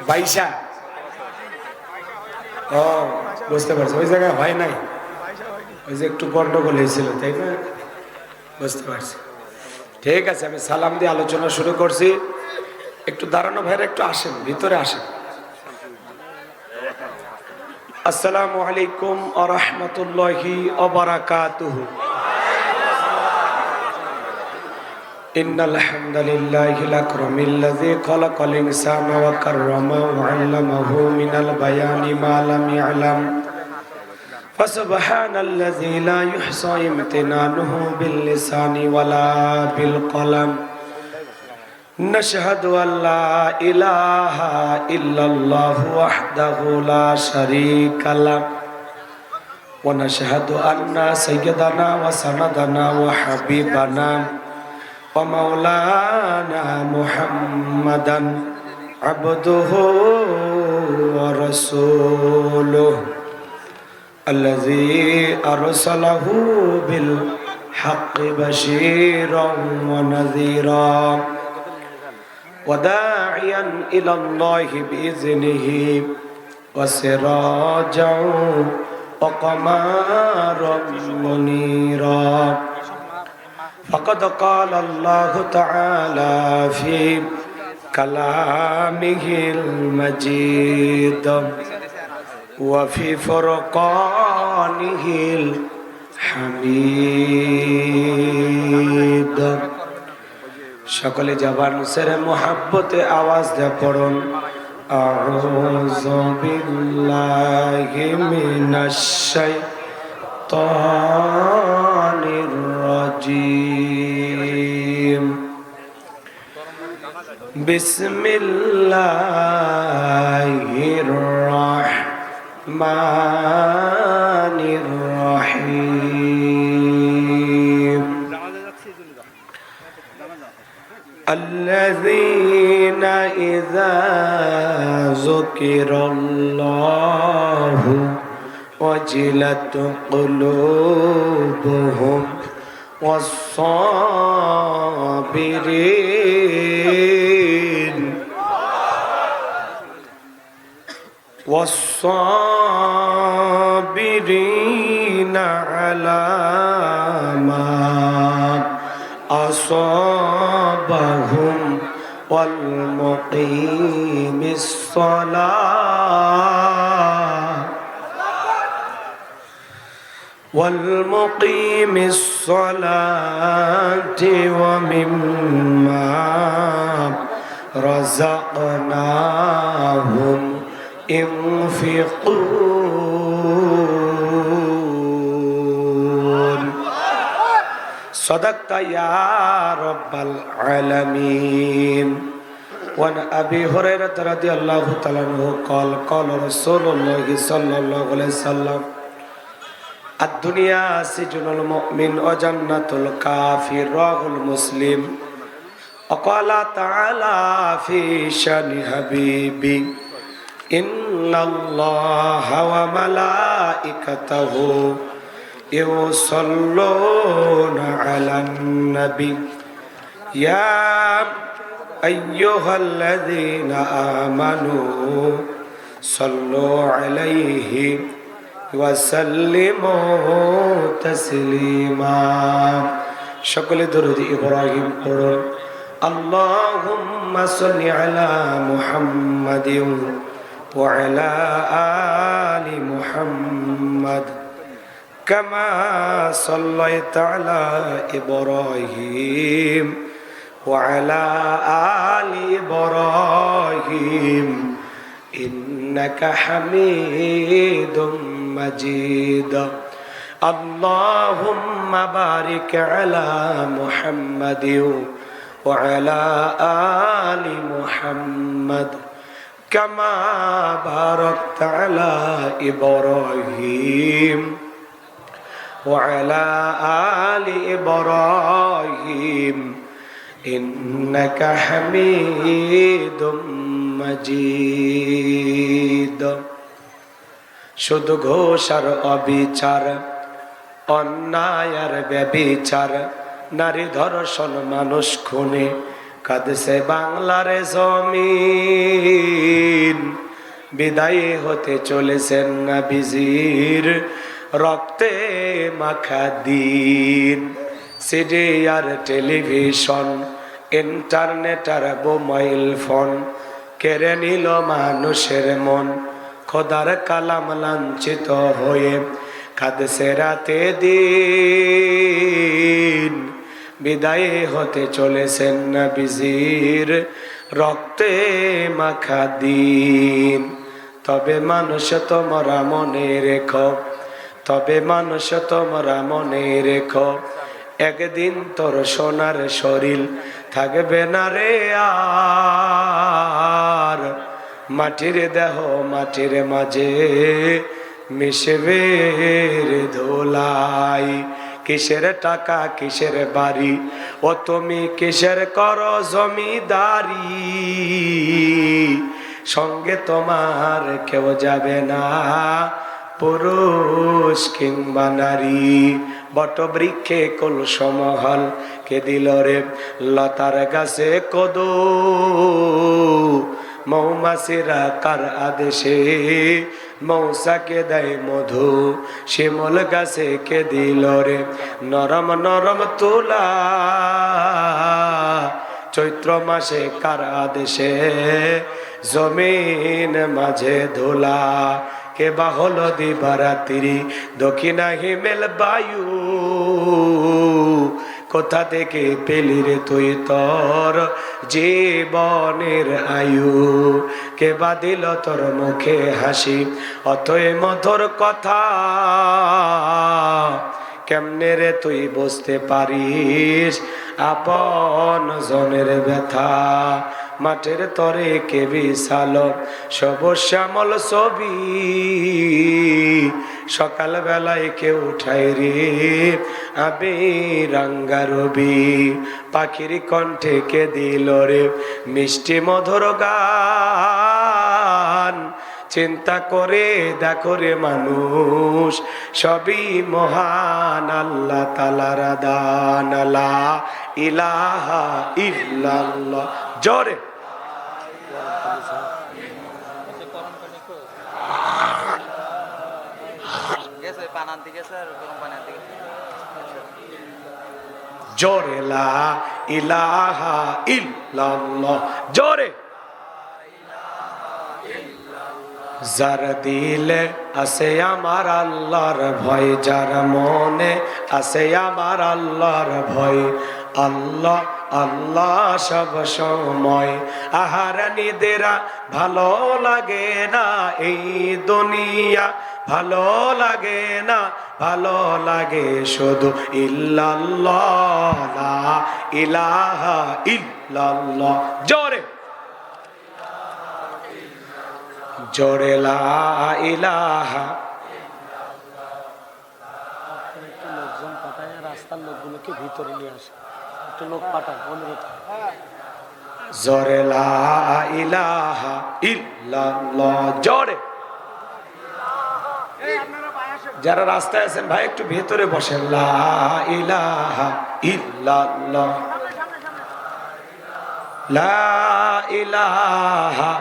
বাইশা। ও বুঝতে পারছি, ওই জায়গায় হয় নাই, ওই যে একটু গন্ডগোল হয়েছিল, তাই না? বুঝতে পারছি। ঠিক আছে, আমি সালাম দিয়ে আলোচনা শুরু করছি। একটু দাঁড়ানো ভাইরা, একটু আসেন, ভিতরে আসেন। আসসালামু আলাইকুম ওয়া রাহমাতুল্লাহি ওয়া বারাকাতুহু। ইন্নাল হামদালিল্লাহিল আকরামিল্লাযী খালাকাল ইনসানা ওয়া কাররামাহু ওয়া 'আল্লামাহু মিনাল বায়ানি মা লাম ইয়া'লাম। ফাসুবহানাল্লাযী লা ইহসা ইমতিনানুহু বিল লিসানি ওয়ালা বিল কলাম। نشهد أن لا إله إلا الله وحده لا شريك له ونشهد أن سيدنا وسندنا وحبيبنا ومولانا محمدا عبده ورسوله الذي أرسله بالحق بشيرا ونذيرا وداعيا إلى الله بإذنه وسراجا وقمرا منيرا. فقد قال الله تعالى في كلامه المجيد وفي فرقانه الحميد. সকলে জবান সেরে মোহাব্বতে আওয়াজ দিয়ে পড়ুন, আউযু বিল্লাহি মিনাশ শাইতানির রাজীম। বিসমিল্লাহির রাহমানির রাহিম। الذين إذا ذكر الله وجلت قلوبهم والصابرين على ما أصابهم والمقيم الصلاة ومما رزقناهم ينفقون. صدقت يا رب العالمين. وعن أبي هريرة رضي الله تعالى عنه قال قال رسول الله صلى الله عليه وسلم الدنيا سجن المؤمن وجنة الكافر. رواه مسلم. وقال تعالى في شأن حبيبي إن الله وملائكته يصلون على النبي يا أيها الذين آمنوا صلوا عليه وسلموا تسليما. সকলে দরুদ ইব্রাহিম পড়ো। اللهم صل على محمد وعلى آل محمد كما صليت على إبراهيم وعلى آل إبراهيم إنك حميد مجيد. اللهم بارك على محمد وعلى آل محمد كما باركت على إبراهيم وعلى آل إبراهيم إنك حميد مجيد. শুধু ঘোষ আর অবিচার, অন্যায় আর ব্যভিচার, নারী ধর্ষণ, মানুষ খুনে, কাঁদছে বাংলার জমিন, বিদায় হতে চলেছেন নবীজির রক্তে মাখা দিন। সিডি আর টেলিভিশন, ইন্টারনেট আর মোবাইল ফোন কেড়ে নিল মানুষের মন। খোদার কালাম লাঞ্ছিত হয়ে কাঁদছে রাতে দিন, বিদায় হতে চলেছেন নবীজির রক্তে মাখা দিন। তবে মানুষ তোমরা মনে রেখো, তবে মানুষ তোমরা মনে রেখো, একদিন তোর সোনার শরীর থাকবে না রে আর। মাটির দেহ মাটির মাঝে মিশবে রে ধোলাই। কিসের টাকা কিসের বাড়ি, ও তুমি কিসের করো জমিদারি, সঙ্গে তোমার কেউ যাবে না পুরুষ কিংবা নারী। বট বৃক্ষে কলসমহল কে দিল রে লতার গাছে কদু, মৌমাছিরা কার আদেশে মৌসাকে দেয় মধু। শিমল গাছে কে দিল রে নরম নরম তুলা, চৈত্র মাসে কার আদেশে জমিন মাঝে ধুলা। কে বা হলো দিবারাত্রি দক্ষিণা হিমেল বায়ু, কোথা থেকে পেলি রে তুই তোর জীবনের আয়ু। কে বা দিল তোর মুখে হাসি অথই মধুর কথা, কেমনে রে তুই বুঝতে পারিস আপন জনের ব্যথা। মাঠের তরে কে বিশালো সবুজ শ্যামল ছবি, সকাল বেলায় কেউ উঠাই রে আবে রাঙ্গা রবি। পাখির কণ্ঠে কে দিল রে মিষ্টি মধুর গান, চিন্তা করে দেখো রে মানুষ সবই মহান আল্লাহ তাআলার দান। লা ইলাহা ইল্লাল্লাহ, জোরে জোরে লা ইলাহা ইল্লাল্লাহ, জোরে। যার দিলে আছে আমার আল্লাহর ভয়, যার মনে আছে আমার আল্লাহর ভয়, আল্লাহ আল্লাহ সব সময়। আহার নিদেরা ভালো লাগে না এই দুনিয়া, ভালো লাগে না, ভালো লাগে শুধু ইল্লাল্লাহ, লা ইলাহা ইল্লাল্লাহ, জোরে জোরে লা ইলাহা। একটু লোকজন পাঠায়, রাস্তার লোকগুলোকে ভিতরে নিয়ে আসে, একটু লোক পাঠায় অনুরোধ। জোরে লা ইলাহা ইল্লাল্লাহ, জোরে। যারা রাস্তায় আছেন ভাই একটু ভেতরে বসেন। লা ইলাহা ইল্লাল্লাহ, লা ইলাহা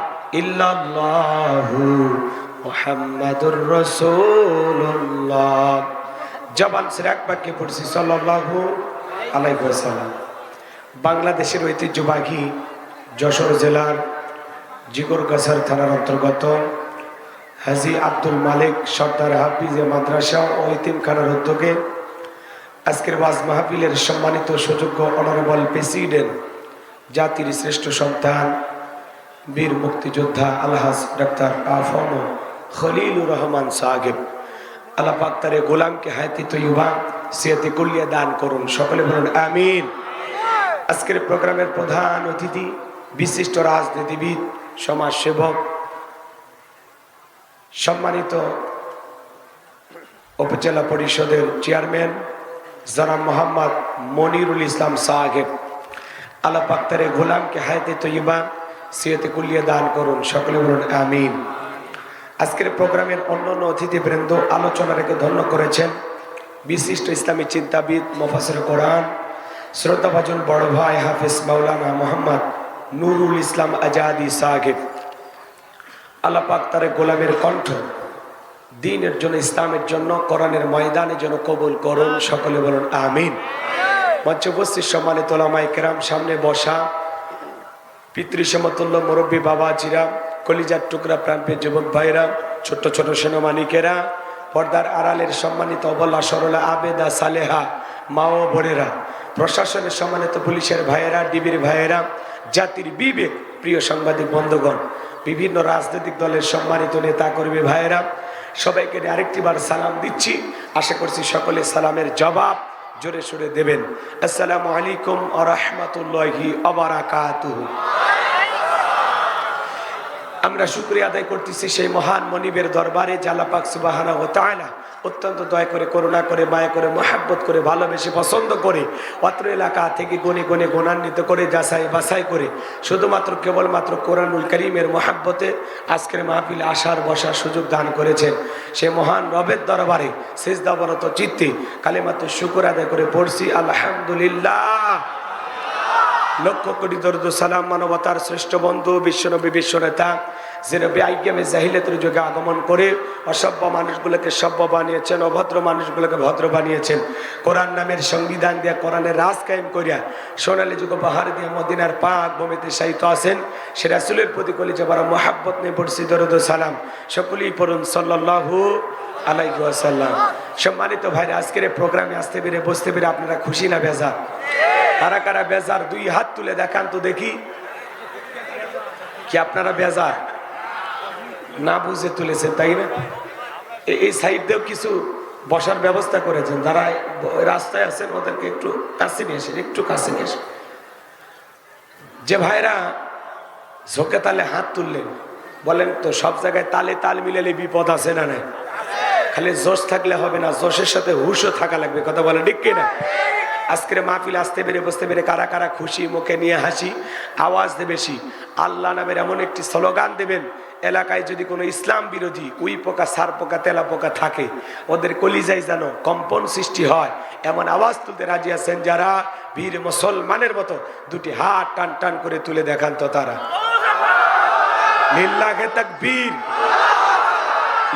ইল্লাল্লাহু মুহাম্মাদুর রাসূলুল্লাহ। জবান ছেড়ে এক বাক্যে পড়ছি সাল্লাল্লাহু আলাইহি ওয়াসাল্লাম। বাংলাদেশের ঐতিহ্যবাহী যশোর জেলার জিগরগাছার থানার অন্তর্গত হাজী আব্দুল মালিক সর্দার হাফিজে মাদ্রাসা ও ইতিমখানার উদ্যোগে আজকের ওয়াজ মাহফিলের সম্মানিত সুযোগ্য অনারেবল প্রেসিডেন্ট, জাতির শ্রেষ্ঠ সন্তান, বীর মুক্তিযোদ্ধা আলহাজ ডাক্তার আফম খলিলুর রহমান সাহেব, আল্লাহ পাক তার গোলামকে হায়াতে তৈয়বা সিয়াতে কুল্লিয়া দান করুন, সকলে বলুন আমিন। আজকের প্রোগ্রামের প্রধান অতিথি বিশিষ্ট রাজনীতিবিদ, সমাজসেবক, সম্মানিত উপজেলা পরিষদের চেয়ারম্যান জনাব মোহাম্মদ মনিরুল ইসলাম সাহেব, আল্লাহ পাক তার গোলামকে হায়াতে তৈয়বা সিয়াতে কুল্লিয়া দান করুন, সকলে বলুন আমিন। আজকের প্রোগ্রামের অন্যান্য অতিথিবৃন্দ আলোচনা রেখে ধন্য করেছেন বিশিষ্ট ইসলামী চিন্তাবিদ, মুফাসসির কোরআন শ্রদ্ধাভাজন বড় ভাই হাফিজ মাওলানা মোহাম্মদ নুরুল ইসলাম আজাদি সাহেব, আল্লাহ পাক তার গোলামের কণ্ঠ দ্বীনের জন্য, ইসলামের জন্য, কোরআনের ময়দানের জন্য কবুল করুন। সকলে বলুন আমিন। মঞ্চে উপস্থিত সম্মানিত ওলামায়ে কেরাম, সামনে বসা পিতৃসমতুল্য মুরব্বী বাবাজিরা, কলিজার টুকরা প্রাণপ্রিয় যুবক ভাইরা, ছোট্ট ছোট সেনামানিকেরা, পর্দার আড়ালের সম্মানিত অবলা সরলা আবেদা সালেহা মা ও বোনেরা, প্রশাসনের সম্মানিত পুলিশের ভাইয়েরা, ডিবির ভাইয়েরা, জাতির বিবেক প্রিয় সাংবাদিক বন্ধুগণ, বিভিন্ন রাজনৈতিক দলের সম্মানিত নেতা কর্মী ভাইয়েরা, সবাইকে আরেকটি বার সালাম দিচ্ছি। আশা করছি সকলে সালামের জবাব জোরে সোরে দেবেন। আসসালামু আলাইকুম ওয়া রাহমাতুল্লাহি ওয়া বারাকাতুহু। আমরা শুকরিয়া আদায় করতেছি সেই মহান মনিবের দরবারে, আল্লাহ পাক সুবহানাহু ওয়া তাআলা অত্যন্ত দয়া করে, করুণা করে, মায়া করে, মহব্বত করে, ভালোবেসে, পছন্দ করে, অত্র এলাকা থেকে গনে গনে গুণান্বিত করে, যাচাই বাছাই করে, শুধুমাত্র কেবলমাত্র কোরআনুল কারীমের মহব্বতে আজকের মাহফিলে আসার বসার সুযোগ দান করেছেন। সে মহান রবের দরবারে সিজদাবরত চিত্তে কালিমাতু শুকর আদায় করে পড়ছি আলহামদুলিল্লাহ। লক্ষ কোটি দরুদ সালাম মানবতার শ্রেষ্ঠ বন্ধু বিশ্বনবী, বিশ্বনেতা, যিনি আইয়ামে জাহিলিয়াতের যুগে আগমন করে অসভ্য মানুষগুলোকে সভ্য বানিয়েছেন, অভদ্র মানুষগুলোকে ভদ্র বানিয়েছেন, কোরআন নামের সংবিধান দিয়া, কোরআনের রাজ কায়েম করিয়া সোনালী যুগ বাহার দিয়ে মদিনার পাক ভূমিতে শায়িত আছেন। সে রাসূলের প্রতি কলিজা ভরা মহব্বত নিয়ে পড়ছি দরুদ সালাম। সকলেই পড়ুন সাল্লাল্লাহু আলাইহি ওয়াসাল্লাম। সম্মানিত ভাইরা, আজকের এই প্রোগ্রামে আসতে পেরে, বসতে পেরে আপনারা খুশি না বেজার? কারা কারা বেজার? দুই হাত তুলে দেখান তো দেখি। কি আপনারা বেজার? না বুঝে তুলেছেন, তাই না? এই সাইড দিয়েও কিছু বসার ব্যবস্থা করেছেন। যারা রাস্তায় আছেন ওদেরকে একটু কাছে নিয়ে এসে, একটু কাছে নিয়ে এসে। যে ভাইরা ঝোঁকে তালে হাত তুললেন, বলেন তো সব জায়গায় তালে তাল মিলালে বিপদ আছে না নাই? খালি জোশ থাকলে হবে না, জোশের সাথে হুশও থাকা লাগবে। কথা বলে ঠিক কিনা? আজকের মাহফিল আসতে পেরে, বসতে পেরে কারা কারা খুশি, মুখে নিয়ে হাসি, আওয়াজ দেবে বেশি। আল্লাহ নামের এমন একটি স্লোগান দেবেন, এলাকায় যদি কোনো ইসলাম বিরোধী উই পোকা, সার পোকা, তেলা পোকা থাকে, ওদের কলিজায় যেন কম্পন সৃষ্টি হয়, এমন আওয়াজ তুলতে রাজি আছেন যারা? বীর মুসলমানের মতো দুটি হাত টান টান করে তুলে দেখান তো তারা। লিল্লাহে তাকবীর,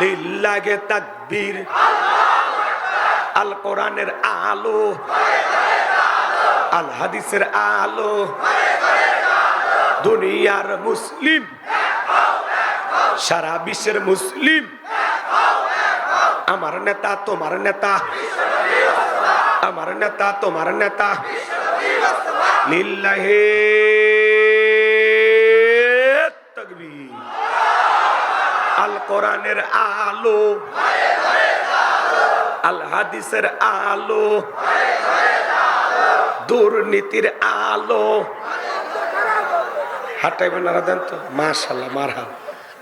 লিল্লাহে তাকবীর। আল কোরআনের আলো, আল হাদিসের আলো, দুনিয়ার মুসলিম, সারা বিশ্বের মুসলিম। আমার নেতা তোমার নেতা, আমার নেতা তোমার নেতা। লিল্লাহে তাকবীর। আল কোরআনের আলো, আল হাদিসের আলো, দুর্নীতির আলো। হাঁটাইবেন না দেন তো, মাশাআল্লাহ, মারহাবা।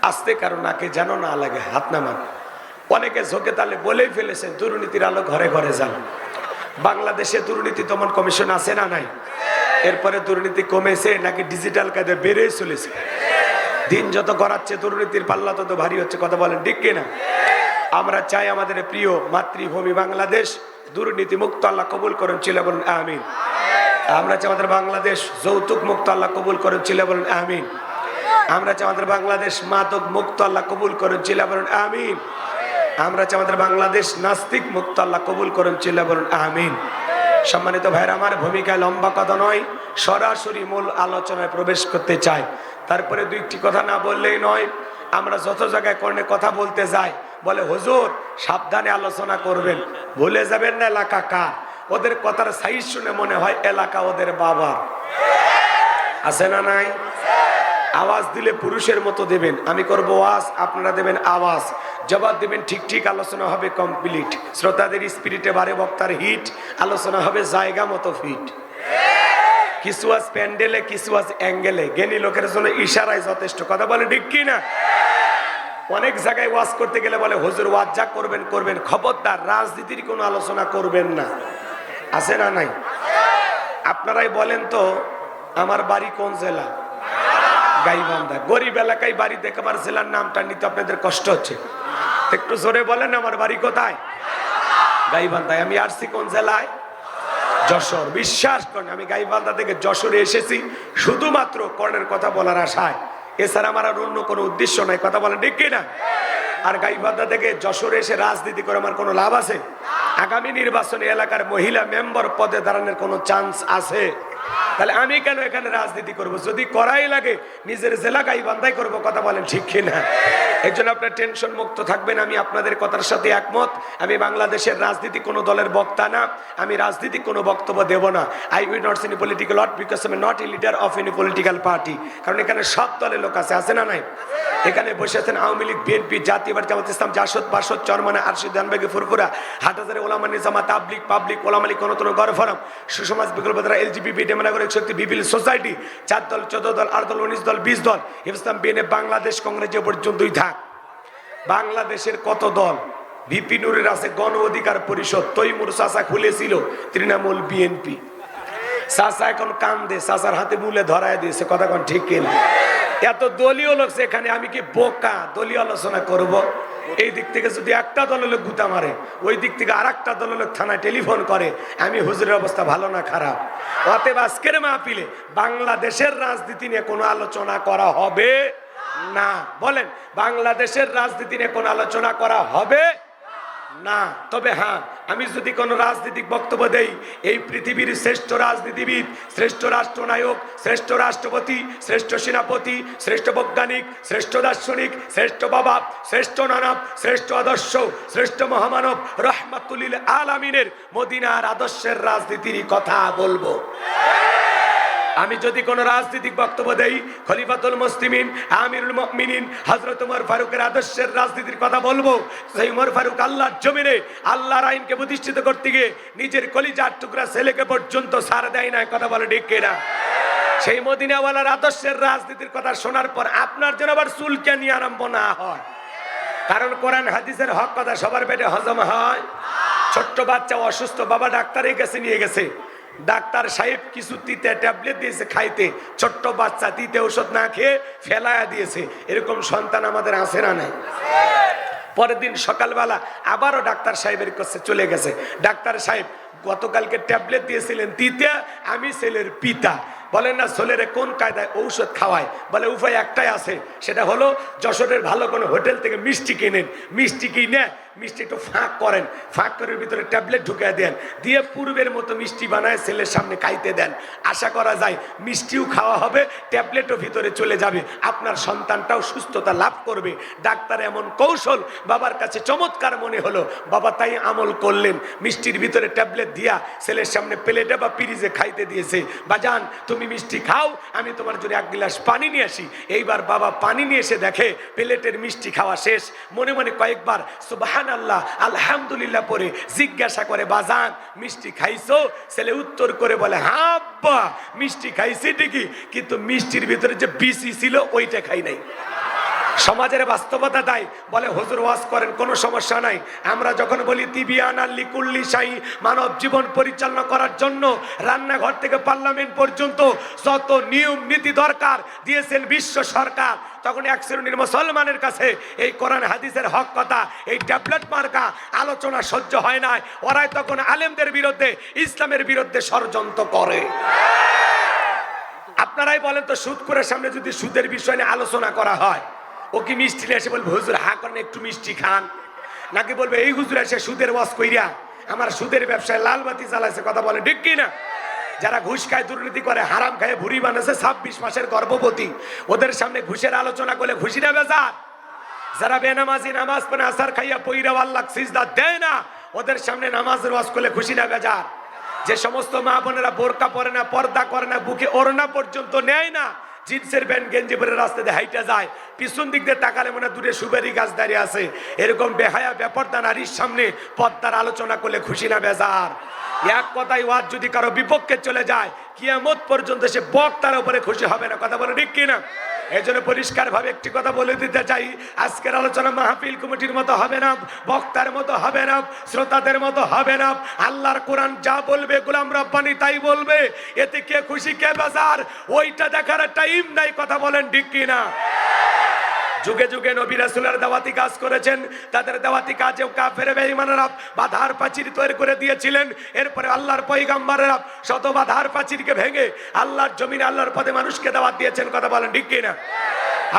আস্তে কারো নাকে যেন না লাগে, হাত নামান। অনেকে ঝোঁকে তালে বলেই ফেলেছেন দুর্নীতির আলো ঘরে ঘরে যান। বাংলাদেশে দুর্নীতি দমন কমিশন আছে না নাই? এরপরে দুর্নীতি কমেছে নাকি ডিজিটাল কাজে বেড়ে চলেছে? দিন যত গড়াচ্ছে দুর্নীতির পাল্লা তত ভারী হচ্ছে। কথা বলেন ঠিক কিনা? আমরা চাই আমাদের প্রিয় মাতৃভূমি বাংলাদেশ দুর্নীতি মুক্ত আল্লাহ কবুল করেন, চিল্লা বলেন আমিন। আমরা চাই আমাদের বাংলাদেশ যৌতুক মুক্ত আল্লাহ কবুল করেন, চিল্লা বলেন আমিন। আমরা চাই আমাদের বাংলাদেশ মাদক মুক্ত আল্লাহ কবুল করেন, চিল্লা বলেন আমিন। আমরা চাই আমাদের বাংলাদেশ নাস্তিক মুক্ত আল্লাহ কবুল করেন, চিল্লা বলেন আমিন। সম্মানিত ভাইরা, আমার ভূমিকায় লম্বা কথা নয়, সরাসরি মূল আলোচনায় প্রবেশ করতে চাই। তারপরে দুইটি কথা না বললেই নয়। আমরা যত জায়গায় কোরআনে কথা বলতে যাই, বলে হুজুর সাবধানে আলোচনা করবেন, ভুলে যাবেন না এলাকা কার। ওদের কথার সাইজ শুনে মনে হয় এলাকা ওদের বাবার। আছে না নাই? আওয়াজ দিলে পুরুষের মতো দেবেন, আমি করব ওয়াজ, আপনারা দেবেন আওয়াজ, জবাব দেবেন ঠিক ঠিক, আলোচনা হবে কমপ্লিট। শ্রোতাদের স্পিরিটে বাড়ে, বক্তার হিট, আলোচনা হবে জায়গা মতো ফিট। কিছু আজ প্যান্ডেলে, কিছু আজ অ্যাঙ্গেলে, জ্ঞানী লোকের জন্য ইশারায় যথেষ্ট। কথা বলে ঠিক কি না? অনেক জায়গায় ওয়াজ করতে গেলে বলে হুজুর ওয়াজ যা করবেন করবেন, খবরদার রাজনীতির কোনো আলোচনা করবেন না। আছে না নাই? আপনারাই বলেন তো, আমার বাড়ি কোন জেলা? গাইবান্ধা। গরিব এলাকায় বাড়ি দেখাবার জেলার নামটা নিতে আপনাদের কষ্ট হচ্ছে, একটু জোরে বলেন আমার বাড়ি কোথায়? গাইবান্ধায়। আমি আসছি কোন জেলায়? যশোর। বিশ্বাস করেন আমি গাইবান্ধা থেকে যশোরে এসেছি শুধুমাত্র কর্ণের কথা বলার আশায়, এছাড়া আমার আর অন্য কোনো উদ্দেশ্য নাই। কথা বলেন ঠিক কিনা? আর গাইবান্ধা থেকে যশোরে এসে রাজনীতি করে আমার কোনো লাভ আছে? আগামী নির্বাচনে এলাকার মহিলা মেম্বার পদে দাঁড়ানোর কোনো চান্স আছে? তাহলে আমি কেন এখানে রাজনীতি করব? যদি করাই লাগে নিজের জেলা গাইবান্ধাই করব। কথা বলেন ঠিক কিনা? এই জন্য আপনার টেনশন মুক্ত থাকবেন। আমি আপনাদের কথার সাথে একমত। আমি বাংলাদেশের রাজনীতি কোনো দলের বক্তা না, আমি রাজনীতি কোনো বক্তব্য দেব না। I will not any political lot because I am not a leader of any political party. কারণ এখানে সব দলের লোক আছে, আছে না নাই? এখানে বসে আছেন আওয়ামী লীগ, বিএনপি, জাতীয় পার্টি, জামাত ইসলাম, জাসদ, বাসদ, চরমানা, আরশিদ, দানবাগি, ফুরফুরা, হাটহাজারী, ওলামা নিজামা, তাবলিগ, পাবলিক, ওলামা লীগ, গণতন্ত্র, গণফোরাম, সুসমাজ, বিকল্প ধারা, এলজিবিপি, ডেমোক্রেটিক শক্তি, বিপিএল সোসাইটি, 4 দল, 14 দল, 8 দল, 19 দল, 20 দল, ইসলাম, বিএনএফ, বাংলাদেশ কংগ্রেস যে পর্যন্তই থাক। বাংলাদেশের কত দল? ভিপি নুরের আছে গণ অধিকার পরিষদ, তৈমুর চাচা খুলেছিল তৃণমূল বিএনপি। চাচা এখন কান্দে, চাচার হাতে মূলে ধরায় দিয়েছে। কথা কোন ঠিক কিনা? এত দলীয় লোক সেখানে, আমি কি বোকা দলীয় আলোচনা করব? এই দিক থেকে যদি একটা দলের লোক গুতা মারে, ওই দিক থেকে আর একটা দলের লোক থানায় টেলিফোন করে, আমি হুজুরের অবস্থা ভালো না খারাপ? অতএব আজকের মাহফিলে বাংলাদেশের রাজনীতি নিয়ে কোনো আলোচনা করা হবে না। বলেন, বাংলাদেশের রাজনীতি নিয়ে কোনো আলোচনা করা হবে না। তবে হ্যাঁ, আমি যদি কোনো রাজনৈতিক বক্তব্য দেই, এই পৃথিবীর শ্রেষ্ঠ রাজনীতিবিদ, শ্রেষ্ঠ রাষ্ট্রনায়ক, শ্রেষ্ঠ রাষ্ট্রপতি, শ্রেষ্ঠ সেনাপতি, শ্রেষ্ঠ বৈজ্ঞানিক, শ্রেষ্ঠ দার্শনিক, শ্রেষ্ঠ বাবা, শ্রেষ্ঠ নানাব, শ্রেষ্ঠ আদর্শ, শ্রেষ্ঠ মহামানব রহমাতুল লিল আলামিনের মদিনার আদর্শের রাজনীতির কথা বলবো। আমি যদি কোনো রাজনৈতিক বক্তব্য দেই, খলিফাতুল মুসলিমিন, আমিরুল মুমিনিন হযরত ওমর ফারুকের আদর্শের রাজনীতির কথা বলবো। সেই ওমর ফারুক আল্লাহর জমিনে আল্লাহর আইনকে প্রতিষ্ঠিত করতে গিয়ে নিজের কলিজার টুকরা ছেলেকে পর্যন্ত ছাড় দেয় না। কথা বলে ঠিক কিনা? সেই মদিনাওয়ালার আদর্শের রাজনীতির কথা শোনার পর আপনার যেন আবার চুলকে নিয়ে আরম্ভ না হয়। কারণ কোরআন হাদিসের হক কথা সবার পেটে হজম হয়? ছোট্ট বাচ্চা অসুস্থ, বাবা ডাক্তারের কাছে নিয়ে গেছে, ডাক্তার সাহেব কিছু তিতে ট্যাবলেট দিয়েছে খাইতে, ছোট্ট বাচ্চা তিতে ওষুধ না খেয়ে ফেলায়া দিয়েছে। এরকম সন্তান আমাদের আছে না নাই? পরের দিন সকালবেলা আবারও ডাক্তার সাহেবের কাছে চলে গেছে। ডাক্তার সাহেব, গতকালকে ট্যাবলেট দিয়েছিলেন তিতে, আমি ছেলের পিতা, বলেন না ছেলেরে কোন কায়দায় ঔষধ খাওয়ায়? বলে উপায় একটাই আছে, সেটা হলো যশোরের ভালো কোনো হোটেল থেকে মিষ্টি কিনেন, মিষ্টি কিনে মিষ্টি একটু ফাঁক করেন, ফাঁক করে ভিতরে ট্যাবলেট ঢুকিয়ে দেন, দিয়ে পূর্বের মতো মিষ্টি বানায় ছেলের সামনে খাইতে দেন। আশা করা যায় মিষ্টিও খাওয়া হবে, ট্যাবলেটও ভিতরে চলে যাবে, আপনার সন্তানটাও সুস্থতা লাভ করবে। ডাক্তার এমন কৌশল বাবার কাছে চমৎকার মনে হলো, বাবা তাই আমল করলেন। মিষ্টির ভিতরে ট্যাবলেট দিয়া ছেলের সামনে প্লেটে বা পিরিজে খাইতে দিয়েছে। বাজান তুমি মিষ্টি খাও, আমি তোমার জন্য 1 গ্লাস পানি নিয়ে আসি। এইবার বাবা পানি নিয়ে এসে দেখে প্লেটের মিষ্টি খাওয়া শেষ। মনে মনে কয়েকবার সুবহানাল্লাহ আলহামদুলিল্লাহ পরে জিজ্ঞাসা করে, বাজান মিষ্টি খাইছো? ছেলে উত্তর করে বলে, হ্যাঁ আব্বা মিষ্টি খাইছি ঠিকই, কিন্তু মিষ্টির ভিতরে যে বিসি ছিল ওইটা খাই নাই। সমাজের বাস্তবতা তাই। বলে হুজুর ওয়াজ করেন, কোনো সমস্যা নাই। আমরা যখন বলি তিবিয়ানাল লিকুল্লি শাই, মানব জীবন পরিচালনা করার জন্য রান্নাঘর থেকে পার্লামেন্ট পর্যন্ত যত নিয়ম নীতি দরকার দিয়েছেন বিশ্ব সরকার, তখন এক শ্রেণীর মুসলমানের কাছে এই কোরআন হাদিসের হক কথা, এই ট্যাবলেট মার্কা আলোচনা সহ্য হয় না। ওরাই তখন আলেমদের বিরুদ্ধে, ইসলামের বিরুদ্ধে ষড়যন্ত্র করে। আপনারাই বলেন তো, সুদ করে সামনে যদি সুদের বিষয় নিয়ে আলোচনা করা হয়, ও কি মিষ্টি এসে বলবে হুজুর হা করেন একটু মিষ্টি খান? নাকি বলবে এই হুজুর এসে সুদের ওয়াজ কইরা আমার সুদের ব্যবসায় লালবাতি জ্বালাইছে? কথা বলে ঠিক কিনা? যারা ঘুষ খায়, দুর্নীতি করে, হারাম খায় ভুড়ি বানাচ্ছে, 26 মাসের গর্ভবতী, ওদের সামনে ঘুষের আলোচনা করলে খুশি না বেজার? যারা বেনামাজি, নামাজ পড়ে আসার খাইয়া পইরা আল্লাহ সিজদা দেয় না, ওদের সামনে নামাজের ওয়াজ করলে খুশি না বেজার? যে সমস্ত মা বোনেরা বোরকা পরে না, পর্দা করে না, বুকে ওড়না পর্যন্ত নেয় না, জিন্সের প্যান্ট গেঞ্জি পরে রাস্তা দিয়ে হাইটা যায়, পিছন দিক দিয়ে তাকালে মনে দূরে সুবেরি গাছ দাঁড়িয়ে আছে, এরকম বেহায়া বেপর্দা নারীর সামনে পর্দার আলোচনা করলে খুশি না বেজার? এক কথায় ওয়াজ যদি কারো বিপক্ষে চলে যায়, কিয়ামত পর্যন্ত সে বক্তার উপরে খুশি হবে না। কথা বলে ঠিক কিনা? এই জন্য পরিষ্কার ভাবে একটি কথা বলে দিতে চাই, আজকের আলোচনা মাহফিল কমিটির মতো হবে না, বক্তার মতো হবে না, শ্রোতাদের মতো হবে না। আল্লাহর কোরআন যা বলবে গোলাম রব্বানি তাই বলবে। এতে কে খুশি কে বেজার ওইটা দেখার টাইম নাই। কথা বলেন ঠিক কিনা? যুগে যুগে নবী রাসূলের দাওয়াতি কাজ করেছেন, তাদের দাওয়াতি কাজেও কাফের বেঈমানেরা বাধার প্রাচীর তৈরি করে দিয়েছিলেন। এরপরে আল্লাহর পয়গম্বরেরা শত বাধার প্রাচীরকে ভেঙে আল্লাহর জমিনে আল্লাহর পথে মানুষকে দাওয়াত দিয়েছেন। কথা বলেন ঠিক কি না?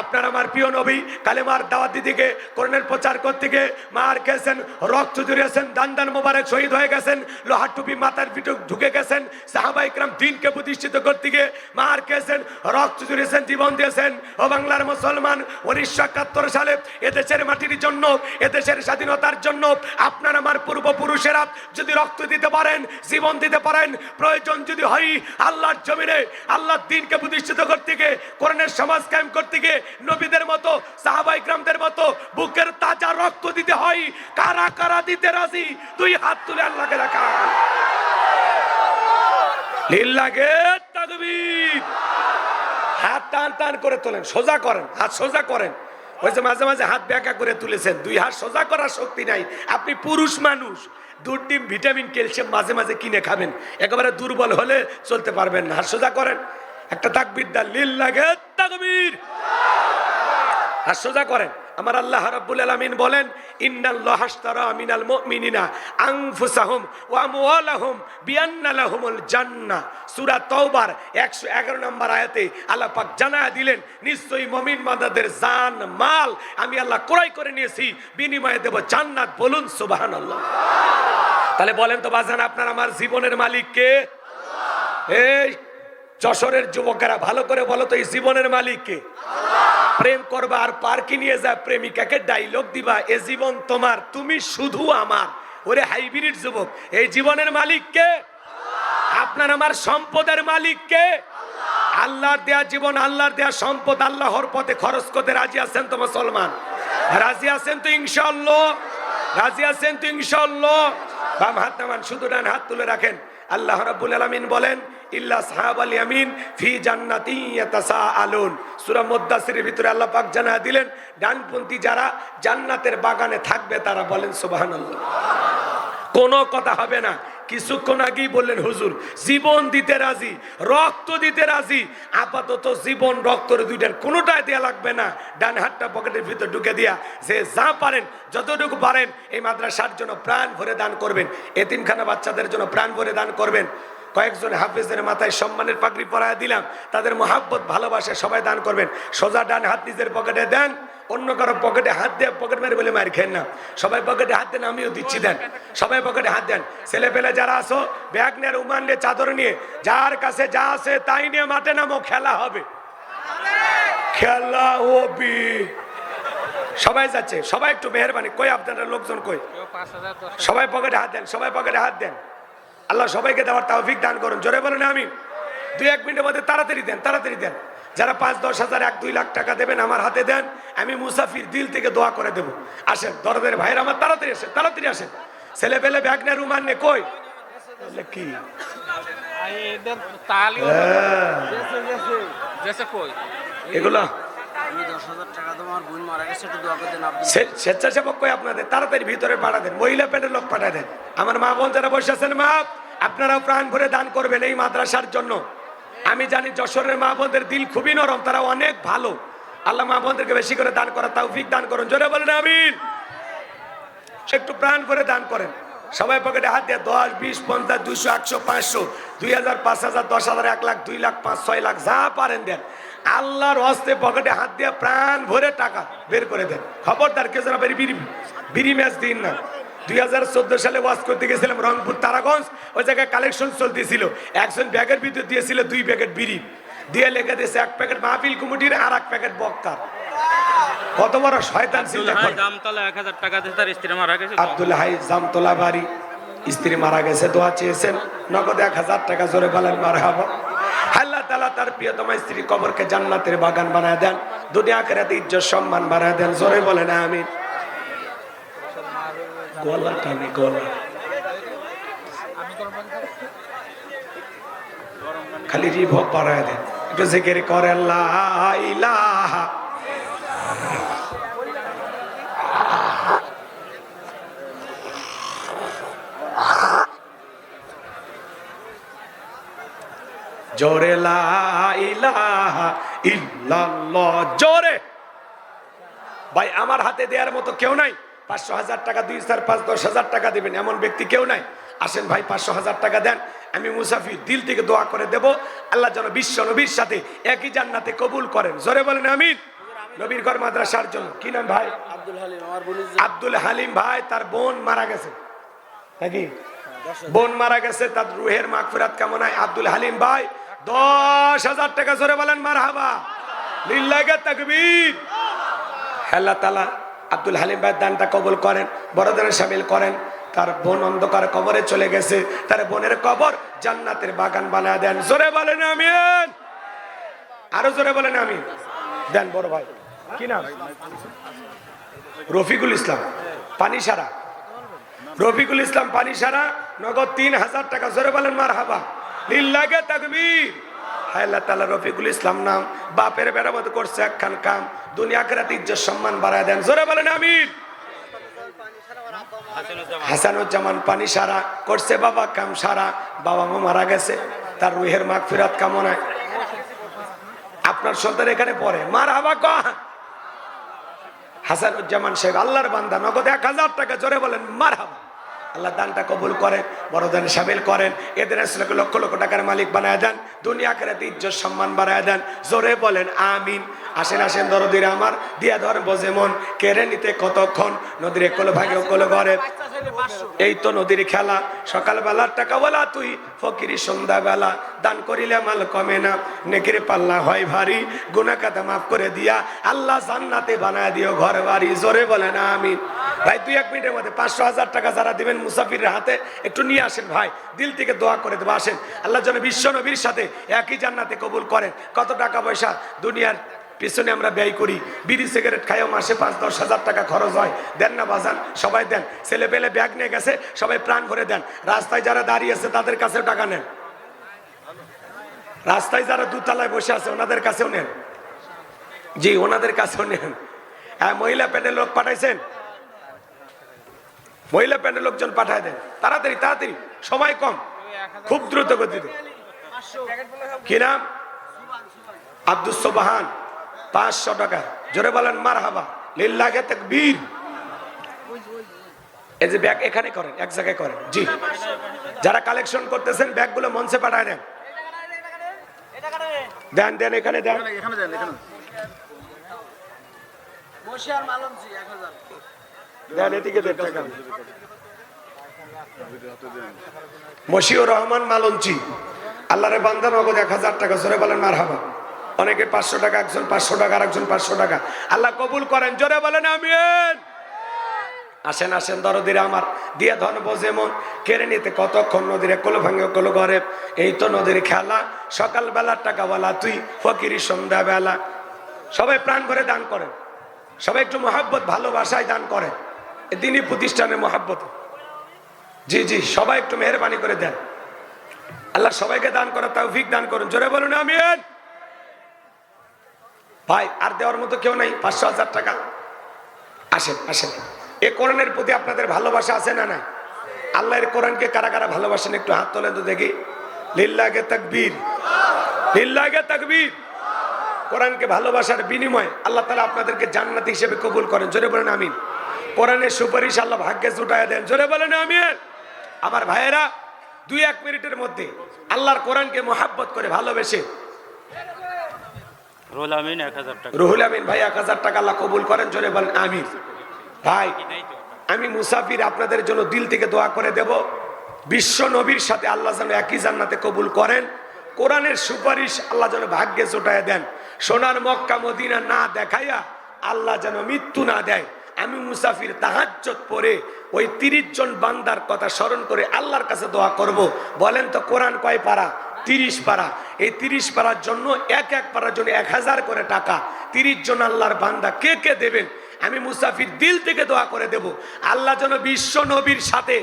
আপনার আমার প্রিয় নবী কালেমার দাওয়াত দিতে গিয়ে, কোরআনের প্রচার করতে গিয়ে মার খেয়েছেন, রক্ত ঝরিয়েছেন, দান দান মোবারক শহীদ হয়ে গেছেন, লোহার টুপি মাথার পিঠে ঢুকে গেছেন। সাহাবায়ে কেরাম দ্বীনকে প্রতিষ্ঠিত করতে গিয়ে মার খেয়েছেন, রক্ত ঝরিয়েছেন, জীবন দিয়েছেন। ও বাংলার মুসলমান, 1971 সালে এদেশের মাটির জন্য, এদেশের স্বাধীনতার জন্য আপনার আমার পূর্বপুরুষেরা যদি রক্ত দিতে পারেন, জীবন দিতে পারেন, প্রয়োজন যদি হয় আল্লাহর জমিনে আল্লাহর দ্বীনকে প্রতিষ্ঠিত করতে গিয়ে, কোরআনের সমাজ কায়েম করতে গিয়ে নবীদের মতো সাহাবায়ে কেরামদের মতো বুকের তাজা রক্ত দিতে হয়, কারা কারা দিতে রাজি? দুই হাত তুলে আল্লাহকে দেখান। লিল্লাহে তাকবীর। হাত টান টান করে তোলেন, সোজা করেন, হাত সোজা করেন। ওই যে মাঝে মাঝে হাত ব্যাকা করে তুলেছেন, দুই হাত সোজা করার শক্তি নাই। আপনি পুরুষ মানুষ, দুধ ডিম ভিটামিন ক্যালসিয়াম মাঝে মাঝে কিনে খাবেন, একেবারে দুর্বল হলে চলতে পারবেন না। হাত সোজা করেন, একটা তাকবীর দেন, লিল্লাহে তাকবীর। হাত সোজা করেন। আমার আল্লাহ রাব্বুল আলামিন বলেন, ইন্নাল্লাহা আশতারা মিনাল মুমিনিনা আনফুসাহুম ওয়া আমওয়ালাহুম বিআন্না লাহুমুল জান্নাহ। সূরা তাওবার 111 নম্বর আয়াতে আল্লাহ পাক জানায়া দিলেন, নিশ্চয়ই মুমিন বান্দাদের জান মাল আমি আল্লাহ ক্রয় করে নিয়েছি, বিনিময়ে দেব জান্নাত। বলুন সুবহানাল্লাহ। তাহলে বলেন তো বাজান, আপনার আমার জীবনের মালিক কে? এই যশোরের যুবকেরা ভালো করে বলো তো, এই জীবনের মালিক কে? প্রেম করবা আর পার্কে নিয়ে যা প্রেমিকাকে ডায়লগ দিবা, এ জীবন তোমার, তুমি শুধু আমার। ওরে হাইব্রিড যুবক, এই জীবনের মালিক কে? আপনার আমার সম্পদের মালিক কে? আল্লাহর দেয়া জীবন, আল্লাহর দেয়া সম্পদ আল্লাহর পথে খরচ করতে রাজি আছেন তো মুসলমান? রাজি আছেন তো ইনশাআল্লাহ? রাজি আছেন তো ইনশাআল্লাহ? বাম হাত নামান, শুধু ডান হাত তুলে রাখেন। আল্লাহ রাব্বুল আলামিন বলেন, ইল্লা আসহাবাল ইয়ামিন ফি জান্নাতিন ইয়াতাসাআলুন। সূরা মুদ্দাসিরের ভিতরে আল্লাহ পাক জানায়া দিলেন, ডানপন্থী যারা জান্নাতের বাগানে থাকবে তারা। বলেন সুবহানাল্লাহ। কোনো কথা হবে না। কিছুক্ষণ আগেই বললেন হুজুর জীবন দিতে রাজি, রক্ত দিতে রাজি। আপাতত জীবন রক্তের দুইটার কোনোটাই দেয়া লাগবে না। ডান হাতটা পকেটের ভিতর ঢুকে দিয়া যে যা পারেন, যতটুকু পারেন এই মাদ্রাসার জন্য প্রাণ ভরে দান করবেন, এতিমখানা বাচ্চাদের জন্য প্রাণ ভরে দান করবেন। কয়েকজন হাফেজের মাথায় সম্মানের পাগড়ি পরায় দিলাম, তাদের মহাব্বত ভালোবাসা সবাই দান করবেন। সোজা ডান হাত নিজের পকেটে দেন, অন্য কারো পকেটে হাত দিয়ে পকেট মেরে বলে মার খেন না। সবাই পকেটে হাত দেন, আমিও দিচ্ছি, দেন। সবাই পকেটে হাত দেন। ছেলে পেলে যারা আসো, ব্যাগ নিয়ে, রুমাল নিয়ে, চাদর নিয়ে, যার কাছে যা আছে তাই নিয়ে মাঠে নামো, খেলা হবে, খেলা হবে। সবাই যাচ্ছে, সবাই একটু মেহরবানি। কই আপনারা লোকজন কই? সবাই পকেটে হাত দেন, সবাই পকেটে হাত দেন। আল্লাহ সবাইকে দেওয়ার তৌফিক দান করুন। জোরে বলেন আমিন। 2-1 মিনিটের মধ্যে তাড়াতাড়ি দেন, তাড়াতাড়ি দেন। যারা 5-10 হাজার 1-2 লাখ টাকা দেবেন আমার হাতে দেন, আমি মুসাফির দিল থেকে দোয়া করে দেবো। আসেন দরদের ভাইরা আমার, তাড়াতাড়ি আসেন, তাড়াতাড়ি আসেন। ছেলে পেলে ব্যাগ নিয়ে, রুমাল নিয়ে, কই কি এগুলো? স্বেচ্ছাসেবক কই আপনাদের? তাড়াতাড়ি ভিতরে পাঠা দেন, মহিলা পেটের লোক পাঠা দেন। আমার মা বোন যারা বসে আছেন, মা আপনারাও প্রাণ ভরে দান করবেন এই মাদ্রাসার জন্য। আমি জানি যশোরের মা বোনদের দিল খুবই নরম, তারা অনেক ভালো। আল্লাহ মা বোনদেরকে বেশি করে দান করার তৌফিক দান করুন। জোরে বলেন আমিন। একটু প্রাণ ভরে দান করেন। সবাই পকেটে হাত দিয়ে 10, 20, 50, 200, 100, 500, 2000, 5000, 10,000, 1 লাখ, 2 লাখ, 5, 6 লাখ, যা পারেন দেন। আল্লাহর হস্তে পকেটে হাত দিয়ে প্রাণ ভরে টাকা বের করে দেন। খবরদার কেউ যেন বিড়ি ম্যাচ দিন না। 2014 সালে ওয়াজ করতে গেছিলাম রংপুর তারাগঞ্জ, ওই জায়গায় কালেকশন চলতেছিল। একজন ব্যাগের ভিতরে দিয়েছিল 2 প্যাকেট বিড়ি, দিয়ে লেখা দিয়েছে 1 প্যাকেট মাহফিল কমিটির আর 1 প্যাকেট বক্তার। কত বড় শয়তান চিন্তা করে। জামতলা 1000 টাকা দিয়ে তার স্ত্রী মারা গেছে। আব্দুল হাই জামতলা বাড়ি, স্ত্রী মারা গেছে, দোয়া চেয়েছেন, নগদ 1000 টাকা। জোরে বলেন মারহাবা। আল্লাহ তাআলা তার প্রিয়তমা স্ত্রী কবরকে জান্নাতের বাগান বানায় দেন, দুনিয়া আখিরাতে ইজ্জত সম্মান বাড়ায় দেন। জোরে বলেন আমিন। গলা টানে, গলা খালি রিভব বাড়ায় দেন। একটু জিকির করেন লা ইলাহা। জোরে লা ইলাহা ইল্লাল্লাহ, জোরে ভাই আমার হাতে দেওয়ার মতো কেউ নাই। 500,000 টাকা 2 4 5 10,000 টাকা দিবেন এমন ব্যক্তি কেউ নাই। আসেন ভাই 500,000 টাকা দেন, আমি মুসাফির দিল থেকে দোয়া করে দেব আল্লাহ যেন বিশ্ব নবীর সাথে একই জান্নাতে কবুল করেন। জোরে বলেন আমিন। নবীর ঘর মাদ্রাসার জন্য কি নাম ভাই? আব্দুল হালিম ভাই, তার বোন মারা গেছে নাকি? বোন মারা গেছে, তার রুহের মাগফিরাত কামনায় আব্দুল হালিম ভাই 10,000 টাকা। জোরে বলেন মারহাবা, লিল্লাহি তাকবীর। আল্লাহ তাআলা আব্দুল হালিম ভাই দানটা কবুল করেন, বড়দানে শামিল করেন। তার বোন অন্ধকার কবরে চলে গেছে, তার বোনের কবর জান্নাতের বাগান বানায় দেন। জোরে বলেন আমিন, আরো জোরে বলেন আমিন। দেন বড় ভাই, কি নাম? রফিকুল ইসলাম পানিসারা। রফিকুল ইসলাম পানিসারা, নগদ 3,000 টাকা। জোরে বলেন মারহাবা, লিল্লাহি তাকবীর। আল্লাহ তাআলা রফিকুল ইসলাম নাম বাপের মেরামত করছে একখান কাম, দুনিয়া আখিরাত ইজ্জত সম্মান বাড়ায় দেন। জোরে বলেন আমিন। হাসানুজ্জামান পানিসারা করছে বাবা কাম সারা, বাবা মা মারা গেছে, তার রুহের মাগফিরাত কামনায়। আপনার সন্তান এখানে পড়ে, মারহাবা কহ। হাসানুজ্জামান সাহেব আল্লাহর বান্দা, নগদ 1,000 টাকা। জোরে বলেন মারহাবা। আল্লাহ দানটা কবুল করেন, বড় দানে শামিল করেন, এদের আসলে লক্ষ লক্ষ টাকার মালিক বানায় দেন, দুনিয়া আখিরাতে ইজ্জত সম্মান বাড়ায় দেন। জোরে বলেন আমিন। আসেন আসেন দরদিরা আমার, দিয়া ধরবো যেমন, কেড়ে নিতে কতক্ষণ, নদীর কোল ভাগে কোল ঘরে। এই তো নদীর খেলা, সকাল বেলার টাকা বলা তুই, ফকিরি সন্ধ্যা বেলা, দান করিলে মাল কমে না, নেকির পাল্লা হয় ভারী, গুনাহ খাতা মাফ করে দিয়া আল্লাহ জান্নাতে বানায় দিও ঘর বাড়ি। জোরে বলেন আমিন। ভাই 2-1 মিনিটের মধ্যে 500,000 টাকা যারা দিবেন মুসাফিরের হাতে একটু নিয়ে আসেন ভাই, দিল থেকে দোয়া করে দেবো। আসেন, আল্লাহ যেন বিশ্ব নবীর সাথে একই জান্নাতে কবুল করেন। কত টাকা পয়সা দুনিয়ার পিছনে আমরা ব্যয় করি, বিড়ি সিগারেট খাইও মাসে 5-10,000 টাকা খরচ হয়। দেন না বাজান, সবাই দেন। ছেলে পেলে ব্যাগ নিয়ে গেছে, সবাই প্রাণ ভরে দেন। রাস্তায় যারা দাঁড়িয়ে আছে তাদের কাছেও টাকা নেন, রাস্তায় যারা দুতলায় বসে আছে ওনাদের কাছেও নেন। জি, ওনাদের কাছেও নেন। হ্যাঁ, মহিলা প্যান্ডেল লোক পাঠাইছেন, মহিলা প্যান্ডেল লোকজন পাঠায় দেন তাড়াতাড়ি তাড়াতাড়ি, সময় কম, খুব দ্রুত গতিতে। কি নাম? আব্দুস সোবাহান, 500 টাকা। জোরে বলেন মারহাবা, লিল্লাহি তাকবীর। এই যে ব্যাগ এখানে করেন, এক জায়গায় করেন। জি, যারা কালেকশন করতেছেন ব্যাগগুলো মঞ্চে পাঠায় দেন, দেন দেন, এখানে দেন। দেন এদিকে দেন টাকা। মশিউর রহমান মালঞ্চি, আল্লাহরে বান্দা, নগদ 1,000 টাকা। জোরে বলেন মারহাবা। অনেকে 500 টাকা, একজন 500 টাকা, আরেকজন 500 টাকা। আল্লাহ কবুল করেন। জোরে বলেন আমিন। আসেন আসেন দরদিরা আমার, দিয়ে ধনব যেমন, কেড়ে নিতে কতক্ষণ, নদীর কোল ভাঙে কোল ঘরে। এই তো নদীর খেলা, সকাল বেলার টাকা বলা তুই, ফকিরি সন্ধ্যা বেলা। সবাই প্রাণ ভরে দান করেন, সবাই একটু মহাব্বত ভালোবাসায় দান করেন, দিনী প্রতিষ্ঠানের মহাব্বত। জি জি, সবাই একটু মেহরবানি করে দেন। আল্লাহ সবাইকে দান করার তৌফিক দান করুন। জোরে বলুন আমিন। ভাই আর দেওয়ার মতো কেউ নাই, 500,000 টাকা। আসেন আসেন, এ কোরআনের প্রতি আপনাদের ভালোবাসা আছে না? না। আল্লাহর কোরআনকে কারা কারা ভালোবাসেন একটু হাত তোলেন তো দেখি। লিল্লাহি তাকবীর, লিল্লাহি তাকবীর। কোরআনকে ভালোবাসার বিনিময়ে আল্লাহ তাআলা আপনাদেরকে জান্নাতি হিসেবে কবুল করেন। জোরে বলেন আমিন। কোরআনের সুপারিশ আল্লাহ ভাগ্যে জুটায় দেন। জোরে বলেন আমিন। আমার ভাইয়েরা, 2-1 মিনিটের মধ্যে আল্লাহর কোরআনকে মহাব্বত করে ভালোবেসে রুহুল আমিন 1,000 টাকা। রুহুল আমিন ভাই 1,000 টাকা আল্লাহ কবুল করেন। জোরে বলেন আমিন। ভাই আমি মুসাফির, আপনাদের জন্য দিল থেকে দোয়া করে দেব, বিশ্ব নবীর সাথে আল্লাহ যেন একই জান্নাতে কবুল করেন। কোরআনের সুপারিশ আল্লাহ যেন ভাগ্যে জোটায় দেন। সোনার মক্কা মদিনা না দেখাইয়া আল্লাহ যেন মৃত্যু না দেয়। আমি মুসাফির তাহাজ্জুদ পড়ে ওই 30 জন বান্দার কথা স্মরণ করে আল্লাহর কাছে দোয়া করব। বলেন তো কোরআন কয় পারা? 30 পারা। এই 30 পারার জন্য এক পারার জন্য 1,000 করে টাকা। 30 জন আল্লাহর বান্দা কে কে দেবেন? আমি মুসাফির দিল থেকে দোয়া করে দেব, আল্লাহ যেন বিশ্ব নবীর সাথে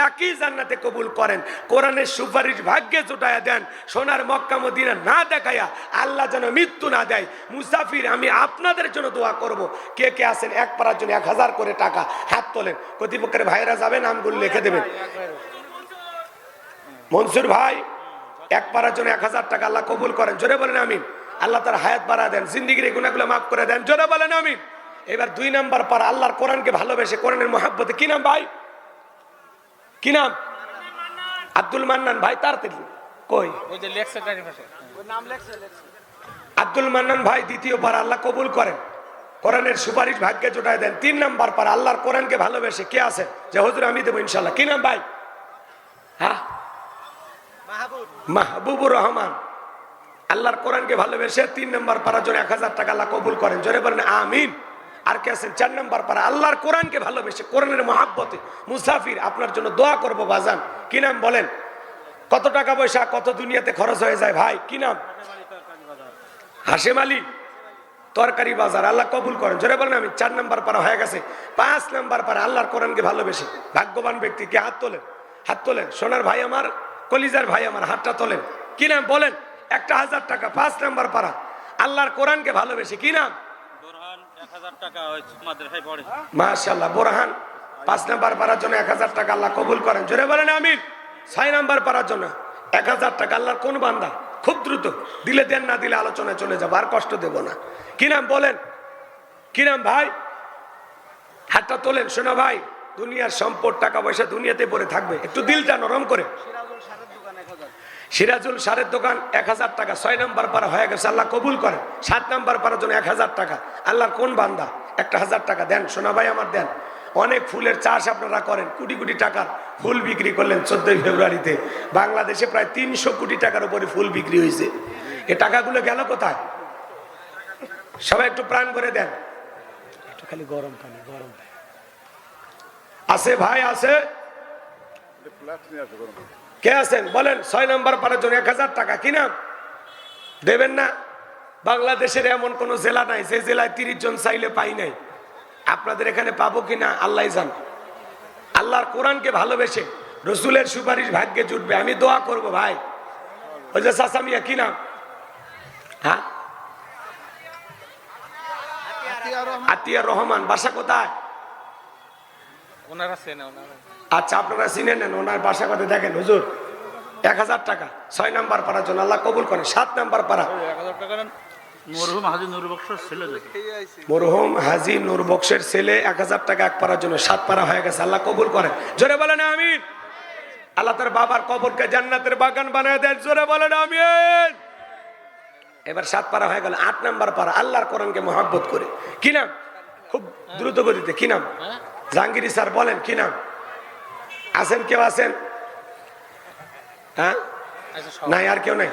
একই জান্নাতে কবুল করেন। কোরআনের সুপারিশ ভাগ্যে জোটায়া দেন। সোনার মক্কা মদিনা না দেখাইয়া আল্লাহ যেন মৃত্যু না দেয়। মুসাফির আমি আপনাদের জন্য দোয়া করব। কে কে আছেন এক পারার জন্য 1,000 করে টাকা? হাত তোলেন। কর্তৃপক্ষের ভাইরা যাবেন, নামগুলো লিখে দেবেন। মনসুর ভাই, এক পারার জন্য 1,000 টাকা আল্লাহ কবুল করেন। জোরে বলেন আমিন। আল্লাহ তার হায়াত বাড়া দেন, জিন্দিগির গুনাহগুলো মাফ করে দেন। জোরে বলেন আমিন। এবার 2 নাম্বার পারা আল্লাহর কোরআনকে ভালোবেসে কোরআনের মহাব্বতে, কি নাম ভাই, কি নাম? আব্দুল মান্নান ভাই, তাড়াতাড়ি কই ওই যে লেখছে গাড়ি পাশে আব্দুল মান্নান ভাই। দ্বিতীয় পারা আল্লাহ কবুল করেন, কোরআনের সুপারিশ ভাগ্যে জোটায় দেন। 3 নাম্বার পারা আল্লাহর কোরআনকে ভালোবেসে কে আছে যে হুজুর আমি দেবো ইনশাল্লাহ, কি নাম ভাই? হ্যাঁ, মাহবুবুর রহমান। আল্লাহর কোরআনকে ভালোবেসে 3 নাম্বার পারার জন্য 1000 টাকা আল্লাহ কবুল করেন, জোরে বলেন আমিন। আর কে আছেন 4 নাম্বার পারা আল্লাহর কোরআনকে ভালোবেসে কোরআনের মহাব্বতে মুসাফির, আপনার জন্য দোয়া করবো বাজান, কি নাম বলেন? কত টাকা পয়সা কত দুনিয়াতে খরচ হয়ে যায় ভাই, কি নাম? হাশেম আলী, তরকারি বাজার, আল্লাহ কবুল করেন, জোরে বলেন আমি। 4 নাম্বার পারা হয়ে গেছে। 5 নাম্বার পারা আল্লাহর কোরআনকে ভালোবেসে ভাগ্যবান ব্যক্তি কে? হাত তোলেন, হাত তোলেন। সোনার ভাই আমার, কলিজার ভাই আমার, হাতটা তোলেন, কি নাম বলেন? 1000 টাকা। 5 নাম্বার পারা আল্লাহর কোরআনকে ভালোবেসে, কি নাম? বোরহান 1000 টাকা ওই মাদ্রাসায় পড়ে। মাশাআল্লাহ, বোরহান 5 নাম্বার পারার জন্য 1000 টাকা আল্লাহ কবুল করেন, জোরে বলেন আমিন। 6 নাম্বার পারার জন্য 1000 টাকা আল্লাহর কোন বান্দা? খুব দ্রুত দিলে দেন, না দিলে আলোচনায় চলে যাবো, আর কষ্ট দেব না। কি নাম বলেন, কি নাম ভাই? হাতটা তোলেন। শোনা ভাই, দুনিয়ার সম্পদ টাকা পয়সা দুনিয়াতে পড়ে থাকবে, একটু দিলটা নরম করে। সিরাজুল সারের দোকান 1000 টাকা। 6 নাম্বার পারা হয়ে গেছে, আল্লাহ কবুল করেন। 7 নাম্বার পারার জন্য 1000 টাকা আল্লাহর কোন বান্দা? 1000 টাকা দেন, শোনা ভাই আমার দেন। অনেক ফুলের চাষ আপনারা করেন, কোটি কোটি টাকার ফুল বিক্রি করলেন 14 ফেব্রুয়ারিতে। বাংলাদেশে প্রায় 300 কোটি টাকার উপরে ফুল বিক্রি হয়েছে। এ টাকাগুলো গেল কোথায়? সবাই একটু প্রাণ করে দেন, একটু খালি গরম পানি, গরম পানি আছে ভাই, আছে? কে আছেন বলেন? 6 নাম্বার পারার জন্য 1000 টাকা, কি নাম? দেবেন না? বাংলাদেশের এমন কোন জেলা নাই যে জেলায় 30 জন চাইলে পাই নাই। আপনাদের এখানে পাবো কিনা আল্লাহ জান। আল্লাহর কোরআনকে ভালোবেসে রসুলের সুপারিশ ভাগ্যে জুটবে, আমি দোয়া করব ভাই। ওই যে চাচা মিয়া, কি নাম? হ্যাঁ, আতিয়া রহমান, বাসা কোথায়? ওনারা চেনে, ওনারা। আচ্ছা, আপনারা চিনে নেন ওনার বাসা কোথায়। দেখেন হুজুর 1000 টাকা 6 নাম্বার পারার জন্য আল্লাহ কবুল করেন। 7 নাম্বার পারা 1000 টাকা মরহুম হাজী নূর বক্সের ছেলে, মরহুম হাজী নূর বক্সের ছেলে 1000 টাকা এক পারার জন্য 7 পারা হয়ে গেছে, আল্লাহ কবুল করেন, জোরে বলেন আমিন। আল্লাহ তার বাবার কবরকে জান্নাতের বাগান বানায় দেন, জোরে বলেন আমিন। এবার 7 পারা হয়ে গেল। 8 নাম্বার পারা আল্লাহর কোরআনকে মহব্বত করে, কি নাম? খুব দ্রুত গতিতে, কি নাম? জাহাঙ্গীর স্যার বলেন, কি নাম? আছেন কেউ আছেন? হ্যাঁ, নাই আর কেউ নাই?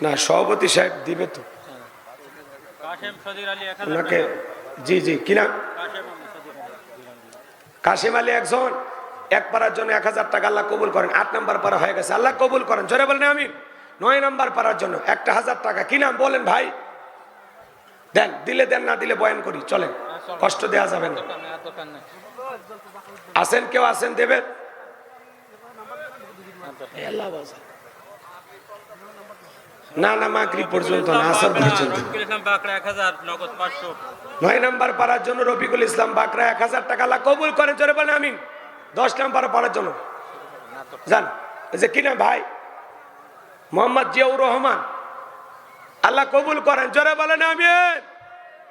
না, সভাপতি সাহেব দিবে তো ওনাকে। জি জি, কি নাম? কাশিম আলী একজন, এক পারার জন্য 1000 টাকা আল্লাহ কবুল করেন। 8 নাম্বার পারা হয়ে গেছে, আল্লাহ কবুল করেন, জোরে বলেন আমিন। 9 নাম্বার পারার জন্য 1000 টাকা, কি নাম বলেন ভাই? দেন, দিলে দেন, না দিলে বয়ান করি, চলেন, কষ্ট দেওয়া যাবে না। আছেন কেউ? আছেন, দেবেন? না না, মাগরিব পর্যন্ত না, আসর পর্যন্ত। 9 নাম্বার পারার জন্য রফিকুল ইসলাম বাকরা 1000 টাকা আল্লাহ কবুল করেন, জোরে বলেন আমিন। 10 নাম্বার পারার জন্য যান, যে কি নাম ভাই? মোহাম্মদ জিয়াউর রহমান, আল্লাহ কবুল করেন, জোরে বলেন আমিন।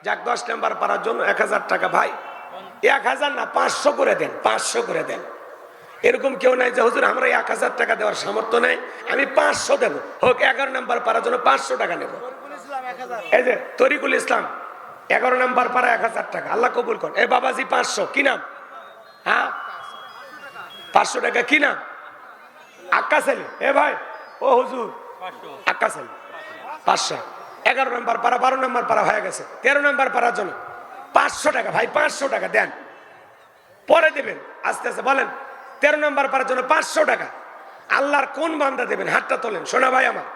যাক, 10 নাম্বার পারার জন্য 1000 টাকা ভাই। 1000 না, 500 করে দেন, 500 করে দেন। এরকম কেউ নাই যে হুজুর আমরা 1000 টাকা দেওয়ার সামর্থ্য নাই, আমি 500 দেব। হোক, 11 নাম্বার পারার জন্য 500 টাকা নেব। এই যে তরিকুল ইসলাম 11 নাম্বার পারা 1000 টাকা, আল্লাহ কবুল করেন। এ বাবাজি 500, কি নাম? হ্যাঁ, 500 টাকা, কি নাম? আক্কা ছেলে। এ ভাই, ও হুজুর, আক্কা ছেলে 500। 11 নাম্বার পারা, 12 নাম্বার পারা হয়ে গেছে। 13 নাম্বার পারার জন্য 500 টাকা ভাই, 500 টাকা দেন, পরে দেবেন আস্তে আস্তে। বলেন 13 নাম্বার পারার জন্য 500 টাকা আল্লাহর কোন বান্দা দেবেন? হাতটা তোলেন, সোনা ভাই আমার,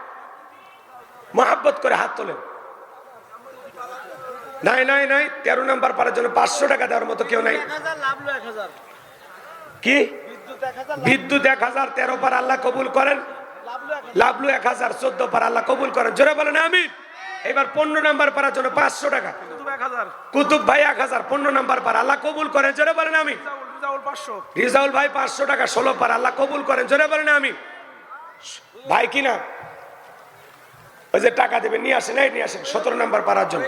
মহাব্বত করে হাত তোলেন। নাই নাই নাই, 13 নাম্বার পারার জন্য 500 টাকা দেওয়ার মতো কেউ নাই। কি? বিদ্যুৎ 1000, 13 পার আল্লাহ কবুল করেন। লাভলু 1000, 14 পার আল্লাহ কবুল করেন, জোরে বলেন আমিন। এবার 15 নাম্বার পারার জন্য 500 টাকা কুতুব ভাই 1000, 15 নাম্বার পার আল্লাহ কবুল করেন, জোরে বলেন আমিন। রিজাউল ভাই 500 টাকা 16 পার আল্লাহ কবুল করেন, জোরে বলেন আমিন। ভাই কি নাম? ওই যে টাকা দেবেন নিয়ে আসেন, এই নিয়ে আসেন 17 নাম্বার পাড়ার জন্য।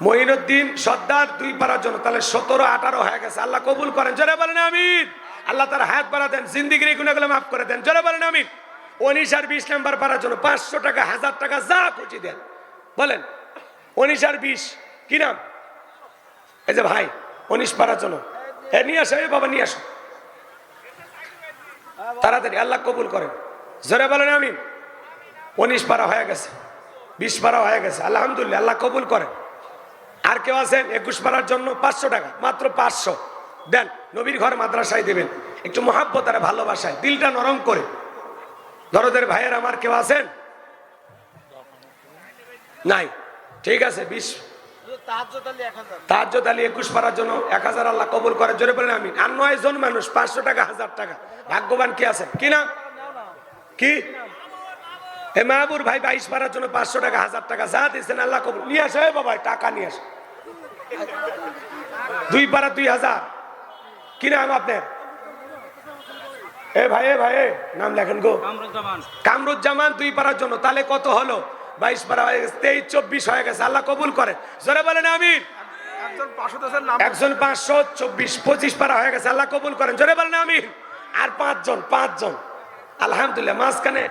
মঈনুদ্দিন সর্দার 2 পাড়ার জন্য, তাহলে 17 18 হয়ে গেছে। আল্লাহ কবুল করেন, জোরে বলেন আমিন। আল্লাহ তার হায়াত বাড়া দেন, জিন্দেগির গুনাহগুলো মাফ করে দেন, জোরে বলেন আমিন। 19 আর 20 নাম্বার পাড়ার জন্য 500 টাকা 1000 টাকা যা খুশি দেন, বলেন 19 আর 20 কি নাম? এই যে ভাই 19 পাড়ার জন্য নিয়ে আসো, এই বাবা নিয়ে আসো তাড়াতাড়ি, আল্লাহ কবুল করেন, জোরে বলেন আমিন। 19 পারা হয়ে গেছে, 20 পারা হয়ে গেছে, আলহামদুলিল্লাহ, আল্লাহ কবুল করেন। আর কেউ আছেন 21 পারার জন্য 500 টাকা, মাত্র 500 দেন, নবীর ঘর মাদ্রাসায় দেবেন, একটু মহাব্বত আর ভালোবাসায়, দিলটা নরম করে। দরদের ভাইয়ের আমার কেউ আছেন? নাই, ঠিক আছে। 20 তাহাজ্জুদ আলী 21 পারার জন্য 1000, আল্লাহ কবুল করে, জোরে বলেন আমিন। আর 9 জন মানুষ 500 টাকা 1000 টাকা, ভাগ্যবান কি আছে? কি নাম কি? হে মাহবুর ভাই 22 পারার জন্য 500 টাকা 1000 টাকা যা দিয়েছেন আল্লাহ কবুল। নিয়ে আসো বাবা, টাকা নিয়ে আসো। 2 পারা 2000, কি নাম আপনার? এ ভাই নাম লেখেন গো। কামরুজ্জামান 2 পারার জন্য, তাহলে কত হলো? 22 পারা হয়ে গেছে, 23 24 হয়ে গেছে, আল্লাহ কবুল করে, জোরে বলেন আমিন। একজন 500 24 25 পারা হয়ে গেছে, আল্লাহ কবুল করেন, জোরে বলেন আমিন। আর 5 জন আলহামদুলিল্লাহ, মাঝখানে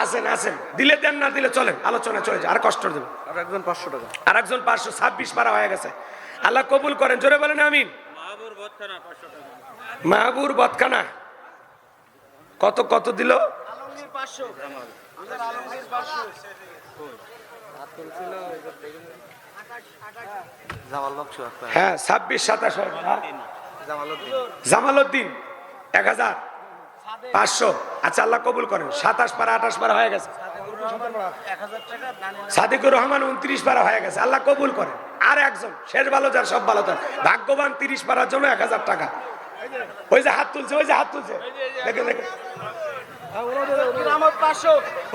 আছেন, দিলে দেন, না দিলে চলেন, আলোচনা চলে যায়, আর কষ্ট দেবেন। আর একজন 500 টাকা, আর একজন 500, 26 পারা হয়ে গেছে, আল্লাহ কবুল করেন, জোরে বলেন আমিন। মাহবুর বদখানা কত দিল? হ্যাঁ 26 27, জামালউদ্দিন 1500, আচ্ছা আল্লাহ কবুল করেন। 27 পারা 28 পারা হয়ে গেছে, সাদিকুর রহমান 29 পারা হয়ে গেছে, আল্লাহ কবুল করেন। আর একজন শেষ ভালো যার সব ভালো যার ভাগ্যবান 30 পারার জন্য 1000 টাকা। ওই যে হাত তুলছে, দেখেন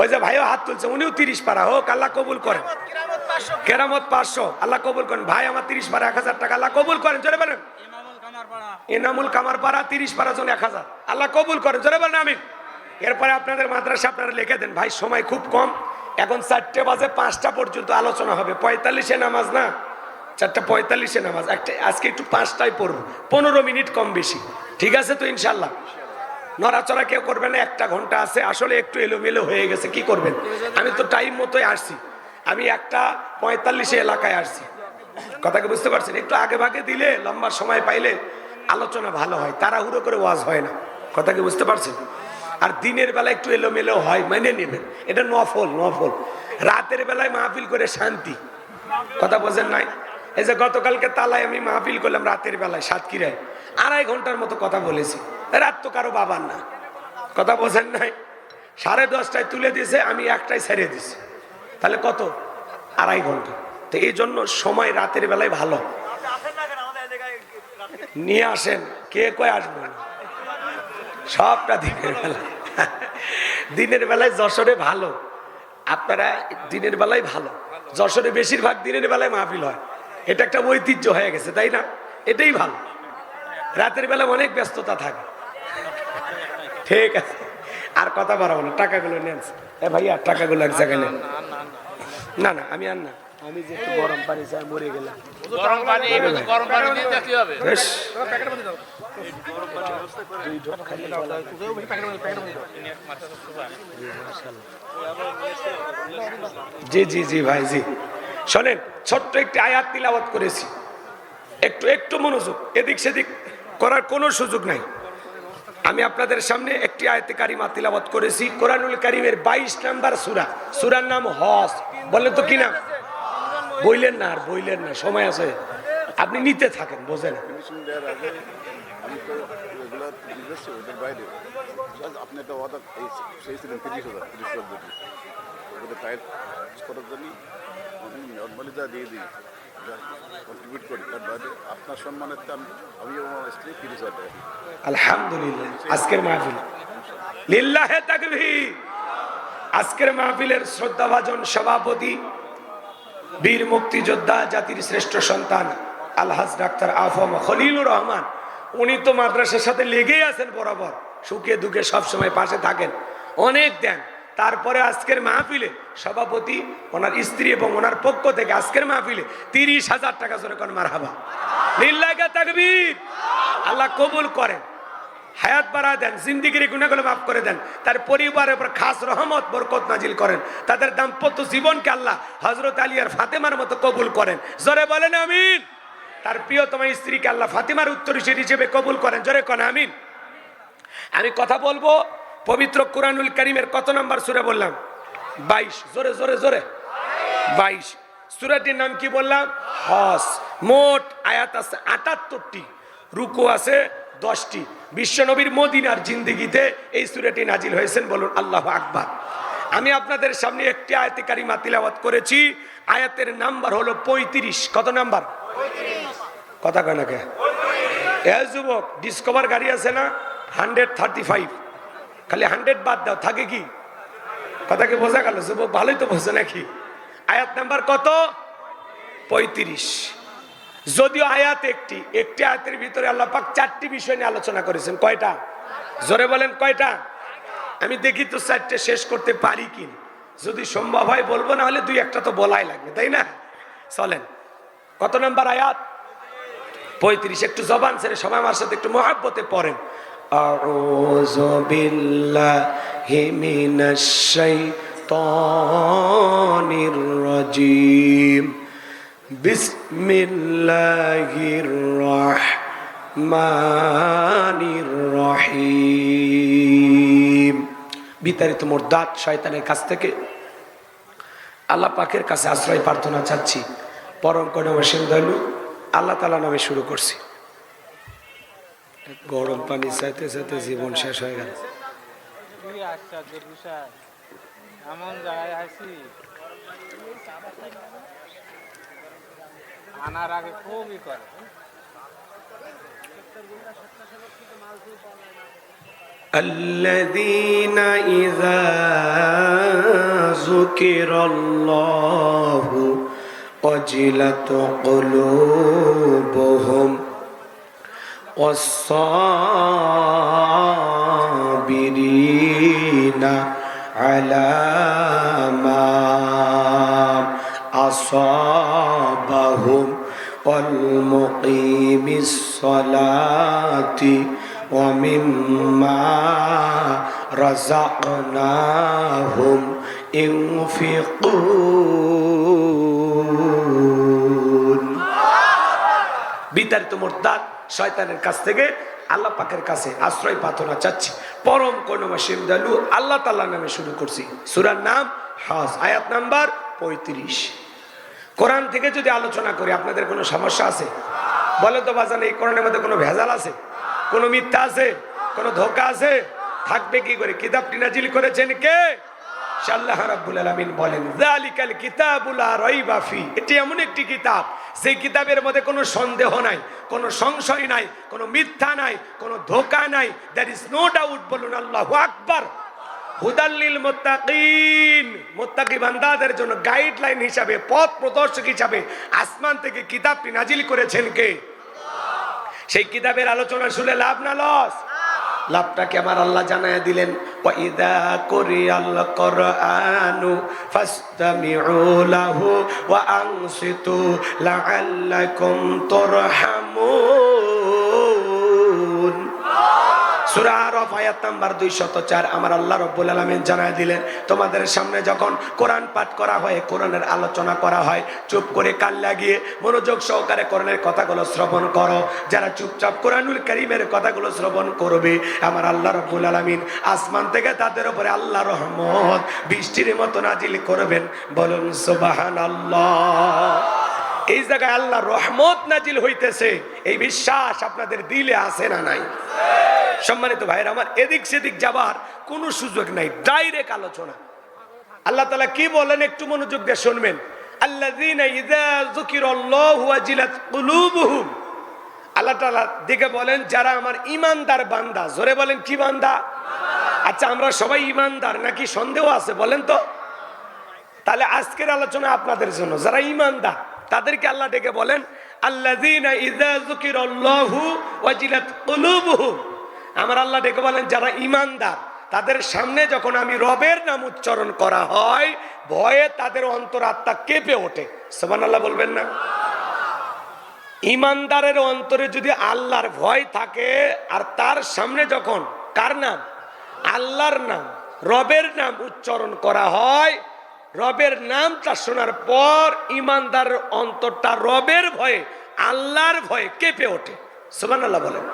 ওই যে ভাইও হাত তুলছে, উনিও 30 পারা, হোক, আল্লাহ কবুল করেন। কেরামত 500, আল্লাহ কবুল করেন। ভাই আমার 30 পারা 1000 টাকা, আল্লাহ কবুল করেন, জোরে বলেন। এনামুল কামার পাড়া 30 পারা জন 1000, আল্লাহ কবুল করেন, জোরে বলেন আমিন। এরপরে আপনাদের মাদ্রাসা আপনারা লিখে দেন। ভাই সময় খুব কম, এখন 4টে বাজে, 5টা পর্যন্ত আলোচনা হবে। 45-এ নামাজ না, 4:45-এ নামাজ। আজকে একটু 5টায় পড়বো, 15 মিনিট কম বেশি, ঠিক আছে তো ইনশাল্লাহ? নড়াচড়া কেউ করবেন না, 1টা ঘন্টা আছে, আসলে একটু এলোমেলো হয়ে গেছে, কি করবেন? আমি তো টাইম মতোই আসছি, আমি 1:45-এ এলাকায় আসছি, কথা কি বুঝতে পারছেন? একটু আগে ভাগে দিলে, লম্বা সময় পাইলে আলোচনা ভালো হয়, তাড়াহুড়ো করে ওয়াজ হয় না, কথা কি বুঝতে পারছেন? আর দিনের বেলা একটু এলোমেলো হয়, মেনে নেবেন, এটা নফল। রাতের বেলায় মাহফিল করে শান্তি, কথা বোঝেন নাই? এই যে গতকালকে তালায় আমি মাহফিল করলাম রাতের বেলায় সাতক্ষীরায়, 2.5 ঘন্টার মতো কথা বলেছি। রাত তো কারো বাবার না, কথা বোঝেন নাই? 10:30টায় তুলে দিয়েছে, আমি 1টায় ছেড়ে দিছি, তাহলে কত? 2.5 ঘন্টা। তো এই জন্য সময় রাতের বেলায় ভালো। নিয়ে আসেন, কে কয় আসবে না, সবটা দিনের বেলায় যশোরে ভালো, আপনারা দিনের বেলায় ভালো, যশোরে বেশিরভাগ দিনের বেলায় মাহফিল হয়, এটা একটা ঐতিহ্য হয়ে গেছে, তাই না? এটাই ভালো, রাতের বেলা অনেক ব্যস্ততা থাকে, ঠিক আছে? আর কথা বাড়াবো না, টাকাগুলো নেন। ভাইয়া টাকাগুলো এক জায়গায় নেন। না আমি আর না, আমি যে একটু গরম পানি চাই, মরে গেলাম। জি ভাই, জি শোনেন, ছোট্ট একটি আয়াত তিলাওয়াত করেছি, একটু মনোযোগ, এদিক সেদিক করার কোনো সুযোগ নাই। আমি আপনাদের সামনে একটি আয়াতে কারিমা তিলাওয়াত করেছি, কোরআনুল কারীমের 22 নাম্বার সূরা, সূরার নাম হজ। বলেন তো কি নাম? বইলেন না, সময় আছে, আপনি নিতে থাকেন, বোঝেন। আলহামদুলিল্লাহ, আজকের মাহফিল লিল্লাহে তাকবীর। আজকের মাহফিলের শ্রদ্ধাভাজন সভাপতি, বীর মুক্তিযোদ্ধা, জাতির শ্রেষ্ঠ সন্তান আলহাজ ডাক্তার আফম খলিলুর রহমান, উনি তো মাদ্রাসার সাথে লেগেই আছেন বরাবর, সুখে দুঃখে সবসময় পাশে থাকেন, অনেক দেন, তারপরে আজকের মাহফিলে সভাপতি ওনার স্ত্রী এবং ওনার পক্ষ থেকে আজকের মাহফিলে 30,000 টাকা জোরে কোন মারহাবা লিল্লাহি তাকবীর। আল্লাহ কবুল করেন, হায়াত বাড়া দেন, জিন্দিগির গুনাহগুলো মাফ করে দেন, তার পরিবারের উপর খাস রহমত বরকত নাজিল করেন, তাদের দাম্পত্য জীবনকে আল্লাহ হযরত আলী আর ফাতেমার মতো কবুল করেন, জোরে বলেন আমিন। তার প্রিয়তমা স্ত্রীকে আল্লাহ ফাতেমার উত্তরসূরি হিসেবে কবুল করেন, জোরে কোন আমিন। আমি কথা বলবো পবিত্র কুরআনুল কারীমের কত নাম্বার সূরা বললাম? 22। জোরে জোরে জোরে 22। সূরাটির নাম কি বললাম? হজ। মোট আয়াত আছে 78টি, রুকু আছে 10টি। বিশ্বনবীর মদিনার জিন্দেগিতে এই সূরাটি নাজিল হয়েছেন, বলুন আল্লাহু আকবার। আমি আপনাদের সামনে একটি আয়াতে কারিমা তিলাওয়াত করেছি, আয়াতের নাম্বার হলো 35। কত নাম্বার? 35। কথা কয় না কে? এ যুবক, ডিসকভার গাড়ি আছে না 135, খালি 100 বাদ দাও, থাকে কি? কথাকে বোঝা গেল যুবক? ভালোই তো বোঝে নাকি? আয়াত নাম্বার কত? 35। যদিও আয়াত একটি আয়াতের ভিতরে আল্লাহ পাক 4টি বিষয় নিয়ে আলোচনা করেছেন। কয়টা? জোরে বলেন কয়টা? আমি দেখি তো 4টে শেষ করতে পারি কি, যদি সম্ভব হয় বলবো, না হলে 2-1টা তো বলাই লাগবে, তাই না? চলেন, কত নাম্বার আয়াত? 35। একটু জবান ছেড়ে সবাই আমার সাথে একটু মহাব্বতে পড়েন। আউযু বিল্লাহি মিনাশ শাইতানির রাজিম। বিসমিল্লাহির রহমানির রহিম। বিতাড়িত মুরদাদ শয়তানের কাছ থেকে আল্লাহ পাকের কাছে আশ্রয় প্রার্থনা চাচ্ছি। পরম করুণাময় দয়ালু আল্লাহ তাআলা নামে শুরু করছি। গরম পানি চাইতে চাইতে জীবন শেষ হয়ে গেল। এমন জায়গায় আছি, আনার আগে খুবই করে। الذين إذا ذكر الله وجلت قلوبهم والصابرين على ما أصابهم والمقيم الصلاة ومما رزقناهم ينفقون। বিতাড়িত মুরতাদ শয়তানের কাছ থেকে আল্লাহ পাকের কাছে আশ্রয় প্রার্থনা চাচ্ছি। পরম করুণাময় দয়ালু আল্লাহ তাআলার নামে শুরু করছি। সূরার নাম হজ, আয়াত নাম্বার 35। কোরআন থেকে যদি আলোচনা করি আপনাদের কোনো সমস্যা আছে? বলে তো বাজান, এই কোরআনের মধ্যে কোনো ভেজাল আছে? কোনো মিথ্যা আছে? কোনো ধোঁকা আছে? থাকবে কি করে? কিতাবটি নাজিল করেছেন কে? আল্লাহ রাব্বুল আলামিন বলেন, যালিকাল কিতাবু লা রাইবা ফি। এটি এমন একটি কিতাব, সেই কিতাবের মধ্যে কোনো সন্দেহ নাই, কোনো সংশয় নাই, কোনো মিথ্যা নাই, কোনো ধোঁকা নাই। There is no doubt. বলুন আল্লাহু আকবার। হুদাল লিল মুত্তাকিন, মুত্তাকি বান্দাদের জন্য গাইডলাইন হিসাবে, পথ প্রদর্শক হিসাবে আসমান থেকে কিতাবটি নাজিল করেছেন কে? সেই কিতাবের আলোচনা শুনে লাভ না লস? লাভটাকে আমার আল্লাহ জানায় দিলেন, ওয়া ইযা কুরিয়াল কুরআনু ফাসতামিউ লাহু ওয়া আনসিতু লাআল্লাকুম তুরহামুন। সূরা আরাফ আয়াত নাম্বার 204। আমার আল্লাহ রাব্বুল আলামিন জানায় দিলেন, তোমাদের সামনে যখন কোরআন পাঠ করা হয়, কোরআনের আলোচনা করা হয়, চুপ করে কান লাগিয়ে মনোযোগ সহকারে কোরআনের কথাগুলো শ্রবণ করো। যারা চুপচাপ কোরআনুল কারীমের কথাগুলো শ্রবণ করবে, আমার আল্লাহ রাব্বুল আলামিন আসমান থেকে তাদের উপরে আল্লাহ রহমত বৃষ্টির মতো নাজিল করবেন। বলুন সুবহানাল্লাহ। এই জায়গায় আল্লাহ রহমত নাজিল হইতেছে, এই বিশ্বাস আপনাদের দিলে আছে না নাই? সম্মানিত ভাইরা আমার, এদিক সেদিক যাবার কোনো সুযোগ নাই, ডাইরেক্ট আলোচনা। আল্লাহ তাআলা কি বলেন একটু মনোযোগ দিয়ে শুনবেন। আল্লাযীনা ইযা যুকিরাল্লাহু ওয়াজিলাত কুলুবুহুম। আল্লাহ তাআলা দিকে বলেন, যারা আমার ঈমানদার বান্দা। জোরে বলেন, কি বান্দা? আচ্ছা, আমরা সবাই ঈমানদার নাকি সন্দেহ আছে বলেন তো? তাহলে আজকের আলোচনা আপনাদের জন্য, যারা ঈমানদার তাদেরকে আল্লাহ ডেকে বলেন, আল্লাযীনা ইযা যুকিরাল্লাহু ওয়াজিলাত কুলুবুহুম। আমার আল্লাহ ডেকে বলেন, যারা ঈমানদার তাদের সামনে যখন আমি রবের নাম উচ্চারণ করা হয় ভয়ে তাদের অন্তরাত্মা কেঁপে ওঠে। সুবহানাল্লাহ বলবেন না? ইমানদারের অন্তরে যদি আল্লাহর ভয় থাকে আর তার সামনে যখন কার নাম, আল্লাহর নাম, রবের নাম উচ্চারণ করা হয়, রবের নামটা শোনার পর ইমানদারের অন্তরটা রবের ভয়ে, আল্লাহর ভয়ে কেঁপে ওঠে। সুবহানাল্লাহ বলেন।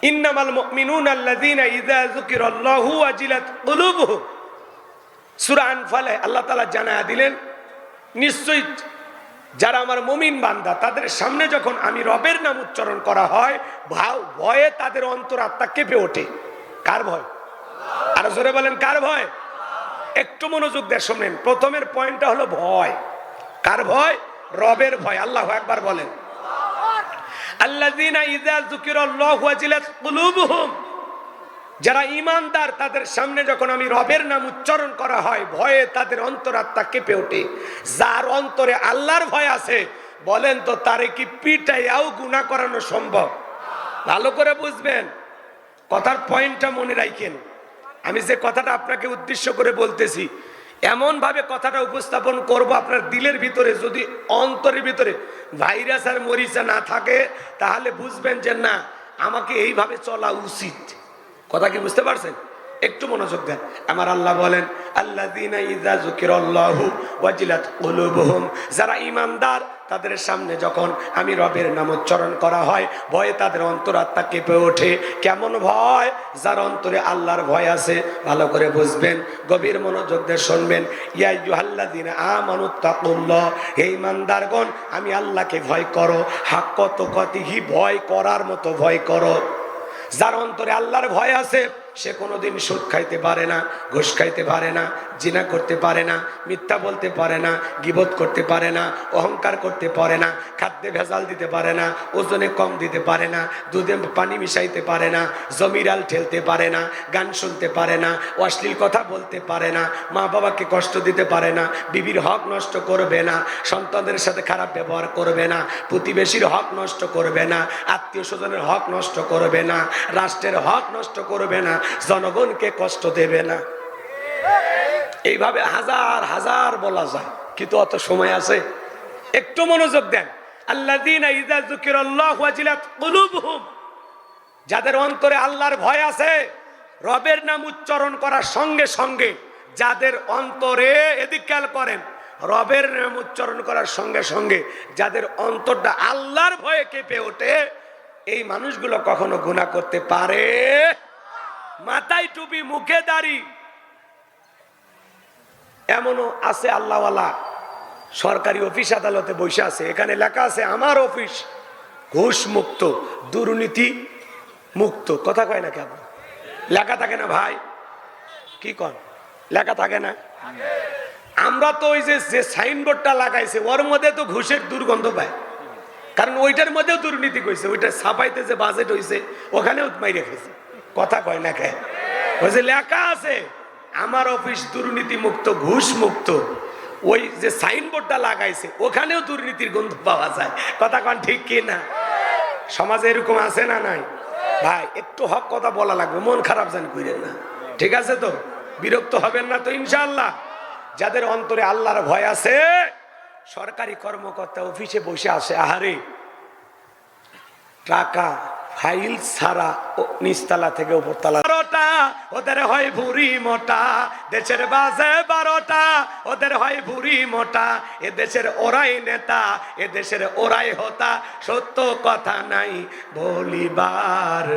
ইন্নামাল মুমিনুনা আল্লাযীনা ইযা যুকিরাল্লাহু ওয়াজিলাত কুলুবুহুম, সূরা আনফালে আল্লাহ তাআলা জানায়া দিলেন, নিশ্চয়ই যারা আমার মুমিন বান্দা তাদের সামনে যখন আমি রবের নাম উচ্চারণ করা হয় ভয়ে তাদের অন্তরাত্মা কেঁপে ওঠে। কার ভয়? আরো জোরে বলেন, কার ভয়? একটু মনোযোগ দিয়ে শুনেন। প্রথমের পয়েন্টটা হলো ভয়। কার ভয়? রবের ভয়। আল্লাহু আকবার বলেন। আল্লাযীনা ইযা যুকিরাল্লাহু ওয়াজিলাত কুলুবুহুম, যারা ঈমানদার তাদের সামনে যখন আমি রবের নাম উচ্চারণ করা হয় ভয়ে তাদের অন্তরাত্মা কেঁপে ওঠে। যার অন্তরে আল্লাহর ভয় আছে বলেন তো তারে কি পিটাইয়াও গুনাহ করানো সম্ভব? ভালো করে বুঝবেন, কথার পয়েন্টটা মনে রাখেন। আমি যে কথাটা আপনাকে উদ্দেশ্য করে বলতেছি এমন ভাবে কথাটা উপস্থাপন করব আপনার দিলের ভিতরে যদি অন্তরের ভিতরে ভাইরাস আর মরিচা না থাকে তাহলে বুঝবেন যে না আমাকে এইভাবে চলা উচিত। কথা কি বুঝতে পারছেন? একটু মনোযোগ দেন। আমার আল্লাহ বলেন, আল্লাযীনা ইযা যুকিরাল্লাহু ওয়াজিলাত কুলুবুহুম, যারা ঈমানদার তাদের সামনে যখন আমি রবের নাম উচ্চারণ করা হয় ভয়ে তাদের অন্তরাত্মা কেঁপে ওঠে। কেমন ভয়? যার অন্তরে আল্লাহর ভয় আছে। ভালো করে বুঝবেন, গভীর মনোযোগ দিয়ে শুনবেন। ইয়া আইয়ুহাল্লাযীনা আমানুত্তাকুল্লাহ, হে ঈমানদারগণ আমি আল্লাহকে ভয় করো, হাক্কা তুকাতিহি, ভয় করার মতো ভয় করো। যার অন্তরে আল্লাহর ভয় আছে সে কোনোদিন সুদ খাইতে পারে না, ঘুষ খাইতে পারে না, জিনা করতে পারে না, মিথ্যা বলতে পারে না, গীবত করতে পারে না, অহংকার করতে পারে না, খাদ্যে ভেজাল দিতে পারে না, ওজনে কম দিতে পারে না, দুধে পানি মিশাইতে পারে না, জমিরাল ঠেলতে পারে না, গান শুনতে পারে না, অশ্লীল কথা বলতে পারে না, মা বাবাকে কষ্ট দিতে পারে না, বিবির হক নষ্ট করবে না, সন্তানদের সাথে খারাপ ব্যবহার করবে না, প্রতিবেশীর হক নষ্ট করবে না, আত্মীয় স্বজনের হক নষ্ট করবে না, রাষ্ট্রের হক নষ্ট করবে না, জনগণকে কষ্ট দেবে না। এইভাবে হাজার হাজার বলা যায় কিন্তু অত সময় আছে? একটু মনোযোগ দেন। আল্লাযীনা ইযা যুকিরাল্লাহু ওয়াজিলাত কুলুবুহুম, যাদের অন্তরে আল্লাহর ভয় আছে রবের নাম উচ্চারণ করার সঙ্গে সঙ্গে যাদের অন্তরে, এদিক খেয়াল করেন, রবের নাম উচ্চারণ করার সঙ্গে সঙ্গে যাদের অন্তরটা আল্লাহর ভয়ে কেঁপে ওঠে এই মানুষগুলো কখনো গুনাহ করতে পারে? মাথায় টুপি, মুখে দাড়ি, এমনও আছে আল্লাহওয়ালা সরকারি অফিস আদালতে বসে আছে, এখানে লেখা আছে আমার অফিস ঘুষ মুক্ত, দুর্নীতি মুক্ত। কথা কয় না কেন? লেখা থাকে না ভাই? কি কন? লেখা থাকে না? আমরা তো ওই যে সাইনবোর্ডটা লাগাইছে ওর মধ্যে তো ঘুষের দুর্গন্ধ পায়, কারণ ওইটার মধ্যেও দুর্নীতি কইছে, ওইটা ছাপাইতে যে বাজেট হয়েছে ওখানেও মাই রেখেছে। কথা কয় না কে? ওই যে লেখা আছে আমার অফিস দুর্নীতি মুক্ত, ঘুষ মুক্ত, ওই যে সাইনবোর্ডটা লাগাইছে ওখানেও দুর্নীতির গন্ধ পাওয়া যায়। কথা কন ঠিক কি না? সমাজে এরকম আছে না নাই? ভাই একটু হক কথা বলা লাগবে, মন খারাপ যেন কইরেন না, ঠিক আছে তো? বিরক্ত হবেন না তো ইনশাআল্লাহ? যাদের অন্তরে আল্লাহর ভয় আছে সরকারি কর্মকর্তা অফিসে বসে আছে, আহারে টাকা ফাইল ছাড়া নিচতলা থেকে উপরতলা, 12টা ওদের হয় ভুরি মোটা, দেশের বাজে 12টা ওদের হয় ভুরি মোটা, এ দেশের ওরাই নেতা, এ দেশের ওরাই হোতা, সত্য কথা নাই বলিবার,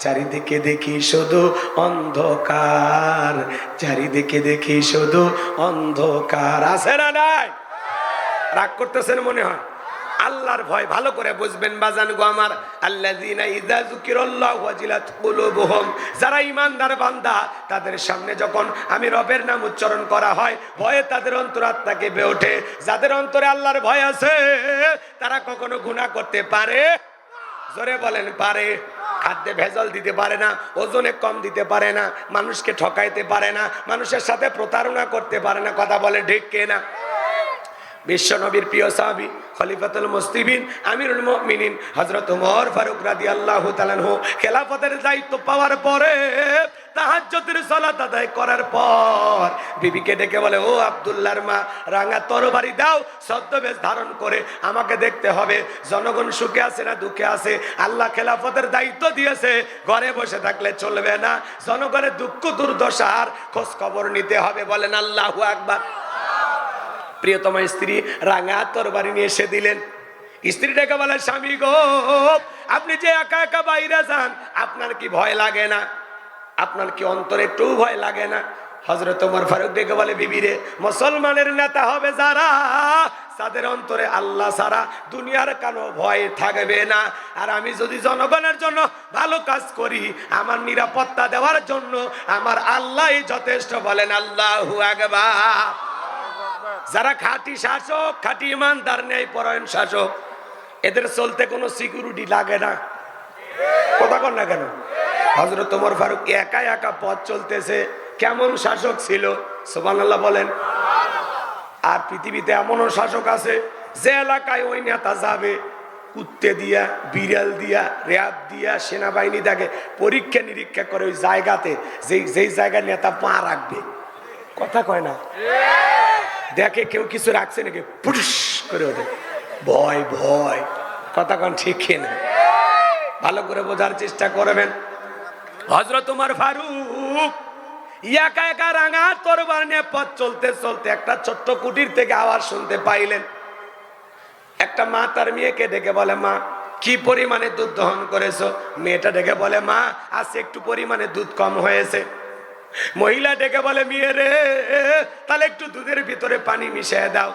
চারিদিকে দেখি শুধু অন্ধকার, চারিদিকে দেখি শুধু অন্ধকার। আছে না নাই? রাগ করতেছেন মনে হয়? আল্লাহর ভয় ভালো করে বুঝবেন বাজান গো আমার। আল্লাযীনা ইযা যুকিরাল্লাহু ওয়াজিলাত কুলুবুহুম, যারা ঈমানদার বান্দা তাদের সামনে যখন আমি রবের নাম উচ্চারণ করা হয় ভয়ে তাদের অন্তরাত্মা কেঁপে ওঠে। যাদের অন্তরে আল্লাহর ভয় আছে তারা কখনো গুনাহ করতে পারে? জোরে বলেন পারে? খাদ্যে ভেজাল দিতে পারে না, ওজনে কম দিতে পারে না, মানুষকে ঠকাইতে পারে না, মানুষের সাথে প্রতারণা করতে পারে না। কথা বলে ঠিক কিনা? বিশ্ব নবীর প্রিয় সাহাবী খলিফাতুল মুসলিমিন আমিরুল মুমিনিন হযরত ওমর ফারুক রাদিয়াল্লাহু তাআলা আনহু খেলাফতের দায়িত্ব পাওয়ার পরে তাহাজ্জুদের সালাত আদায় করার পর বিবিকে ডেকে বলে, ও আব্দুল্লাহর মা, রাঙা তরবারি দাও, ছদ্মবেশ ধারণ করে আমাকে দেখতে হবে জনগণ সুখে আছে না দুঃখে আছে। আল্লাহ খেলাফতের দায়িত্ব দিয়েছে, ঘরে বসে থাকলে চলবে না, জনগণের দুঃখ দুর্দশার খোঁজ খবর নিতে হবে। বলেন আল্লাহু আকবার। প্রিয়তমা স্ত্রী রাঙা তরবারি নিয়ে এসে দিলেন। স্ত্রীটাকে বলে, স্বামী গো, আপনি যে একা একা বাইরে যান, আপনার কি ভয় লাগে না? আপনার কি অন্তরে একটু ভয় লাগে না? হযরত ওমর ফারুক ডেকে বলে, বিবিরে, মুসলমানের নেতা হবে যারা, তাদের অন্তরে আল্লাহ ছাড়া দুনিয়ার কোনো ভয় থাকবে না। আর আমি যদি জনগণের জন্য ভালো কাজ করি, আমার নিরাপত্তা দেওয়ার জন্য আমার আল্লাহই যথেষ্ট। বলেন আল্লাহু আকবার। যারা খাঁটি শাসক, খাঁটি ইমানদার, ন্যায় পরায়ণ শাসক, এদের চলতে কোনো সিকিউরিটি লাগে না। কথা কন না কেন? হযরত ওমর ফারুক একা একা পথ চলতেছে, কেমন শাসক ছিল, সুবহানাল্লাহ বলেন। আর পৃথিবীতে এমনও শাসক আছে, যে এলাকায় ওই নেতা যাবে, কুত্তে দিয়া, বিড়াল দিয়া, র্যাব দিয়া, সেনাবাহিনী তাকে পরীক্ষা নিরীক্ষা করে ওই জায়গাতে, যেই জায়গায় নেতা পা রাখবে। কথা কয় না? দেখে কেউ কিছু রাখছে নাকি, পুটুস করে ওঠে, ভয় ভয়। কথা কন ঠিক কিনা? ভালো করে বোঝার চেষ্টা করবেন। হযরত ওমর ফারুক একা একা রাঙা তরবারি নিয়ে পথ চলতে চলতে একটা ছোট্ট কুটির থেকে আওয়াজ শুনতে পাইলেন। একটা মা তার মেয়েকে ডেকে বলে, মা, কি পরিমাণে দুধ দহন করেছো? মেয়েটা ডেকে বলে, মা, আজ একটু পরিমাণে দুধ কম হয়েছে। মহিলা ডেকে বলে, মেয়ে রে, তাহলে একটু দুধের ভিতরে পানি মিশিয়ে দাও।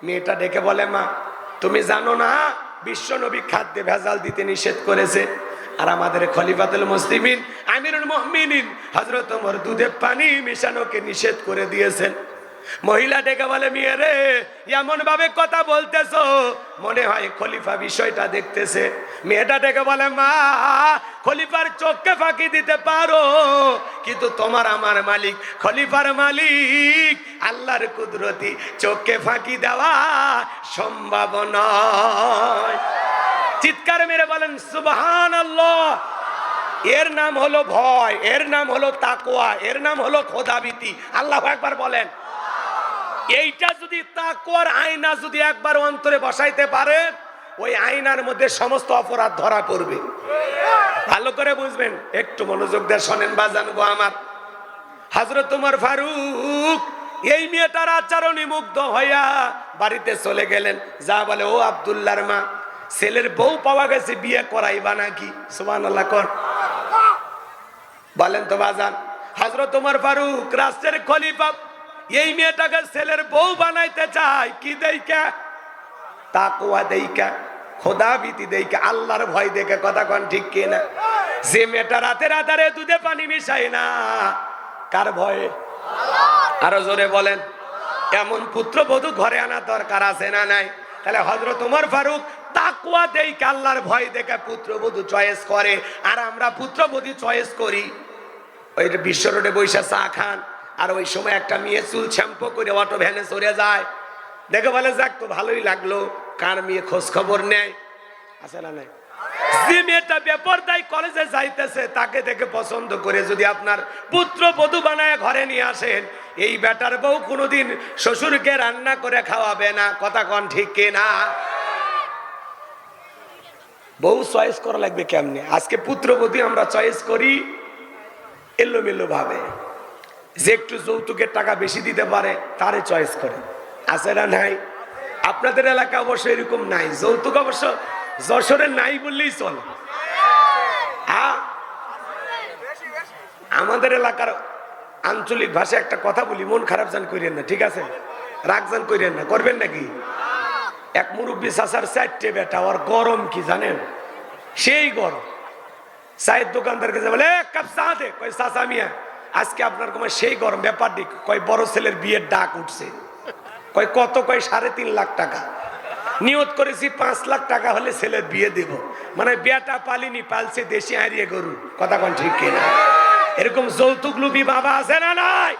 মেয়েটা ডেকে বলে, মা, তুমি জানো না বিশ্ব নবী খাদ্যে ভেজাল দিতে নিষেধ করেছে, আর আমাদের খলিফাতুল মুসলিমিন আমিরুল মুমিনিন হযরত ওমর দুধে পানি মিশানোকে নিষেধ করে দিয়েছেন। মহিলা ডেকে বলে, মেয়ে রে, এমন ভাবে কথা বলতেছো, মনে হয় খলিফা বিষয়টা দেখতেছে। মেয়েটা ডেকে বলে, মা, খলিফার চোখকে ফাঁকি দিতে পারো, কিন্তু তোমার আমার মালিক খলিফার মালিক আল্লাহর কুদরতি, চোখকে ফাঁকি দেওয়া সম্ভব নয়। চিৎকার মেরে বলেন সুবহানাল্লাহ। এর নাম হলো ভয়, এর নাম হলো তাকওয়া, এর নাম হলো খোদাভীতি। আল্লাহু আকবার বলেন। এইটা যদি তাকওয়ার আয়না যদি একবার অন্তরে বসাইতে পারে, ওই আয়নার মধ্যে সমস্ত অপরাধ ধরা পড়বে। ভালো করে বুঝবেন, একটু মনোযোগ দিয়ে শোনেন বাজান গো আমার। হযরত ওমর ফারুক এই মেয়েটার আচরণে মুগ্ধ হইয়া বাড়িতে চলে গেলেন। যা বলে, ও আব্দুল্লাহর মা, ছেলের বউ পাওয়া গেছে, বিয়ে করাইবা নাকি? সুবহানাল্লাহ কর বলেন তো বাজান। হযরত ওমর ফারুক রাষ্ট্রের খলিফা, এই মেয়েটাকে ছেলের বউ বানাইতে চায় কি দেইকা? তাকওয়া দেইকা, খোদাভীতি দেইকা, আল্লাহর ভয় দেখে। কথা কন ঠিক কিনা? যে মেয়েটা রাতের আধারে দুধে পানি মিশায় না, কার ভয়ে? আরো জোরে বলেন। এমন পুত্রবধূ ঘরে আনা দরকার আছে না নাই? তাহলে হযরত ওমর ফারুক তাকওয়া দেইকা, আল্লাহর ভয় দেখে পুত্রবধূ চয়েস করে। আর আমরা পুত্রবধূ চয়েস করি ওই বিশ্ব রোডে বৈশা চা খান, আর ওই সময় একটা মেয়ে চুল শ্যাম্পু করে অটো ভ্যানে চড়ে যায়, দেখে বলে, যাক তো ভালোই লাগলো। কার মেয়ে খোঁজ খবর নেয়? আছে না নাই? যে মেয়েটা বেপরদায় কলেজে যাইতেছে, তাকে দেখে পছন্দ করে যদি আপনার পুত্রবধূ বানায় ঘরে নিয়ে আসেন, এই বেটার বউ কোনোদিন শ্বশুরকে রান্না করে খাওয়াবে না। কথা কন ঠিক কিনা? বউ চয়েস করা লাগবে কেমনে? আজকে পুত্রবধূ আমরা চয়েস করি এলোমেলো ভাবে। যে একটু যৌতুকের টাকা বেশি দিতে পারে তারে চয়েস করে। আছে না নাই? আপনাদের এলাকা অবশ্য এরকম নাই। যৌতুক অবশ্য যশোরে নাই বললেই চলে। আমাদের এলাকার আঞ্চলিক ভাষায় একটা কথা বলি, মন খারাপ জান করেন না, ঠিক আছে? রাগ জান করেন না। করবেন নাকি? এক মুরব্বী চাচার 4টে বেটা, ওর গরম কি জানেন? সেই গরম। চায়ের দোকানদার কাছে বলে, এক কাপ চা দে। কয়, চাচা মিয়া, আজকে আপনার কমায় সেই গরম ব্যাপার দিক। কয়, বড় ছেলের বিয়ের ডাক উঠছে। কয়, কত? কয়, 3.5 লাখ টাকা নিয়ত করেছি, 5 লাখ টাকা হলে ছেলের বিয়ে দেব। মানে বিয়েটা পালিনি, পালছে দেশি হারিয়ে গরু। কথা কন ঠিক কিনা? এরকম যৌতুক লুবি বাবা আছে না নাই?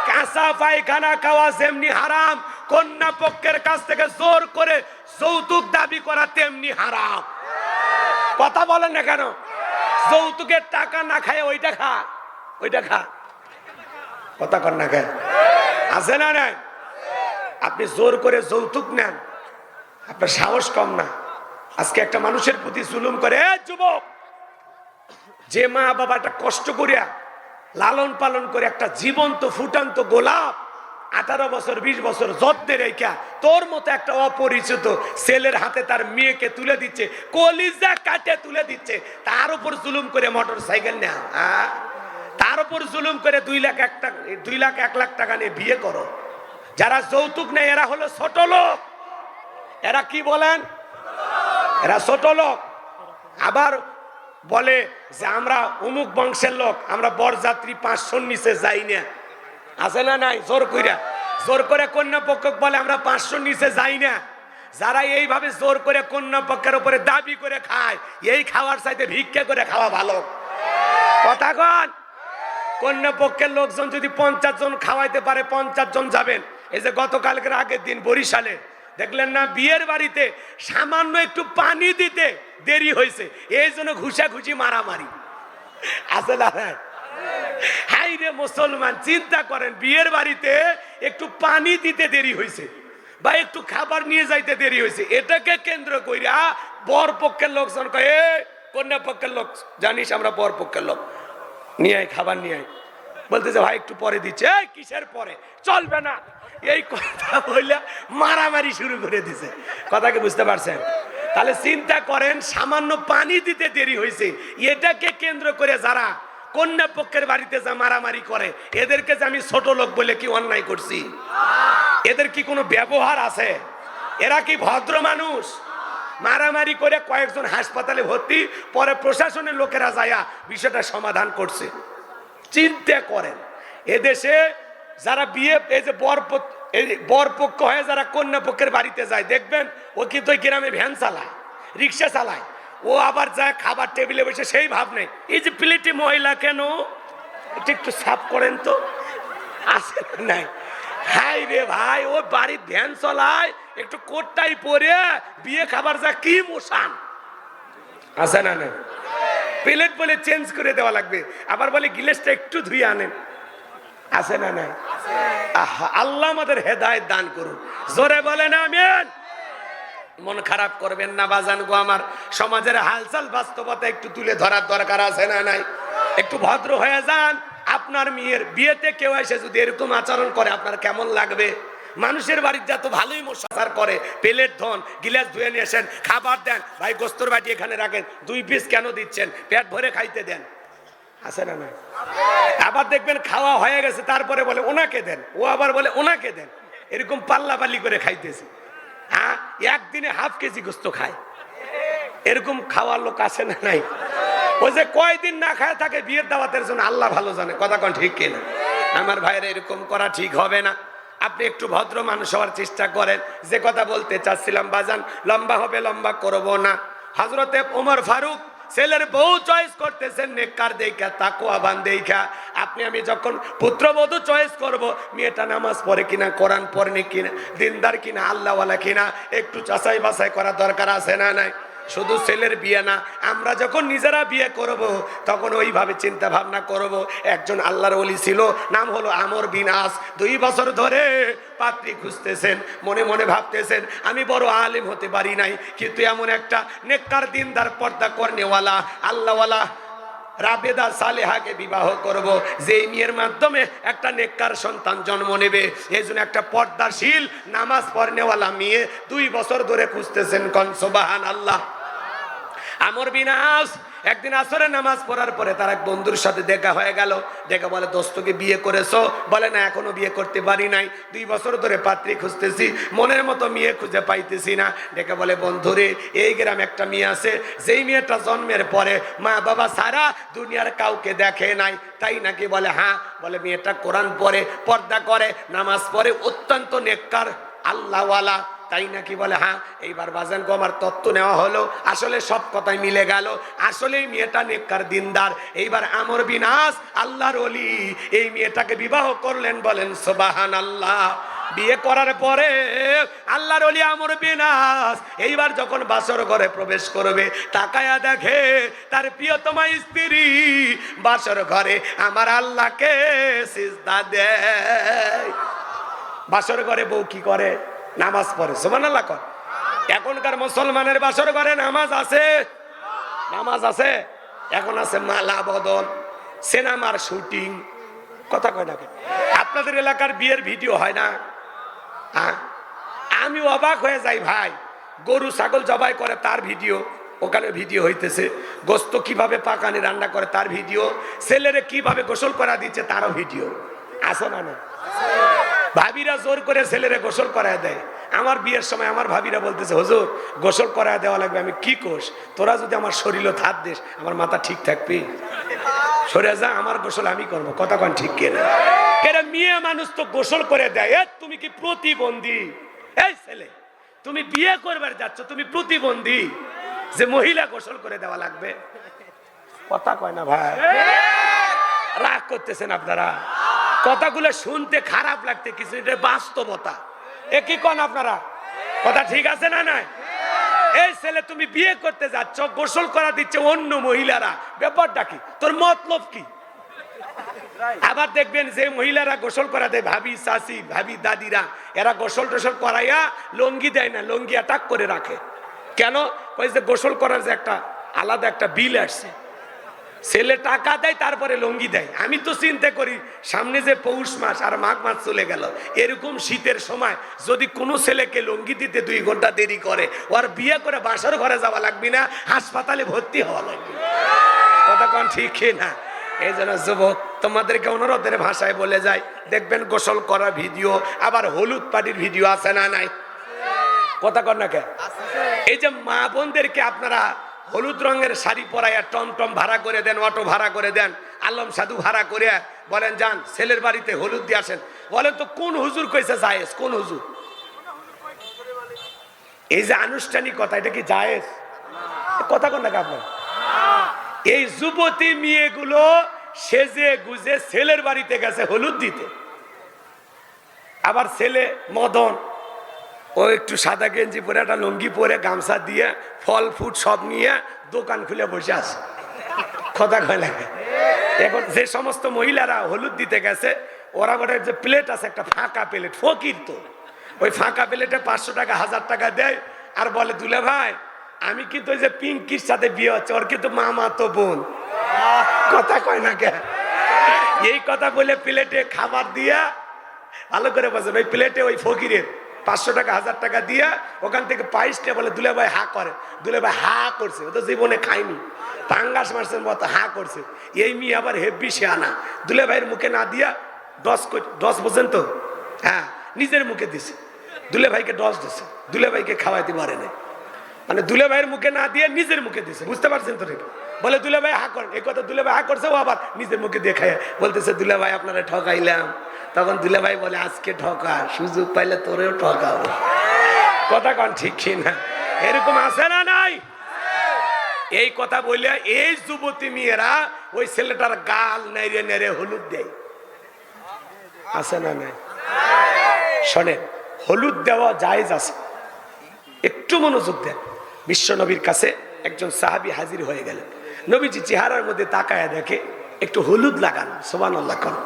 কাঁচা পায়খানা খাওয়া যেমনি হারাম, কন্যা পক্ষের কাছ থেকে জোর করে যৌতুক দাবি করা তেমনি হারাম। কথা বলেন না কেন? যৌতুকের টাকা না খায় ওইটা খা, ওইটা খা। কথা কর না কেন? আছে না নাই? আপনি জোর করে যৌতুক নেন, আপনার সাহস কম না? আজকে একটা মানুষের প্রতি জুলুম করে। যুবক, যে মা বাবাটা কষ্ট করিয়া লালন পালন করে একটা জীবন্ত ফুটান্ত গোলাপ 18 বছর 20 বছর যত্নে রেখা তোর মতো একটা অপরিচিত ছেলের হাতে তার মেয়েকে তুলে দিচ্ছে, কলিজা কাটে তুলে দিচ্ছে, তার উপর জুলুম করে মোটর সাইকেল নেয়া, তার উপর জুলুম করে 2 লাখ 1 লাখ টাকা নিয়ে বিয়ে করো। যারা যৌতুক নেয় এরা হলো ছোট লোক। এরা কি বলেন? এরা ছোট লোক। আবার বলে যে আমরা অমুক বংশের লোক, আমরা বরযাত্রী 500 নিচে যাই না। আছে না নাই? জোর করে কন্যা পক্ষ বলে আমরা 500 নিচে যাই না। যারা এইভাবে জোর করে কন্যা পক্ষের উপরে দাবি করে খায়, এই খাওয়ার চাইতে ভিক্ষা করে খাওয়া ভালো। কথা কন? কন্যা পক্ষের লোকজন যদি 50 জন খাওয়াইতে পারে 50 জন যাবেন। এই যে গতকালকের আগের দিন বরিশালে দেখলেন না, বিয়ের বাড়িতে সামান্য একটু পানি দিতে দেরি হয়েছে, এই জন্য ঘুষাঘুষি মারামারি। আছে না? হাই রে মুসলমান, চিন্তা করেন, বিয়ের বাড়িতে একটু পানি দিতে দেরি হয়েছে বা একটু খাবার নিয়ে যাইতে দেরি হয়েছে, এটাকে কেন্দ্র কইরা বর পক্ষের লোকজন কয় কন্যা পক্ষের লোক জানিস আমরা বর পক্ষের লোক, নিয়ে আয় খাবার নিয়ে আয়। বলতেছে ভাই একটু পরে দিচ্ছে। কিসের পরে? চলবে না, এই কথা বললে মারামারি শুরু করে দিছে। কথাকে বুঝতে পারছেন? তাহলে চিন্তা করেন, সামান্য পানি দিতে দেরি হয়েছে, এটাকে কেন্দ্র করে যারা কন্যা পক্ষের বাড়িতে যা মারামারি করে, এদেরকে যে আমি ছোট লোক বলে কি অন্যায় করছি? এদের কি কোনো ব্যবহার আছে? এরা কি ভদ্র মানুষ? মারামারি করে কয়েকজন হাসপাতালে ভর্তি, পরে প্রশাসনের লোকেরা যায়া বিষয়টা সমাধান করছে। চিন্তা করেন, এদেশে যারা বিয়ে, এই যে বরপক্ষ হয়ে যারা কন্যা পক্ষের বাড়িতে যায়, দেখবেন ও কিন্তু ওই গ্রামে ভ্যান চালায়, রিক্সা চালায়, ও আবার যায় খাবার টেবিলে বসে সেই ভাব নেই, এই যে প্লেটে ময়লা কেন, এটা একটু সাফ করেন তো। আসে নাই? হাই রে ভাই, ও বাড়ির ভ্যান চালায়, একটু কোটটাই পরে বিয়ে খাবার যা কি মোশান। আসে না? নাই? প্লেট বলে চেঞ্জ করে দেওয়া লাগবে, আবার বলে গিলাসটা একটু ধুয়ে আনেন। আছে না? নাই? আল্লাহ আমাদের হেদায়েত দান করুন। জোরে বলেন আমিন। মন খারাপ করবেন না বাজান গো আমার, সমাজের হালচাল বাস্তবতা একটু তুলে ধরার দরকার আছে না নাই? একটু ভদ্র হয়ে যান। আপনার মেয়ের বিয়েতে কেউ এসে যদি এরকম আচরণ করে আপনার কেমন লাগবে? মানুষের বাড়ির যা তো ভালোই মশাচার করে, প্লেট ধন, গিলাস ধুয়ে নিয়ে আসেন, খাবার দেন, ভাই গোস্তর বাটি এখানে রাখেন, 2 পিস কেন দিচ্ছেন, পেট ভরে খাইতে দেন। আছে না? নাই? আবার দেখবেন খাওয়া হয়ে গেছে, তারপরে বলে ওনাকে দেন, ও আবার বলে ওনাকে দেন, এরকম পাল্লাপাল্লি করে খাইতেছে। হ্যাঁ, একদিনে হাফ কেজি গোস্ত খায়, এরকম খাওয়ার লোক আছে না? নাই? ওই যে কয়দিন না খায় থাকে বিয়ের দাওয়াতের জন্য, আল্লাহ ভালো জানে। কথা কোন ঠিক কিনা? আমার ভাইরা, এরকম করা ঠিক হবে না। আপনি একটু ভদ্র মানুষ হওয়ার চেষ্টা করেন। যে কথা বলতে চাচ্ছিলাম বাজান, লম্বা হবে, লম্বা করব না। হযরতে ওমর ফারুক ছেলের বউ চয়েস করতেছেন নেককার দেখা, তাকওয়াবান দেখা। আপনি আমি যখন পুত্রবধূ চয়েস করব, মেয়েটা নামাজ পড়ে কিনা, কোরআন পড়ে কিনা, দিনদার কিনা, আল্লাহওয়ালা কিনা, একটু যাচাই বাছাই করা দরকার আছে না? নাই? শুধু ছেলের বিয়ে না, আমরা যখন নিজেরা বিয়ে করব তখন ওইভাবে চিন্তা ভাবনা করব। একজন আল্লাহর ওলি ছিল, নাম হলো আমর বিন আস। 2 বছর ধরে পাত্রী খুঁজতেছেন, মনে মনে ভাবতেছেন আমি বড় আলেম হতে পারি নাই, কিন্তু এমন একটা নেককার দিনদার পর্দা করনেওয়ালা আল্লাহওয়ালা রাবেদা সালেহাকে বিবাহ করব, যেই মেয়ের মাধ্যমে একটা নেককার সন্তান জন্ম নেবে। এই জন্য একটা পর্দাশীল নামাজ পড়নেওয়ালা মেয়ে 2 বছর ধরে খুঁজতেছেন। কোন সুবহানাল্লাহ। আমর বিন আস একদিন আসরে নামাজ পড়ার পরে তার এক বন্ধুর সাথে দেখা হয়ে গেল। দেখে বলে, দোস্তকে বিয়ে করেছো? বলে না, এখনো বিয়ে করতে পারি নাই, 2 বছর ধরে পাত্রী খুঁজতেছি, মনের মতো মেয়ে খুঁজে পাইতেছি না। দেখে বলে, বন্ধুরে, এই গ্রামে একটা মেয়ে আছে, যেই মেয়েটা জন্মের পরে মা বাবা সারা দুনিয়ার কাউকে দেখে নাই। তাই নাকি? বলে হ্যাঁ। বলে মেয়েটা কোরআন পড়ে, পর্দা করে, নামাজ পড়ে, অত্যন্ত নেককার আল্লাহওয়ালা। তাই নাকি? বলে হ্যাঁ। এইবার বাজান গো আমার তত্ত্ব নেওয়া হলো, আসলে সব কথাই মিলে গেল, আসলেই মেয়েটা নেককার দিনদার। এইবার আমর বিন আস আল্লাহর ওলি এই মেয়েটাকে বিবাহ করলেন। বলেন সুবহানাল্লাহ। বিয়ে করার পরে আল্লাহর ওলি আমর বিন আস এইবার যখন বাসর ঘরে প্রবেশ করবে তাকায়া দেখে তার প্রিয়তমা স্ত্রী বাসর ঘরে আমার আল্লাহকে সিজদা দেয়। বাসর ঘরে বউ কি করে? নামাজ পড়ে। সুবহানাল্লাহ কর। এখনকার মুসলমানের বাসর ঘরে নামাজ আছে? নামাজ আছে? এখন আছে মালা বদল, সিনেমার শুটিং। কথা কয় না? আপনাদের এলাকার বিয়ের ভিডিও হয় না? আমি অবাক হয়ে যাই ভাই, গরু ছাগল জবাই করে তার ভিডিও ওখানে ভিডিও হইতেছে, গোস্ত কিভাবে পাকানি রান্না করে তার ভিডিও, ছেলেরে কিভাবে গোসল করা দিচ্ছে তারও ভিডিও আছে না? না, ভাবিরা জোর করে ছেলেরে গোসল করায় দেয়। আমার বিয়ের সময় আমার ভাবিরা বলতেছে হুজুর গোসল করায় দেওয়া লাগবে। আমি কি কোষ, তোরা যদি আমার শরীরও হাত দিস আমার মাথা ঠিক থাকবি? সরে যা, আমার গোসল আমি করবো। কথা কন ঠিক কিনা? এরা মেয়ে মানুষ তো গোসল করে দেয়। তুমি কি প্রতিবন্ধী? এই ছেলে তুমি বিয়ে করবার যাচ্ছ, তুমি প্রতিবন্ধী যে মহিলা গোসল করে দেওয়া লাগবে? কথা কয় না ভাই? রাগ করতেছেন আপনারা? কথাগুলো শুনতে খারাপ লাগতে কিছু, এটা বাস্তবতা। এ কি কন আপনারা? কথা ঠিক আছে না? নাই এই ছেলে তুমি বিয়ে করতে যাচ্ছ, গোসল করা দিচ্ছে অন্য মহিলারা, ব্যাপারটা কি? তোর মতলব কি? আবার দেখবেন যে মহিলারা গোসল করা দেয়, ভাবি চাচি ভাবি দাদিরা, এরা গোসল টোসল করাইয়া লঙ্গি দেয় না, লঙ্গি অ্যাটাক করে রাখে। কেন? ওই যে গোসল করার যে একটা আলাদা একটা বিল আসছে, ছেলে টাকা দেয় তারপরে লঙ্গি দেয়। আমি তো চিন্তা করি সামনে যে পৌষ মাস আর মাঘ মাস চলে গেল, এরকম শীতের সময় যদি কোনো ছেলেকে লঙ্গি দিতে 2 ঘন্টা দেরি করে, ওর বিয়ে করে বাসর ঘরে যাওয়া লাগবে না, হাসপাতালে ভর্তি হওয়া লাগবে। কথা কোন ঠিক না? এই জন্য যুবক তোমাদেরকে অনুরোধের ভাষায় বলে যায়, দেখবেন গোসল করা ভিডিও, আবার হলুদ পাটির ভিডিও আছে না? নাই? কথা কন না কে? এই যে মা বোনদেরকে আপনারা হলুদ রঙের শাড়ি পরাইয়া টমটম ভাড়া করে দেন, অটো ভাড়া করে দেন, আলম সাধু ভাড়া করে বলেন যান ছেলের বাড়িতে হলুদ দিয়ে আসেন, বলেন তো কোন হুজুর কইছে জায়েজ? কোন হুজুর? এই যে আনুষ্ঠানিক কথা, এটা কি জায়েজ? কথা কন না কে আপনার? এই যুবতী মেয়েগুলো সেজে গুজে ছেলের বাড়িতে গেছে হলুদ দিতে, আবার ছেলে মদন ও একটু সাদা গেঞ্জি পরে একটা লুঙ্গি পরে গামছা দিয়ে ফল ফুট সব নিয়ে দোকান খুলে বসে আছে। কথা কয় লাগে? এখন যে সমস্ত মহিলারা হলুদ দিতে গেছে, ওরা বলে যে প্লেট আছে একটা ফাঁকা প্লেট, ফকির তো, ওই ফাঁকা প্লেটে 500 টাকা 1000 টাকা দেয়, আর বলে দুলে ভাই আমি কিন্তু ওই যে পিঙ্কির সাথে বিয়ে হচ্ছে, ওর কিন্তু মামা তো বোন। কথা কয় না কে? এই কথা বলে প্লেটে খাবার দিয়া ভালো করে বলছে, ওই প্লেটে ওই ফকিরের 500 টাকা 1000 টাকা দিয়া ওখান থেকে পাইসটা বলে দুলে ভাই হা করে। দুলে ভাই হা করছে, ও তো জীবনে খায়নি, পাঙ্গাস মাছের মতো হা করছে। এই মেয়ে আবার হেব্বি শেয়ানা, দুলে ভাইয়ের মুখে না দিয়া 10 পর্যন্ত হ্যাঁ নিজের মুখে দিছে, দুলে ভাইকে 10 দিছে, দুলে ভাইকে খাওয়াইতে পারে না, মানে দুলে ভাইয়ের মুখে না দিয়ে নিজের মুখে দিছে। বুঝতে পারছেন তো? বলে দুলে ভাই হা করেন, এই কথা দুলে ভাই হা করছে, ও আবার নিজের মুখে দেখায় বলতেছে দুলে ভাই আপনারা ঠকাইলাম। তখন দুলে ভাই বলে আজকে ঠকা, সুযোগ পাইলে তোরেও ঠকাবো। কথা কন ঠিক কিনা? এরকম আছে না? নাই? এই কথা বলে এই যুবতী মেয়েরা ওই ছেলেটার গাল নেড়ে নেড়ে হলুদ দেয়। আছে না? নাই? শোনেন, হলুদ দেওয়া জায়েজ আছে, একটু মনোযোগ দেন। বিশ্ব নবীর কাছে একজন সাহাবী হাজির হয়ে গেলেন। নবীজি চেহারার মধ্যে তাকায় দেখে একটু হলুদ লাগানো। সুবহানাল্লাহ কোন?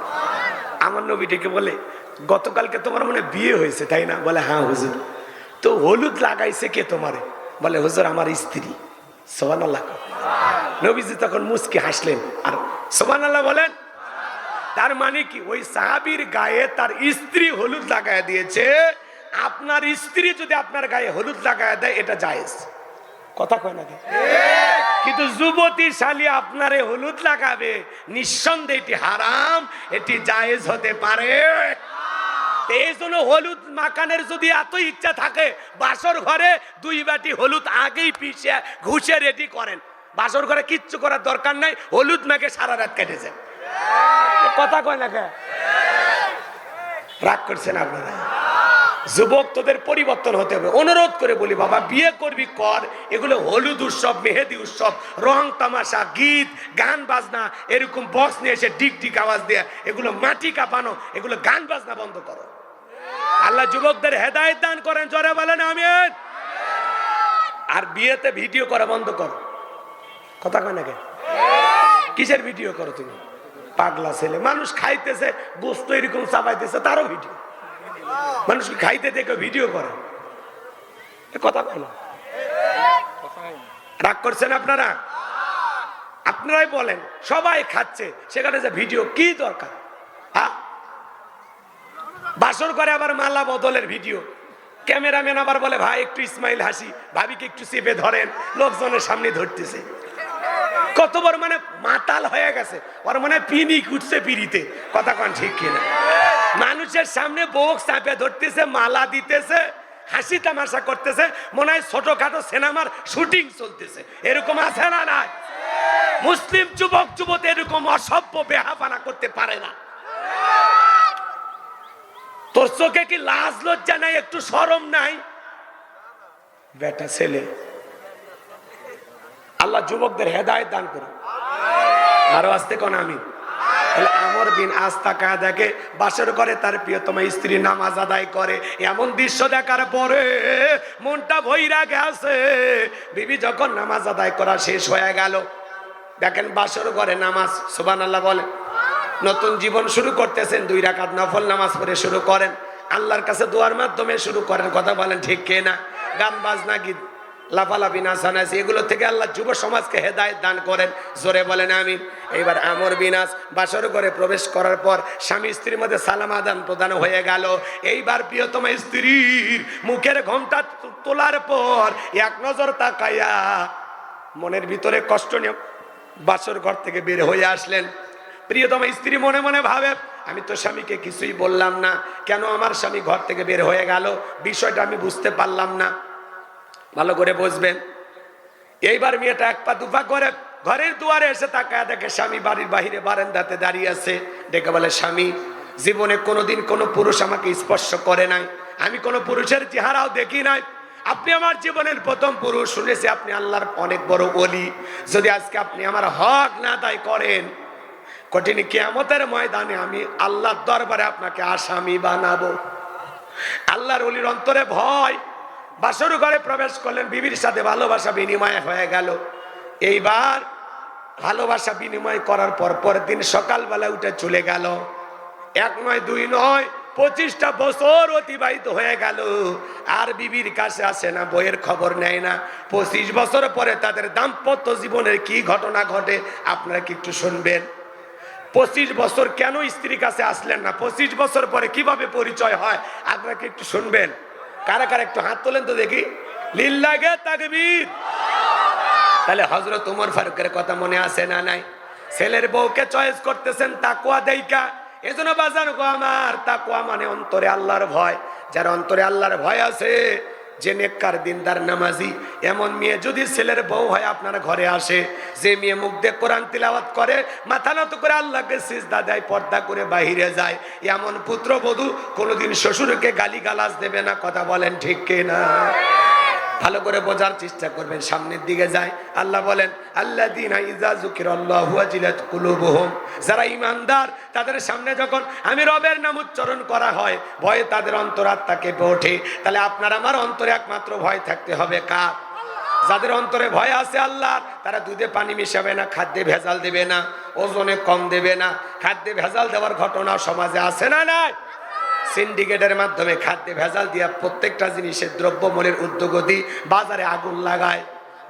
আমার নবী ডেকে বলে গতকালকে তোমার মনে বিয়ে হয়েছে তাই না? বলে হ্যাঁ হুজুর। তো হলুদ লাগাইছে কে তোমারে? বলে হুজুর আমার স্ত্রী। সুবহানাল্লাহ। নবীজি তখন মুচকি হাসলেন আর সুবহানাল্লাহ বলেন। তার মানে কি ওই সাহাবীর গায়ে তার স্ত্রী হলুদ লাগায় দিয়েছে, আপনার স্ত্রী যদি আপনার গায়ে হলুদ লাগায় দেয় এটা জায়েজ। কথা কয় না? কিন্তু যুবতী শালী আপনারে হলুদ লাগাবে, নিঃসন্দেহে এটি হারাম, এটি জায়েজ হতে পারে। এই জন্য হলুদ মাখানের যদি এত ইচ্ছা থাকে, বাসর ঘরে 2 বাটি হলুদ আগেই পিষে ঘুষে রেডি করেন। বাসর ঘরে কিচ্ছু করার দরকার নাই, হলুদ মেখে সারা রাত কেটে যায়। কথা কয় না? রাগ করছেন আপনারা? যুবক তোদের পরিবর্তন হতে হবে। অনুরোধ করে বলি বাবা, বিয়ে করবি কর, এগুলো হলুদ উৎসব, মেহেদি উৎসব, রং তামাশা, গীত গান বাজনা, এরকম বক্স নিয়ে এসে ডিক ডিক আওয়াজ দেয়া, এগুলো মাটি কাঁপানো, এগুলো গান বাজনা বন্ধ করো। আল্লাহ যুবকদের হেদায়েত দান করেন, জোরে বলেন আমিন। আর বিয়েতে ভিডিও করা বন্ধ করো, কথা কয় না কেন? কিসের ভিডিও করো তুমি? পাগলা ছেলে, মানুষ খাইতেছে গোস্ত এরকম চাপাইতেছে তারও ভিডিও। মানুষ খাইতে দেখে ভিডিও করে, কথা কয় না? রাগ করছেন আপনারা? আপনারাই বলেন, সবাই খাচ্ছে সেখানে যে ভিডিও কি দরকার? হ্যাঁ, বাসর করে আবার মালা বদলের ভিডিও, ক্যামেরাম্যান আবার বলে ভাই একটু ইসমাইল হাসি, ভাবিকে একটু চেপে ধরেন, লোকজনের সামনে ধরতেছে। কত বড় মানে মাতাল হয়ে গেছে, ওর মানে পিনিক উঠছে পিড়িতে, কথা কন ঠিক কিনা? মানুষের সামনে বউক চাপে ধরতেছে, মালা দিতেছে, হাসি তামাশা করতেছে, মনে হয় ছোটখাটো সিনেমার শুটিং চলতেছে। এরকম আছে না? নাই। মুসলিম যুবক যুবতী এরকম অসভ্য বেহাপানা করতে পারে না। তোর চোখে কি লাজ লজ্জা নাই? একটু শরম নাই? বেটা ছেলে, আল্লাহ যুবকদের হেদায়েত দান করুন। আরো আসতে কোন আমি আমর বিন আস্তা কায়া দেখে বাসর করে তার প্রিয়তমা স্ত্রী নামাজ আদায় করে, এমন দৃশ্য দেখার পরে মনটা ভইরা গেছে। বিবি যখন নামাজ আদায় করা শেষ হয়ে গেল, দেখেন বাসর করে নামাজ, সুবহানাল্লাহ বলে, নতুন জীবন শুরু করতেছেন, 2 রাকাত নফল নামাজ পড়ে শুরু করেন, আল্লাহর কাছে দোয়ার মাধ্যমে শুরু করেন, কথা বলেন ঠিক কিনা? গান বাজনা গীত লাফালাফি নাচানাচি এগুলো থেকে আল্লাহ যুব সমাজকে হেদায়েত দান করেন, জোরে বলেন আমিন। এইবার আমর বিনাস বাসর ঘরে প্রবেশ করার পর স্বামী স্ত্রীর মধ্যে সালাম আদান প্রদান হয়ে গেল। এইবার প্রিয়তমা স্ত্রীর মুখের ঘোমটা তোলার পর এক নজর তাকাইয়া মনের ভিতরে কষ্ট নিয়ে বাসর ঘর থেকে বের হয়ে আসলেন। প্রিয়তমা স্ত্রী মনে মনে ভাবে, আমি তো স্বামীকে কিছুই বললাম না, কেন আমার স্বামী ঘর থেকে বের হয়ে গেল? বিষয়টা আমি বুঝতে পারলাম না। ভালো করে বুঝবেন। এইবার মেয়েটা এক পা দুপা করে ঘরের দুয়ারে এসে তাকায় দেখে স্বামী বাড়ির বাহিরে বারান্দাতে দাঁড়িয়ে আছে। ডেকে বলে, স্বামী, জীবনে কোনোদিন কোনো পুরুষ আমাকে স্পর্শ করে নাই, আমি কোনো পুরুষের চেহারাও দেখি নাই, আপনি আমার জীবনের প্রথম পুরুষ। শুনেছি আপনি আল্লাহর অনেক বড় ওলি, যদি আজকে আপনি আমার হক না আদায় করেন, কঠিন কিয়ামতের ময়দানে আমি আল্লাহর দরবারে আপনাকে আসামি বানাবো। আল্লাহর ওলির অন্তরে ভয়। বাসর ঘরে প্রবেশ করলেন, বিবির সাথে ভালোবাসা বিনিময় হয়ে গেল। এইবার ভালোবাসা বিনিময় করার পর পরের দিন সকালবেলা উঠে চলে গেল। 1 নয় 2 নয় 25টা বছর অতিবাহিত হয়ে গেল, আর বিবির কাছে আসে না, বইয়ের খবর নেয় না। 25 বছর পরে তাদের দাম্পত্য জীবনের কি ঘটনা ঘটে আপনারা কি একটু শুনবেন? 25 বছর কেন স্ত্রীর কাছে আসলেন না, 25 বছর পরে কিভাবে পরিচয় হয় আপনারা কি একটু শুনবেন? কারা কারা একটু হাত তোলেন তো দেখি, লিল্লাহে তাকবীর। তাহলে হযরত ওমর ফারুকের কথা মনে আছে না নাই? ছেলের বউকে চয়েস করতেছেন তাকওয়া দেইকা। এজন্য বাজার গো আমার, তাকওয়া মানে অন্তরে আল্লাহর ভয়। যার অন্তরে আল্লাহর ভয় আছে, যে নেককার দিনদার নামাজি, এমন মেয়ে যদি ছেলের বউ হয় আপনার ঘরে আসে, যে মেয়ে মুখ দিয়ে কোরআন তিলাওয়াত করে, মাথা নত করে আল্লাহকে সিজদা দেয়, পর্দা করে বাহিরে যায়, এমন পুত্রবধূ কোনোদিন শ্বশুরকে গালিগালাজ দেবে না, কথা বলেন ঠিক কিনা? ভালো করে বোঝার চেষ্টা করবেন। সামনের দিকে যায়, আল্লাহ বলেন, আল্লাযীনা ইযা যুকিরাল্লাহু ওয়াজিলাত কুলুবুহুম, যারা ঈমানদার তাদের সামনে যখন আমি রবের নাম উচ্চারণ করা হয়, ভয়ে তাদের অন্তরাত্মা কেঁপে ওঠে। তাহলে আপনার আমার অন্তরে একমাত্র ভয় থাকতে হবে কার? যাদের অন্তরে ভয় আছে আল্লাহর, তারা দুধে পানি মিশাবে না, খাদ্যে ভেজাল দেবে না, ওজনে কম দেবে না। খাদ্যে ভেজাল দেওয়ার ঘটনা সমাজে আছে না নাই? সিন্ডিকেটের মাধ্যমে খাদ্যে ভেজাল দিয়া প্রত্যেকটা জিনিসের দ্রব্যমূল্যের ঊর্ধ্বগতি, বাজারে আগুন লাগায়,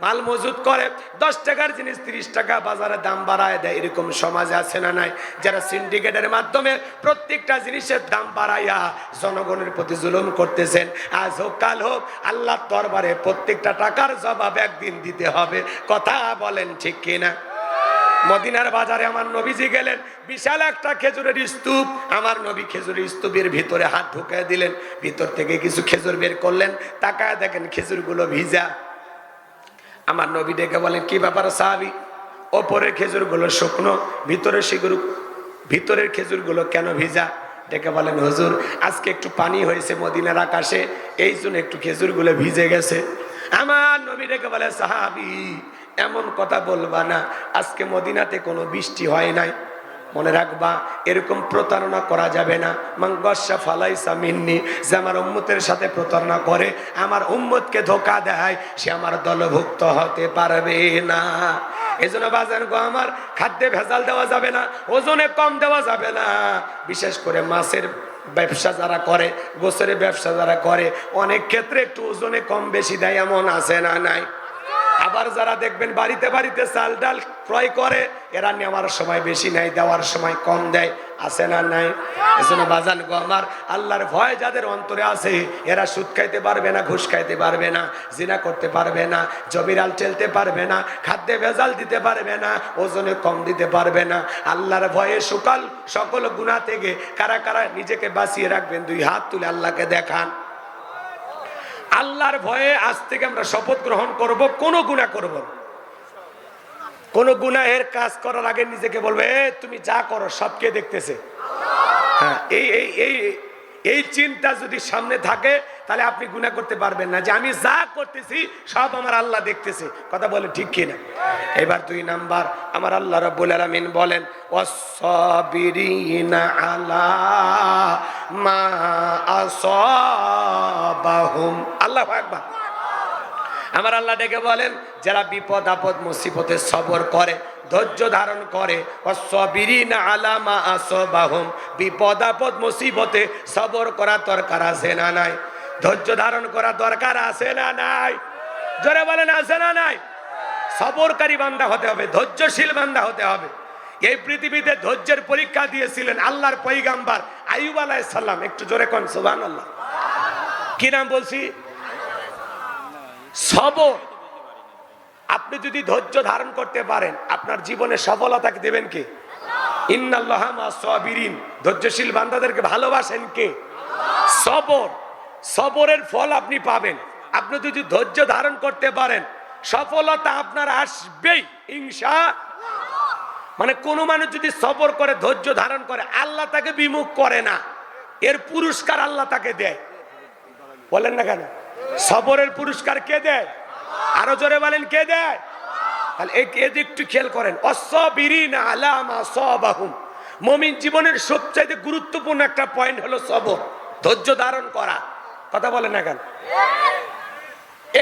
মাল মজুত করে, 10 টাকার জিনিস 30 টাকা বাজারে দাম বাড়ায় দেয়। এরকম সমাজে আছে না নাই? যারা সিন্ডিকেটের মাধ্যমে প্রত্যেকটা জিনিসের দাম বাড়াইয়া জনগণের প্রতি জুলুম করতেছেন, আজ হোক কাল হোক আল্লাহর দরবারে প্রত্যেকটা টাকার জবাব একদিন দিতে হবে, কথা বলেন ঠিক কিনা? মদিনার বাজারে আমার নবীজি গেলেন, বিশাল একটা খেজুরের স্তূপ, আমার নবী খেজুরের স্তূপের ভিতরে হাত ঢুকিয়ে দিলেন, ভিতর থেকে কিছু খেজুর বের করলেন, তাকায় দেখেন খেজুরগুলো ভিজা। আমার নবী ডেকে বলেন, কি ব্যাপার সাহাবী? ওপরের খেজুরগুলো শুকনো, ভিতরের খেজুরগুলো কেন ভিজা? ডেকে বলেন, হুজুর আজকে একটু পানি হয়েছে মদিনার আকাশে, এই জন্য একটু খেজুরগুলো ভিজে গেছে। আমার নবী ডেকে বলে, সাহাবী এমন কথা বলবা না, আজকে মদিনাতে কোনো বৃষ্টি হয় নাই। মনে রাখবা, এরকম প্রতারণা করা যাবে না। মাঙ্গসা ফালাইসা মিন্নি, যে আমার উম্মতের সাথে প্রতারণা করে, আমার উম্মতকে ধোঁকা দেয়, সে আমার দলভুক্ত হতে পারবে না। এই জন্য বাজান গো আমার, খাদ্যে ভেজাল দেওয়া যাবে না, ওজনে কম দেওয়া যাবে না। বিশেষ করে মাছের ব্যবসা যারা করে, গোসরের ব্যবসা যারা করে, অনেক ক্ষেত্রে একটু ওজনে কম বেশি দেয়, এমন আছে না নাই? আবার যারা দেখবেন বাড়িতে বাড়িতে চাল ডাল ক্রয় করে, এরা নেওয়ার সময় বেশি নেয়, দেওয়ার সময় কম দেয়, আছে না নাই? এজন্য বাজান গো আমার, আল্লাহর ভয় যাদের অন্তরে আছে, এরা সুদ খাইতে পারবে না, ঘুষ খাইতে পারবে না, জিনা করতে পারবে না, জমিরাল ঠেলতে পারবে না, খাদ্যে ভেজাল দিতে পারবে না, ওজনে কম দিতে পারবে না। আল্লাহর ভয়ে সকল গুনাহ থেকে কারা কারা নিজেকে বাঁচিয়ে রাখবেন? দুই হাত তুলে আল্লাহকে দেখান। আল্লাহর ভয়ে আজ থেকে আমরা শপথ গ্রহণ করব, কোনো গুনাহ করব না। কোন গুনাহের কাজ করার আগে নিজেকে বলবে, তুমি যা করো সব কে দেখতেছে? হ্যাঁ, এই চিন্তা যদি সামনে থাকে, তাহলে আপনি গুনাহ করতে পারবেন না, যে আমি যা করতেছি সব আমার আল্লাহ দেখতেছে। কথা বলে ঠিক কিনা? এবার 2 নাম্বার, আমার আল্লাহ রাব্বুল আলামিন বলেন, ওয়াস-সাবিরিনা আলা মা আসাবাহুম। আল্লাহু আকবার। আমার আল্লাহ ডেকে বলেন, যারা বিপদ আপদ মুসিবতে সবর করে, ধৈর্য ধারণ করে, ওয়াস-সাবিরিনা আলা মা আসাবাহুম, বিপদ আপদ মুসিবতে সবর করা দরকার আছে না নাই? ধৈর্য ধারণ করা দরকার আছে না নাই? জোরে বলেন, আছে না নাই? সবরকারী বান্দা হতে হবে, ধৈর্যশীল বান্দা হতে হবে। এই পৃথিবীতে ধৈর্যের পরীক্ষা দিয়েছিলেন আল্লাহর পয়গাম্বর আইয়ুব আলাইহিস সালাম। একটু জোরে কোন সুবহানাল্লাহ। কি নাম বলছি? সবর। আপনি যদি ধৈর্য ধারণ করতে পারেন, আপনার জীবনে সফলতাকে দেবেন কে? ইন্নাল্লাহা মা'as-সাবিরিন। ধৈর্যশীল বান্দাদেরকে ভালোবাসেন কে? সবর। সবরের ফল আপনি পাবেন। আপনি যদি ধৈর্য ধারণ করতে পারেন, সফলতা আপনার আসবেই ইনশাআল্লাহ। মানে কোন মানুষ যদি সবর করে, ধৈর্য ধারণ করে, আল্লাহ তাকে বিমুখ করে না, এর পুরস্কার আল্লাহ তাকে দেয়। বলেন না কেন? সবরের পুরস্কার কে দেয়? আরো জোরে বলেন, কে দেয়? তাহলে একটু খেয়াল করেন, ওয়াস-সাবিরিনা আলা মা আসাবাহুম। মুমিন জীবনের সবচেয়ে গুরুত্বপূর্ণ একটা পয়েন্ট হলো সবর, ধৈর্য ধারণ করা। কথা বলেন না কেন?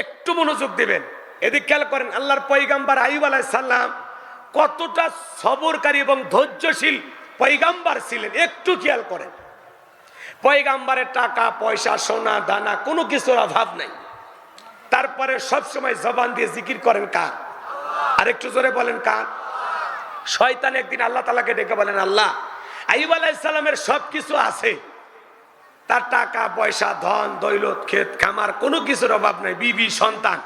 একটু মনোযোগ দিবেন, এদিক খেয়াল করেন। আল্লাহর পয়গাম্বর আইয়ুব আলাইহিস সালাম কতটা সবরকারী এবং ধৈর্যশীল পয়গাম্বর ছিলেন, একটু খেয়াল করেন। পয়গাম্বরের টাকা পয়সা সোনা দানা কোনো কিছুর অভাব নাই, তারপরে সবসময় জবান দিয়ে জিকির করেন কার? আর একটু জোরে বলেন কার? শয়তান একদিন আল্লাহ তাআলাকে ডেকে বলেন, আল্লাহ, আইয়ুব আলাইহিস সালামের সবকিছু আছে, তার টাকা পয়সা ধন দৌলত ক্ষেত খামার কোনো কিছুর অভাব নাই, বিবি সন্তান,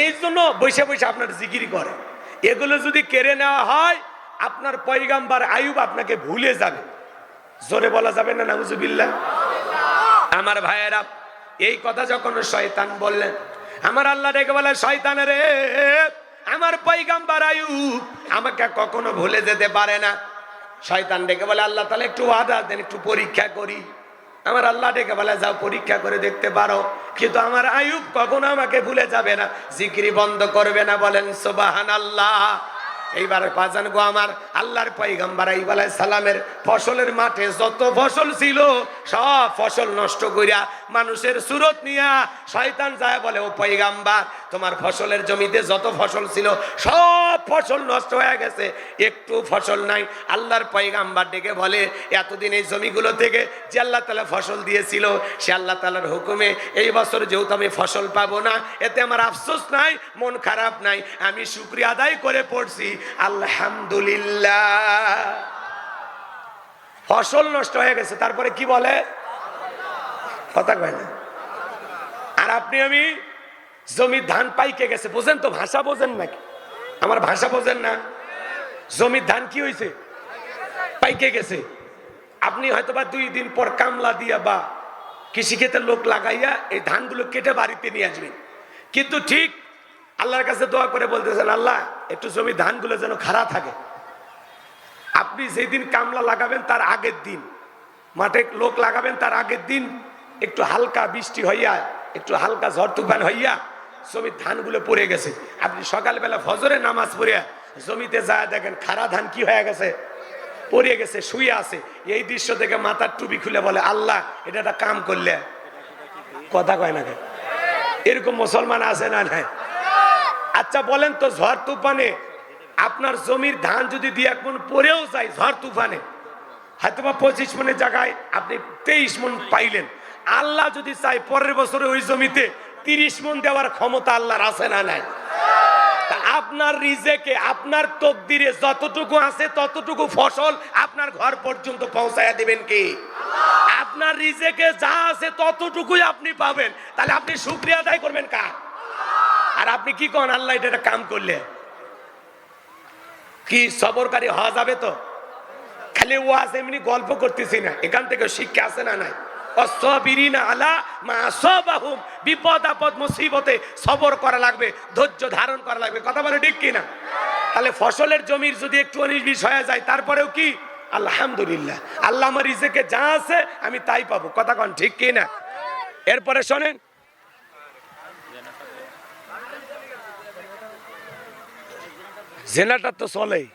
এই জন্য বসে বসে আপনার জিকির করে। এগুলো যদি কেড়ে নেওয়া হয়, আপনার পয়গাম্বর আইয়ুব আপনাকে ভুলে যাবে। জোরে বলা যাবে না নাউজুবিল্লাহ? আমার ভাইয়েরা, এই কথা যখন শয়তান বললেন, আমার আল্লাহ ডেকে বলে, শয়তান রে, আমার পয়গাম্বর আইয়ুব আমাকে কখনো ভুলে যেতে পারে না। শয়তান ডেকে বলে, আল্লাহ তাআলা একটু ওয়াদা দেন, একটু পরীক্ষা করি। আমার আল্লাহ ডেকে বলে, যাও পরীক্ষা করে দেখতে পারো, কিন্তু আমার আইয়ুব কখনো আমাকে ভুলে যাবে না, জিকিরি বন্ধ করবে না। বলেন সুবহানাল্লাহ। এইবার বাজান গো আমার, আল্লাহর পয়গাম্বর আইয়ুব আলাইহিস সালামের ফসলের মাঠে যত ফসল ছিল, সব ফসল নষ্ট কইরা মানুষের সুরত নিয়া শয়তান যায় বলে, ও পয়গাম্বর, তোমার ফসলের জমিতে যত ফসল ছিল সব ফসল নষ্ট হয়ে গেছে, একটু ফসল নাই। আল্লাহর পয়গাম্বর ডেকে বলে, এতদিন এই জমিগুলো থেকে যে আল্লাহ তাআলা ফসল দিয়েছিল, সে আল্লাহ তাআলার হুকুমে এই বছর যেহেতু আমি ফসল পাবো না, এতে আমার আফসোস নাই, মন খারাপ নাই, আমি শুকরিয়া আদায় করে পড়ছি আলহামদুলিল্লাহ। ফসল নষ্ট হয়ে গেছে, তারপরে কি বলে? কথা কয় না। আর আপনি আমি জমির ধান পাইকে গেছে, বোঝেন তো? ভাষা বোঝেন নাকি? আমার ভাষা বোঝেন না? জমির ধান কি হয়েছে? পাইকে গেছে। আপনি হয়তোবা 2 দিন পর কামলা দিয়া বা কৃষিক্ষেত্রের লোক লাগাইয়া এই ধানগুলো কেটে বাড়িতে নিয়ে আসবেন, কিন্তু ঠিক আল্লাহর কাছে দোয়া করে বলতেছেন, আল্লাহ, একটু জমির ধানগুলো যেন খাড়া থাকে। আপনি যেদিন কামলা লাগাবেন তার আগের দিন, মাঠে লোক লাগাবেন তার আগের দিন একটু হালকা বৃষ্টি হইয়া, একটু হালকা ঝড় তুফান হইয়া জমির ধানগুলো পড়ে গেছে। আপনি সকালবেলা ফজরের নামাজ পড়িয়া জমিতে যায় দেখেন খাড়া ধান কি হয়ে গেছে? পড়িয়ে গেছে, শুয়ে আছে। এই দৃশ্য দেখে মাথার টুপি খুলে বলে, আল্লাহ এটা একটা কাম করলে। কথা কয় না কেন? এরকম মুসলমান আছে না নাই? আচ্ছা বলেন তো, ঝড় তুফানে আপনার জমির ধান যদি 2-1 মণ পড়েও যায়, ঝড় তুফানে হয়তো বা 25 মণের জায়গায় আপনি 23 মণ পাইলেন, আল্লাহ যদি চাই পরের বছরে ওই জমিতে 30 মণ দেওয়ার ক্ষমতা আল্লাহর আছে না নাই? তা আপনার রিজেকে, আপনার তকদিরে যতটুকু আছে ততটুকু ফসল আপনার ঘর পর্যন্ত পৌঁছায়া দিবেন কি? আপনার রিজেকে যা আছে ততটুকুই আপনি পাবেন। তাহলে আপনি শুকরিয়া আদায় করবেন কার? আর আপনি কি কোন আল্লাহ এটা কাম করলে কি সবরকারী হওয়া যাবে? তো খালি ওয়াজ এমনি গল্প করতেছি না, এখান থেকে শিক্ষা আছে না নাই? অসবিরিনা আলা মা আসাবাহুম, বিপদ আপদ মুসিবতে সবর করা লাগবে, ধৈর্য ধারণ করা লাগবে। কথা বলে ঠিক কি না? তাহলে ফসলের জমির যদি একটু 19-20 হয়ে যায়, তারপরেও কি আলহামদুলিল্লাহ, আল্লাহ আমার রিজেকে যা আছে আমি তাই পাবো। কথা কন ঠিক কি না? এরপরে শোনেন, জেনাটা তো চলেই।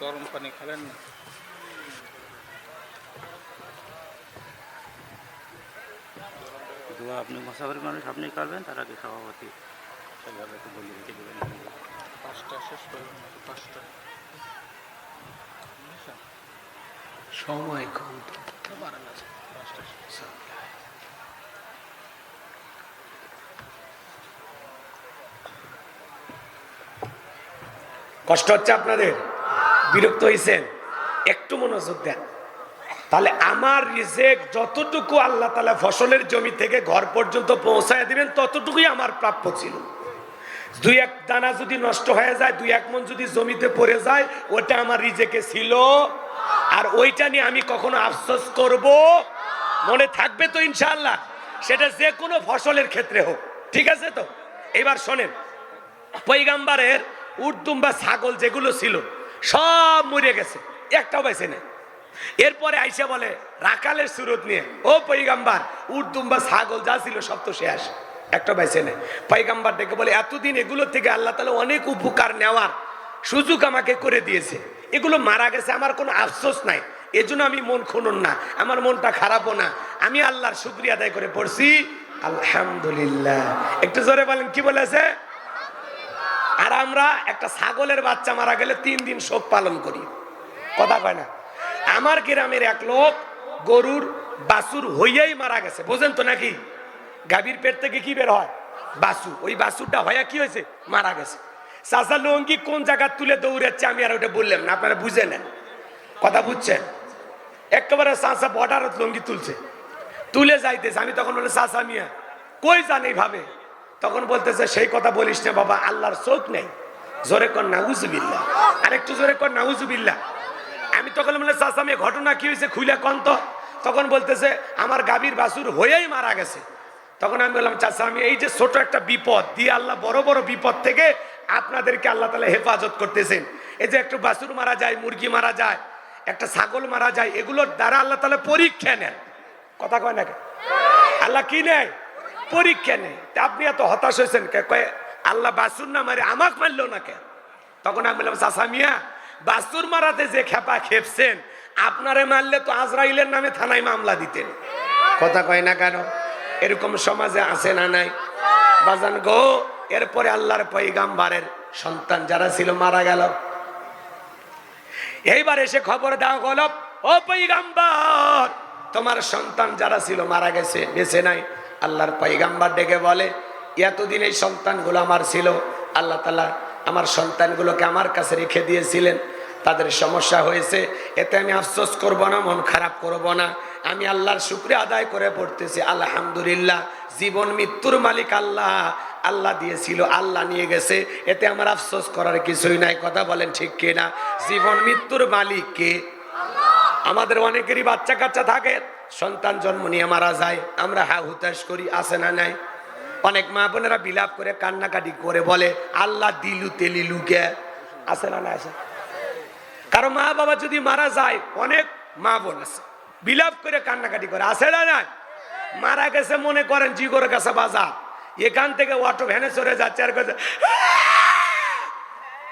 গরম পানি খেলেন না? দোয়া আপনি মুসাফির মানুষ আপনি করবেন, তার আগে সভাপতি সেইভাবে একটু বলে রেখে দেবেন। 5টা শেষ করবেন, 5টা সময় কম তো। 5টা শেষ। কষ্ট হচ্ছে আপনাদের? বিরক্ত হয়েছেন? একটু মনোযোগ দেন। তাহলে আমার রিজেক যতটুকু আল্লাহ তাআলা ফসলের জমি থেকে ঘর পর্যন্ত পৌঁছায় দিবেন ততটুকুই আমার প্রাপ্য ছিল। 2-1 দানা যদি নষ্ট হয়ে যায়, 2-1 মণ যদি জমিতে পড়ে যায়, ওটা আমার রিজেকে ছিল। আর ওইটা নিয়ে আমি কখনো আফসোস করব? মনে থাকবে তো ইনশাআল্লাহ? সেটা যে কোনো ফসলের ক্ষেত্রে হোক, ঠিক আছে তো? এবার শোনেন, পয়গাম্বারের উট দুম্বা ছাগল যেগুলো ছিল সব মরে গেছে, একটাও বেঁচে নেই। এরপরে আইসা বলে রাখালের সুরত নিয়ে, ও পয়গাম্বার, উট দুম্বা ছাগল যা ছিল সব তো শেষ, একটা বেঁচে নেই। পয়গাম্বার ডেকে বলে, এতদিন এগুলো থেকে আল্লাহ তাআলা অনেক উপকার নেওয়ার সুযোগ আমাকে করে দিয়েছে, এগুলো মারা গেছে, আমার কোনো আফসোস নাই, এজন্য আমি মন খুনুন না, আমার মনটা খারাপও না, আমি আল্লাহর শুকরিয়া আদায় করে পড়ছি আলহামদুলিল্লাহ। একটু জোরে বলেন, কি বলেছে? আর আমরা একটা ছাগলের বাচ্চা মারা গেলে 3 দিন শোক পালন করি। কথা কয় না? আমার গ্রামের এক লোক গরুর বাছুর হইয়াই মারা গেছে, বোঝেন তো নাকি? গাভীর পেট থেকে কি বের হয়? বাছুর। ওই বাছুরটা হইয়া কি হয়েছে? মারা গেছে। চাচা লঙ্গি কোন জায়গা তুলে দৌড়াচ্ছে আমি আর ওটা বললাম না, আপনারা বুঝে নেন। কথা বুঝছেন? একেবারে চাচা বর্ডারত লঙ্গি তুলছে, তুলে যাইতেছে। আমি তখন বলে, চাচা মিয়া কই যান এইভাবে? তখন বলতেছে, সেই কথা বলিস না বাবা, আল্লাহর চোখ নেই। জোরে কর নাউজুবিল্লাহ, আরেকটু জোরে কর নাউজুবিল্লাহ। আমি তখন বলে, চাচা মিয়া ঘটনা কি হয়েছে খুইলা কন তো। তখন বলতেছে, আমার গাভীর বাছুর হয়েই মারা গেছে। তখন আমি বললাম, চাচা আমি এই যে ছোট একটা বিপদ দিয়ে আল্লাহ বড় বড় বিপদ থেকে আপনাদেরকে আল্লাহ তাআলা হেফাজত করতেছেন। এই যে একটু বাছুর মারা যায়, মুরগি মারা যায়, একটা ছাগল মারা যায়, এগুলোর দ্বারা আল্লাহ তাআলা পরীক্ষা নেন। কথা কয় না? আল্লাহ কি নেয়? পরীক্ষা নেই। তা আপনি এত হতাশ হয়েছেন কয়ে আল্লাহ বাছুর না মারে আমাকে মারলো না কে? তখন আমি বললাম, চাচা মিয়া বাছুর মারাতে যে খেপা খেপছেন, আপনারে মারলে তো আজরাইলের নামে থানায় মামলা দিতেন। কথা কয় না কেন? এরকম সমাজে আছে না নাই? বাজান গো, এরপরে আল্লাহর পয়গাম্বারের সন্তান যারা ছিল মারা গেল। এইবার এসে খবর দেওয়া হলো, ও পয়গাম্বার, তোমার সন্তান যারা ছিল মারা গেছে, বেঁচে নাই। আল্লাহর পয়গাম্বার ডেকে বলে, এতদিন এই সন্তানগুলো আমার ছিল, আল্লাহ তাআলা আমার সন্তানগুলোকে আমার কাছে রেখে দিয়েছিলেন, তাদের সমস্যা হয়েছে, এতে আমি আফসোস করব না, মন খারাপ করব না, আমি আল্লাহর শুকরিয়া আদায় করে পড়তেছি আলহামদুলিল্লাহ। জীবন মৃত্যুর মালিক আল্লাহ, আল্লাহ দিয়েছিল, আল্লাহ নিয়ে গেছে, এতে আমার আফসোস করার কিছুই নাই। কথা বলেন ঠিক কিনা? জীবন মৃত্যুর মালিক কে? আমাদের অনেকেরই বাচ্চা কাচ্চা থাকে, সন্তান জন্ম নিয়ে মারা যায়, আমরা হা হুতাশ করি, আছে না নাই? অনেক মা বোনেরা বিলাপ করে কান্নাকাটি করে বলে, আল্লাহ দিলু তেলিলু কে? আছে না? আছে। কারণ মা বাবা যদি মারা যায়, অনেক মা বোন আছে বিলাপ করে কান্নাকাটি করে, আছে না নাই? মারা গেছে মনে করেন জিগর কাছে বাজার, এখান থেকে অটো ভ্যানে চড়ে যাচ্ছে আর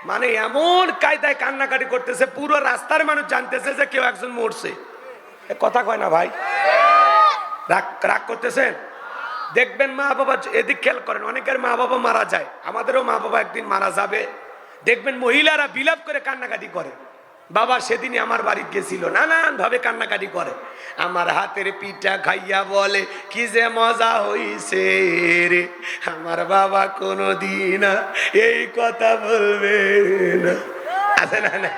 মানে এমন কায়দায় কান্নাকাটি করতেছে, পুরো রাস্তার মানুষ জানতেছে যে কেউ একজন মরছে। কথা কয় না ভাই? রাগ রাগ করতেছেন? দেখবেন মা বাবা, এদিক খেয়াল করেন, অনেকের মা বাবা মারা যায়, আমাদেরও মা বাবা একদিন মারা যাবে। দেখবেন মহিলারা বিলাপ করে কান্নাকাটি করে, বাবা সেদিনই আমার বাড়িতে গেছিল, নানান ভাবে কান্নাকাটি করে। আমার হাতের পিঠা খাইয়া বলে কি যে মজা হইছে রে, আমার বাবা কোনোদিন এই কথা বলবে না। আছে না? না,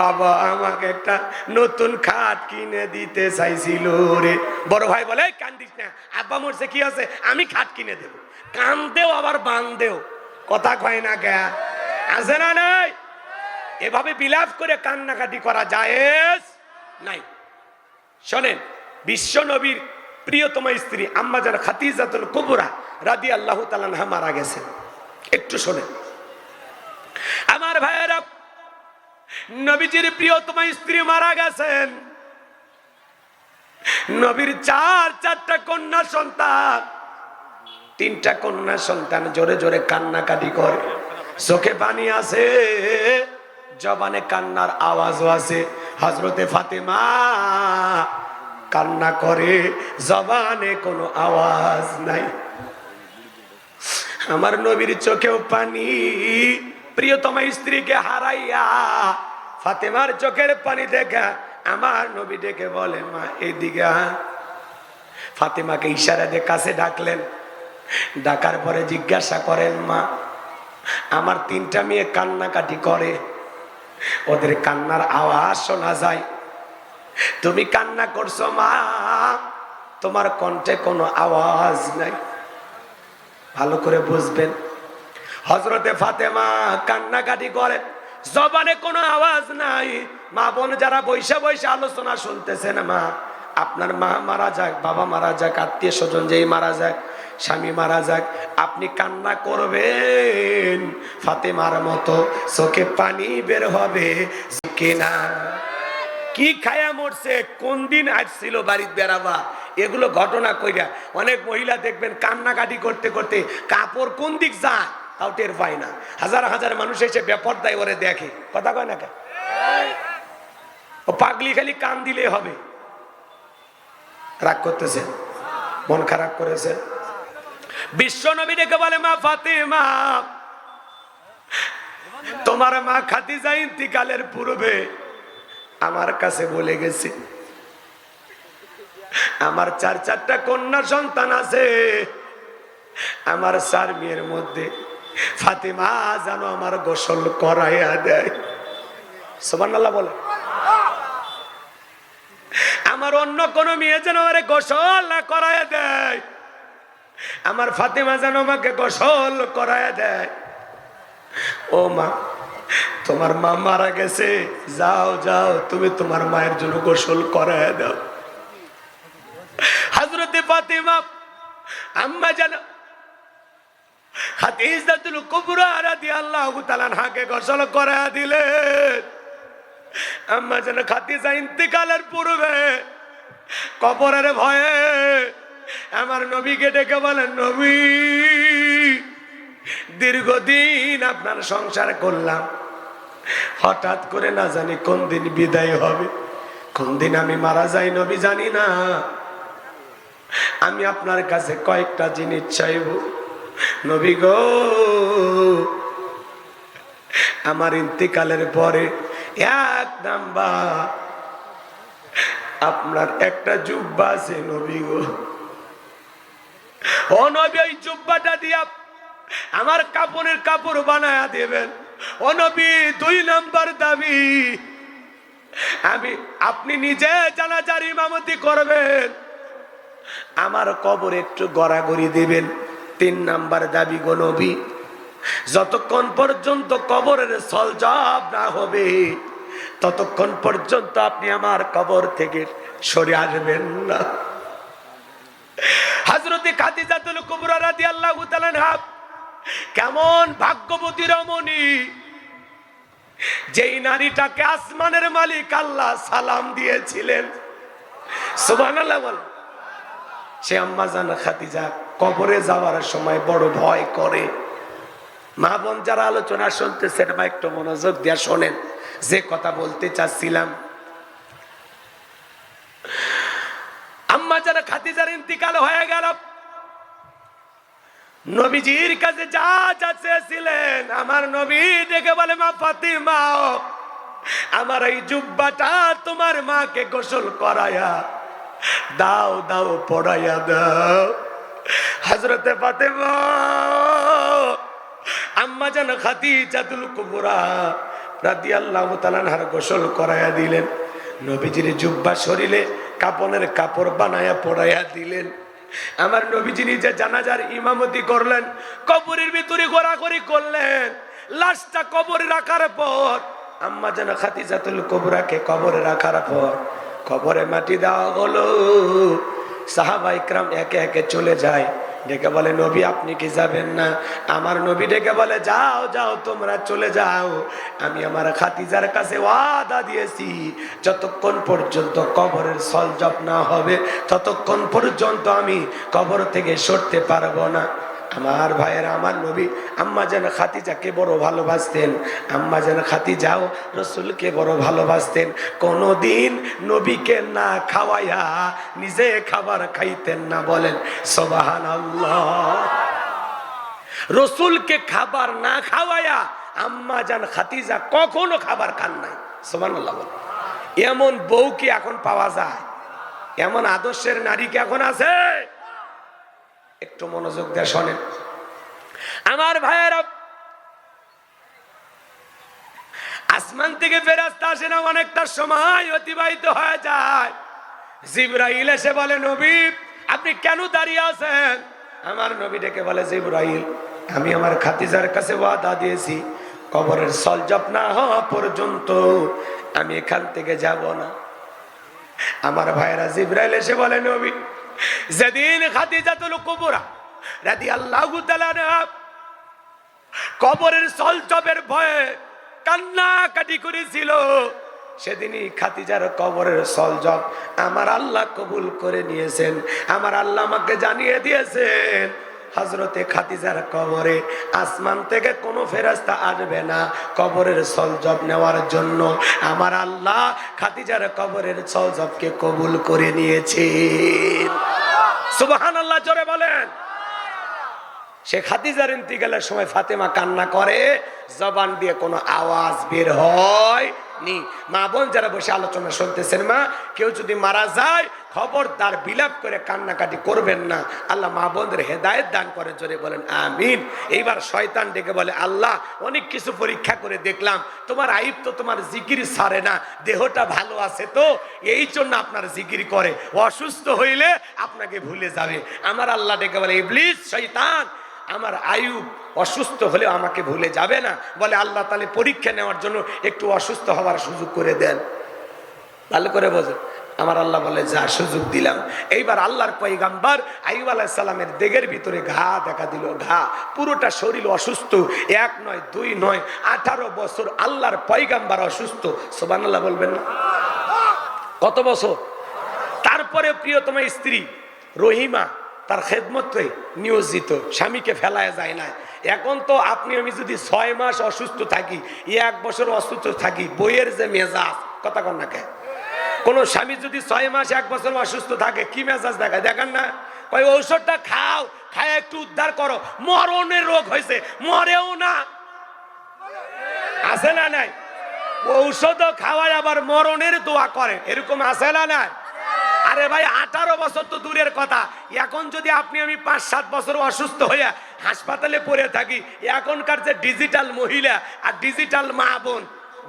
বাবা আমাকে একটা নতুন খাট কিনে দিতে চাইছিল রে। বড় ভাই বলে কান্দিস না, আব্বা মরছে, কি আছে, আমি খাট কিনে দেব। কান্দেও আবার বান্দেও, কথা কয় না কে? আছে না নাই? এভাবে বিলাপ করে কান্নাকাটি করা জায়েজ নাই। শোনেন, বিশ্ব নবীর প্রিয়তম স্ত্রী আম্মা জান খাদিজাতুল কুবরা রাদিয়াল্লাহু তাআলা আনহা মারা গেছেন। একটু শোনেন আমার ভাইয়েরা, নবীজির প্রিয়তম স্ত্রী মারা গেছেন। নবীর চারটা কন্যা সন্তান, 3টা কন্যা সন্তান জোরে জোরে কান্নাকাটি করে, চোখে পানি আছে, জবানে কান্নার আওয়াজও আছে। হযরতে ফাতেমা কান্না করে, জবানে কোনো আওয়াজ নাই। আমার নবীর চোখেও পানি, প্রিয়তমা স্ত্রীকে হারাইয়া ফাতেমার চোখের পানি দেখা আমার নবী ডেকে বলে, মা এদিকে। ফাতেমাকে ইশারা দিয়ে কাছে ডাকলেন, ডাকার পরে জিজ্ঞাসা করেন, মা আমার 3টা মেয়ে কান্নাকাটি করে, ওদের কান্নার আওয়াজ শোনা যায়, তুমি কান্না করছো মা, তোমার কণ্ঠে কোনো আওয়াজ নাই। ভালো করে বুঝবেন, হযরতে ফাতেমা কান্নাকাটি করে, জবানে কোনো আওয়াজ নাই। মা বোন যারা বৈশা বৈশা আলোচনা শুনতেছেন, মা আপনার মা মারা যাক, বাবা মারা যাক, আত্মীয় স্বজন যেই মারা যাক, স্বামী মারা যাক, আপনি কান্না করবেন ফাতেমার মতো, চোখে পানি বের হবে কিনা। কি খায়া মরছে, কোন দিন আসছিল বাড়িতে বেড়াবা, এগুলো ঘটনা কইরা অনেক মহিলা দেখবেন কান্নাকাটি করতে করতে কাপড় কোন দিক যায় তাও টের পায় না। হাজার হাজার মানুষ এসে বেপরদায় ওরে দেখে, কথা কয় না? ও পাগলি খালি কান দিলে হবে। রাগ করতেছে, মন খারাপ করেছে। বিশ্ব নবী ডেকে বলে, মা ফাতেমা, তোমার মা খাদিজা ইন্তিকালের পূর্বে আমার কাছে বলে গেছে, আমার 4টা কন্যা সন্তান আছে, আমার 4 মেয়ের মধ্যে ফাতেমা যেন আমার গোসল করাইয়া দেয়। সুবহানাল্লাহ বলে। আমার অন্য কোন মেয়ে যেন আমারে গোসল না করাইয়া দেয়, আমার ফাতেমা যেন আমাকে গোসল করাইয়া দেয়। ও মা, তোমার মা মারা গেছে, যাও যাও তুমি তোমার মায়ের জন্য গোসল করাইয়া দাও। হযরতে ফাতেমা আম্মা জান খাদিজাতুল কুবরা রাদিয়াল্লাহু তাআলা আনহাকে গোসল করাইয়া দিলেন। আম্মা জান খাদিজা ইন্তিকালের পূর্বে কবরের ভয়ে আমার নবীকে ডেকে বলেন, নবী দীর্ঘদিন আপনার সংসার করলাম, হঠাৎ করে না জানি কোন দিন বিদায় হবে, কোন দিন আমি মারা যাই নবী জানি না। আমি আপনার কাছে কয়েকটা জিনিস চাইব নবী গো। আমার ইন্তিকালের পরে 1 নাম্বার আপনার একটা জুব্বা আছে নবী গো, ও নবী ওই জুব্বাটা দিয়া আমার কাপড়ের কাপড় বানায়া দেবেন। ও নবী 2 নাম্বার দাবি, আপনি নিজে জানাজার ইমামতি করবেন, আমার কবর একটু গড়াগড়ি দিবেন। 3 নাম্বার দাবি গো নবী, যতক্ষণ পর্যন্ত কবরের সলজব না হবে ততক্ষণ পর্যন্ত আপনি আমার কবর থেকে সরে আসবেন না। হযরতে খাদিজাতুল কুবরা রাদিয়াল্লাহু তাআলা আনহা কেমন ভাগ্যবতী রমণী, যেই নারীটাকে আসমানের মালিক আল্লাহ সালাম দিয়েছিলেন। সুবহানাল্লাহ বল। সে আম্মা জান খাদিজা কবরে যাওয়ার সময় বড় ভয় করে, মা বোন যারা আলোচনা শুনতেছেন বা একটু মনোযোগ দিয়ে শোনেন যে কথা বলতে চাচ্ছিলাম। আম্মা যারা খাদিজার ইন্তিকাল হয়ে গেল, নবীজির কাছে যা যা চেয়েছিলেন আমার নবী ডেকে বলে, মা ফাতিমা, আমার এই জুব্বাটা তোমার মাকে গোসল করায়া দাও, দাও পড়াইয়া দাও। হযরতে ফাতিমা আম্মা জান খাদিজাতুল কুবরা রাদিয়াল্লাহু তাআলা আনহার গোসল করায়া দিলেন। নবীজির জুব্বা শরীরে কাপনের কাপড় বানায়া পড়াইয়া দিলেন। আমার নবীজি নিজে জানাজার ইমামতি করলেন, কবরের ভিতরে ঘোরাঘুরি করলেন। লাশটা কবরে রাখার পর আম্মা জান খাদিজাতুল কুবরাকে কবরে রাখার পর কবরে মাটি দেওয়া হলো। সাহাবা ইকরাম একে একে চলে যায়। ডেকে বলে, নবী আপনি কি যাবেন না? আমার নবী ডেকে বলে, যাও যাও তোমরা চলে যাও, আমি আমার খাদিজার কাছে ওয়াদা দিয়েছি যতক্ষণ পর্যন্ত কবরের সলজব না হবে ততক্ষণ পর্যন্ত আমি কবর থেকে সরতে পারবো না। আমার ভাইয়েরা, আমার নবী আম্মা জান খাদিজাকে বড় ভালোবাসতেন। আম্মা জান খাদিজাও রাসূলকে বড় ভালোবাসতেন। কোনদিন নবীকে না খাওয়াইয়া নিজে খাবার খাইতেন না। বলেন সুবহানাল্লাহ। রাসূলকে খাবার না খাওয়াইয়া আম্মা জান খাদিজা কখনো খাবার খান নাই। সুবহানাল্লাহ। এমন বউ কি এখন পাওয়া যায়? এমন আদর্শের নারী কি এখন আছে? একটু মনোযোগ দিয়ে শোনেন আমার ভাইয়েরা। আসমান থেকে ফেরেশতা আসে না, অনেকটা সময় অতিবাহিত হয়ে যায়। জিবরাইল এসে বলে, নবী আপনি কেন দাঁড়িয়ে আছেন? আমার নবী ডেকে বলে, জিবরাইল আমি আমার খাদিজার কাছে ওয়াদা দিয়েছি কবরের সলজব না হওয়া পর্যন্ত আমি এখান থেকে যাব না। আমার ভাইয়েরা, জিবরাইল এসে বলে, নবী যেদিন খাদিজাতুল কুবরা রাদিয়াল্লাহু তাআলা আনহা কবরের সলজবের ভয়ে কান্নাকাটি করেছিল, সেদিনই খাদিজার কবরের সলজব আমার আল্লাহ কবুল করে নিয়েছেন। আমার আল্লাহ আমাকে জানিয়ে দিয়েছেন হযরতে খাদিজার কবরে আসমান থেকে কোনো ফেরেশতা আসবে না কবরের সলজব নেওয়ার জন্য। আমার আল্লাহ খাদিজার কবরের সলজবকে কবুল করে নিয়েছেন। সুবহানাল্লাহ, জোরে বলেন। সে খাদিজার ইন্তিকালের সময় ফাতেমা কান্না করে, জবান দিয়ে কোনো আওয়াজ বের হয় নি। মা বোন যারা বসে আলোচনা শুনতেছেন, মা কেউ যদি মারা যায় খবরদার বিলাপ করে কান্নাকাটি করবেন না। আল্লাহ মা বোনদের হেদায়েত দান করে, জোরে বলেন আমিন। এইবার শয়তান ডেকে বলে, আল্লাহ অনেক কিছু পরীক্ষা করে দেখলাম, তোমার আইব তো তোমার জিকির ছাড়ে না, দেহটা ভালো আছে তো এই জন্য আপনার জিকির করে, অসুস্থ হইলে আপনাকে ভুলে যাবে। আমার আল্লাহ ডেকে বলে, ইবলিস শয়তান, আমার আয়ুব অসুস্থ হলেও আমাকে ভুলে যাবে না। বলে আল্লাহ তাহলে পরীক্ষা নেওয়ার জন্য একটু অসুস্থ হওয়ার সুযোগ করে দেন। ভালো করে বোঝেন। আমার আল্লাহ বলে, যা সুযোগ দিলাম। এইবার আল্লাহর পয়গাম্বর আইয়ুব আলাইহিস সালামের দেহের ভিতরে ঘা দেখা দিল, ঘা, পুরোটা শরীর অসুস্থ। এক নয়, দুই নয়, 18 বছর আল্লাহর পয়গাম্বর অসুস্থ। সুবহানাল্লাহ বলবেন না? কত বছর? তারপরে প্রিয়তমা স্ত্রী রহিমা তার খেদমতে নিয়োজিত, স্বামীকে ফেলায় যায় না। এখন তো আপনি আমি যদি 6 মাস অসুস্থ থাকি, 1 বছর অসুস্থ থাকি, বইয়ের যে মেজাজ, কথা কন না কে? কোন স্বামী যদি 6 মাস 1 বছর অসুস্থ থাকে কি মেজাজ দেখায়, দেখেন না? ওই ঔষধটা খাও, খায় একটু উদ্ধার করো। মরণের রোগ হয়েছে, মরেও না, আছে না নাই? ঔষধও খাওয়ায় আবার মরণের দোয়া করে, এরকম আছে না নাই? আরে ভাই 18 বছর তো দূরের কথা, এখন যদি আপনি আমি 5-7 বছর অসুস্থ হইয়া হাসপাতালে পড়ে থাকি, এখনকার যে ডিজিটাল মহিলা আর ডিজিটাল মা বোন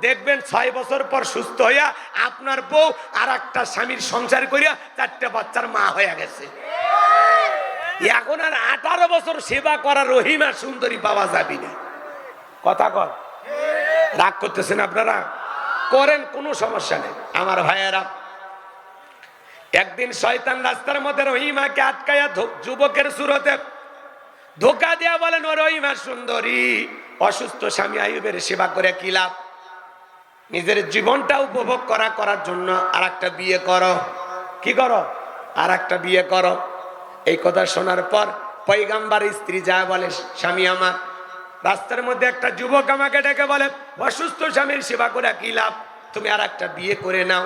দেখবেন 6 বছর পর সুস্থ হইয়া আপনার বউ আর একটা স্বামীর সংসার করিয়া 4টা বাচ্চার মা হয়ে গেছে। এখন আর 18 বছর সেবা করা রহিমা সুন্দরী পাওয়া যাবে না। কথা কর, রাগ করতেছেন আপনারা? করেন, কোনো সমস্যা নেই। আমার ভাইয়েরা, একদিন শয়তান রাস্তার মধ্যে রহিমাকে আটকায়া যুবকের সুরতে ধোকা দেয়া বলেন, ও রহিমা সুন্দরী, অসুস্থ স্বামী আইয়ুবের সেবা করে কি লাভ? নিজের জীবনটা উপভোগ করার জন্য আর একটা বিয়ে করো। কি করো? আর একটা বিয়ে করো। এই কথা শোনার পর পয়গাম্বর স্ত্রী যা বলে, স্বামী আমার রাস্তার মধ্যে একটা যুবক আমাকে ডেকে বলে, অসুস্থ স্বামীর সেবা করে কি লাভ, তুমি আর একটা বিয়ে করে নাও।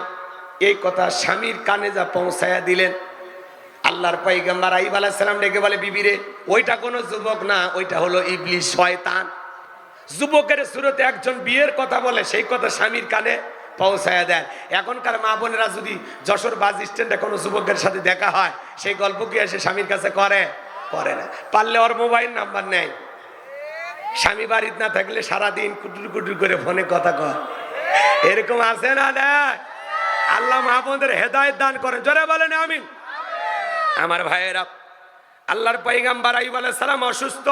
এই কথা স্বামীর কানে যা পৌঁছায়া দিলেন, আল্লাহর পয়গম্বর আইয়ুব আলাইহিস সালাম ডেকে বলে, বিবি রে, ওইটা কোনো যুবক না, ওইটা হলো ইবলিস, শয়তান। যুবকের সুরতে একজন বিয়ের কথা বলে, সেই কথা স্বামীর কানে পৌঁছায়া দেন। এখনকার মা বোনেরা যদি যশোর বাস স্ট্যান্ডে কোনো যুবকের সাথে দেখা হয়, সেই গল্প কি এসে স্বামীর কাছে করে না। পারলে ওর মোবাইল নাম্বার নেয়, স্বামী বাড়িতে না থাকলে সারাদিন কুটুর কুটুর করে ফোনে কথা কয়। এরকম আছে না? দেয় আল্লাহ মা বোনদের হেদায়েত দান করেন, জোরে বলেন আমিন। আমার ভাইয়েরা, আল্লাহর পয়গম্বর আইয়ুব আলাইহিস সালাম অসুস্থ,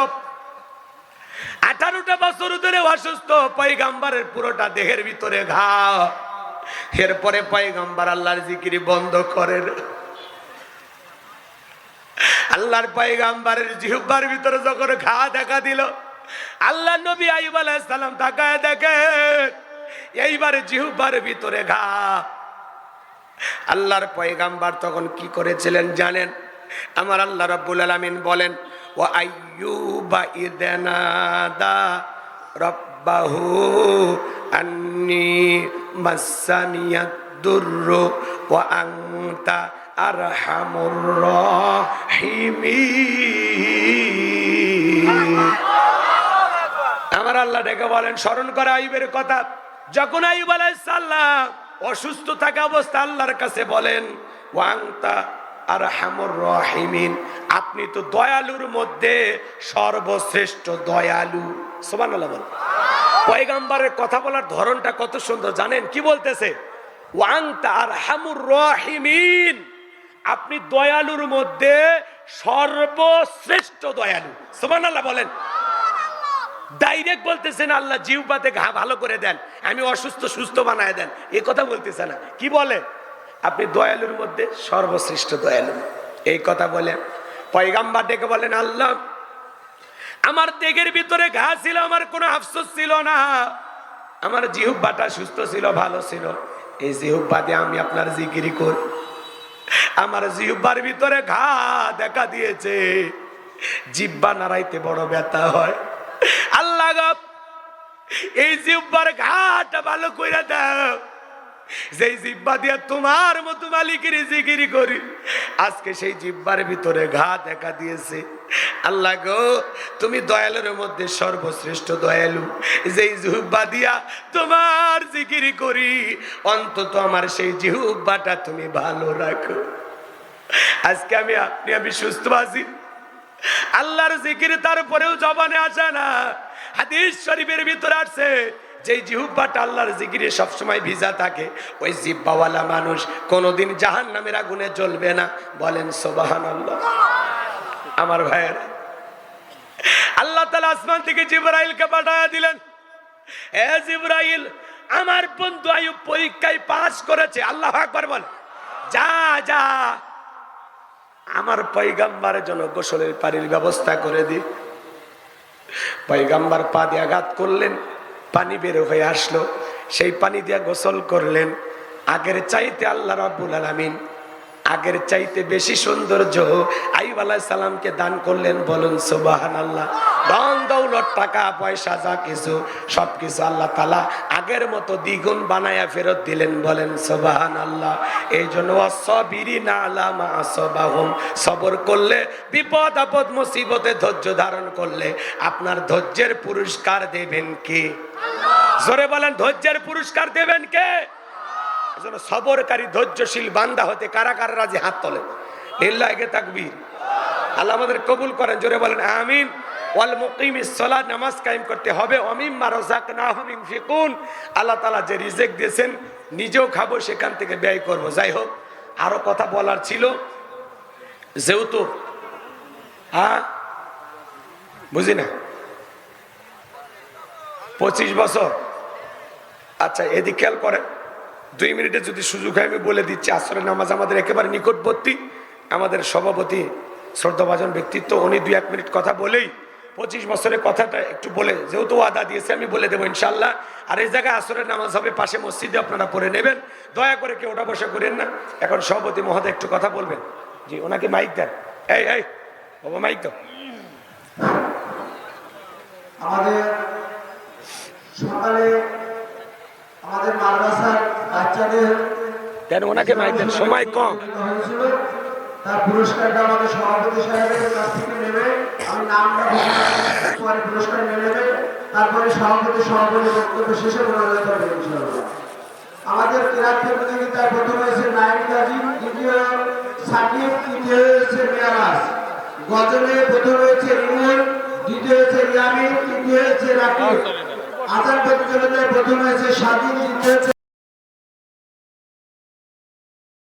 18টা বছর ধরে অসুস্থ, পয়গম্বরের পুরোটা দেহের ভিতরে ঘা। এরপরে পয়গম্বর আল্লাহর জিকির বন্ধ করেন। আল্লাহর পয়গম্বরের জিহ্বার ভিতরে যখন ঘা দেখা দিল, আল্লাহ নবী আইয়ুব আলাইহিস সালাম তাকায় দেখে এইবারে জিহ্বার ভিতরে ঘা। আল্লাহর পয়গম্বর তখন কি করেছিলেন জানেন? আমার আল্লাহ রাব্বুল আলামিন বলেন, ওয়া আইয়ুবা ইদনাদা রাব্বাহু আন্নী মাসানিয়াদ দুররু ওয়া আনতা আরহামুর রাহিমিন। আমার আল্লাহ ডেকে বলেন, স্মরণ করে আইয়ুবের কথা। যখন আইয়ুব আলাইহিস সালাম অসুস্থ থাকা অবস্থা আল্লাহর কাছে বলেন, ওয়া আনতা আরহামুর রাহিমিন, আপনি তো দয়ালুর মধ্যে সর্বশ্রেষ্ঠ দয়ালু। সুবহানাল্লাহ বলেন। পয়গম্বরের কথা বলার ধরনটা কত সুন্দর জানেন? কি বলতেছে? ওয়া আনতা আরহামুর রাহিমিন, আপনি দয়ালুর মধ্যে সর্বশ্রেষ্ঠ দয়ালু। সুবহানাল্লাহ বলেন। ডাইরেক্ট বলতেছেন আল্লাহ জিহ্বাতে ঘা ভালো করে দেন, আমি অসুস্থ সুস্থ বানায় দেন, এই কথা বলতেছে না। কি বলে? আপনি দয়ালুর মধ্যে সর্বশ্রেষ্ঠ দয়ালু। এই কথা বলে পয়গম্বর ডেকে বলেন, আল্লাহ আমার দেহের ভিতরে ঘা ছিল, আমার কোনো আফসোস ছিল না, আমার জিহ্বাটা সুস্থ ছিল, ভালো ছিল, এই জিহ্বা দিয়ে আমি আপনার জিকির করি। আমার জিহ্বার ভিতরে ঘা দেখা দিয়েছে, জিহ্বা নাড়াইতে বড় ব্যথা হয়। আল্লাহ গো, এই জিহ্বার ঘাটা ভালো কইরা দাও, যেই জিহ্বা দিয়া তোমার মতো মালিকের জিকির করি, আজকে সেই জিহ্বার ভিতরে ঘা দেখা দিয়েছে। আল্লাহ গো, তুমি দয়ালুর মধ্যে সর্বশ্রেষ্ঠ দয়ালু, যেই জিহ্বা দিয়া তোমার জিকির করি, অন্তত আমার সেই জিহ্বাটা তুমি ভালো রাখো। আজকে আমি সুস্থ আছি, আল্লাহর জিকির তারপরেও জবানে আসে না। হাদিস শরীফের ভিতরে আসছে, যেই জিহ্বাটা আল্লাহর জিকিরে সবসময় ভিজা থাকে, ওই জিহ্বাওয়ালা মানুষ কোনোদিন জাহান্নামের আগুনে জ্বলবে না। বলেন সুবহানাল্লাহ। আমার ভাইয়েরা, আল্লাহ তাআলা আসমান থেকে জিবরাইলকে পাঠায়া দিলেন, এ জিবরাইল, আমার বন্ধু আইয়ুব পরীক্ষায় পাস করেছে। আল্লাহু আকবার বল। যা যা আমার পয়গম্বরের জন্য গোসলের পানির ব্যবস্থা করে দি। পয়গম্বর পা দিয়ে আঘাত করলেন, পানি বের হয়ে আসলো, সেই পানি দিয়ে গোসল করলেন। আগের চাইতে আল্লাহ রাব্বুল আলামিন আগের চাইতে বেশি সৌন্দর্য আইয়ুব আলাইহিস সালামকে দান করলেন। বলুন সুবহানাল্লাহ। ধন দৌলত টাকা পয়সা যা কিছু সবকিছু আল্লাহ তাআলা আগের মতো দ্বিগুণ বানায়া ফেরত দিলেন। বলেন সুবহানাল্লাহ। এই জন্য ওয়াসসাবিরিনা আলা মা আসাবাহুম, সবর করলে, বিপদ আপদ মুসিবতে ধৈর্য ধারণ করলে আপনার ধৈর্যের পুরস্কার দেবেন কে? আল্লাহ। জোরে বলেন, ধৈর্যের পুরস্কার দেবেন কে? এজন্য সবরকারী ধৈর্যশীল বান্দা হতে কারা কারা রাজি? হাত তোলেন। লিল্লাহি তাকবীর। আল্লাহ আমাদের কবুল করেন, জোরে বলেন আমিন। ওয়াল মুকিমিস সালাত, নামাজ কায়েম করতে হবে। ওয়ামিম্মা রাযাকনাহুম ইউনফিকুন, আল্লাহ তাআলা যে রিজিক দিয়েছেন নিজেও খাবো, সেখান থেকে ব্যয় করব। যাই হোক, আরো কথা বলার ছিল, যেহেতু বুঝি না 25 বছর। আচ্ছা, এদিক খেয়াল করেন, 2 মিনিটে যদি সুযোগ হয় আমি বলে দিচ্ছি। আসরের নামাজ আমাদের একেবারে নিকটবর্তী। আমাদের সভাপতি শ্রদ্ধাভাজন ব্যক্তিত্ব, উনি 2-1 মিনিট কথা বলেই 25 বছরের কথাটা একটু বলে, যেহেতু ওয়াদা দিয়েছে আমি বলে দেবো ইনশাল্লাহ। আর এই জায়গায় আসরের নামাজ হবে পাশে মসজিদে, আপনারা পড়ে নেবেন। দয়া করে কেউ ওটা বসা করেন না। এখন সভাপতি মহোদয় একটু কথা বলবেন। জি, ওনাকে মাইক দেন। এই বাবা, মাইক দাও। আমাদের সকালে আমাদের মাদ্রাসার বাচ্চাদের দেন ওনাকে মাইক দেন, সময় কম। হয়েছিল, তার পুরস্কারটা আমাদের সভাপতি সাহেবের কাছ থেকে নেবে। আমি নামটা পরে পুরস্কার নিয়ে নেবে, তারপরে সভাপতি বক্তব্য শেষে মোনাজাত করবে ইনশাআল্লাহ। আমাদের ক্রীড়া প্রতিযোগিতায় প্রথম হয়েছে নাইম গাজী, দ্বিতীয় সাকিব, তৃতীয় হয়েছে মেয়ারাজ। গজলে প্রথম হয়েছে রিমন, দ্বিতীয় হয়েছে ইয়ামিন, তৃতীয় হয়েছে রাকিব। আজান প্রতিযোগিতায় প্রথম হয়েছে স্বাধীন, দ্বিতীয় হয়েছে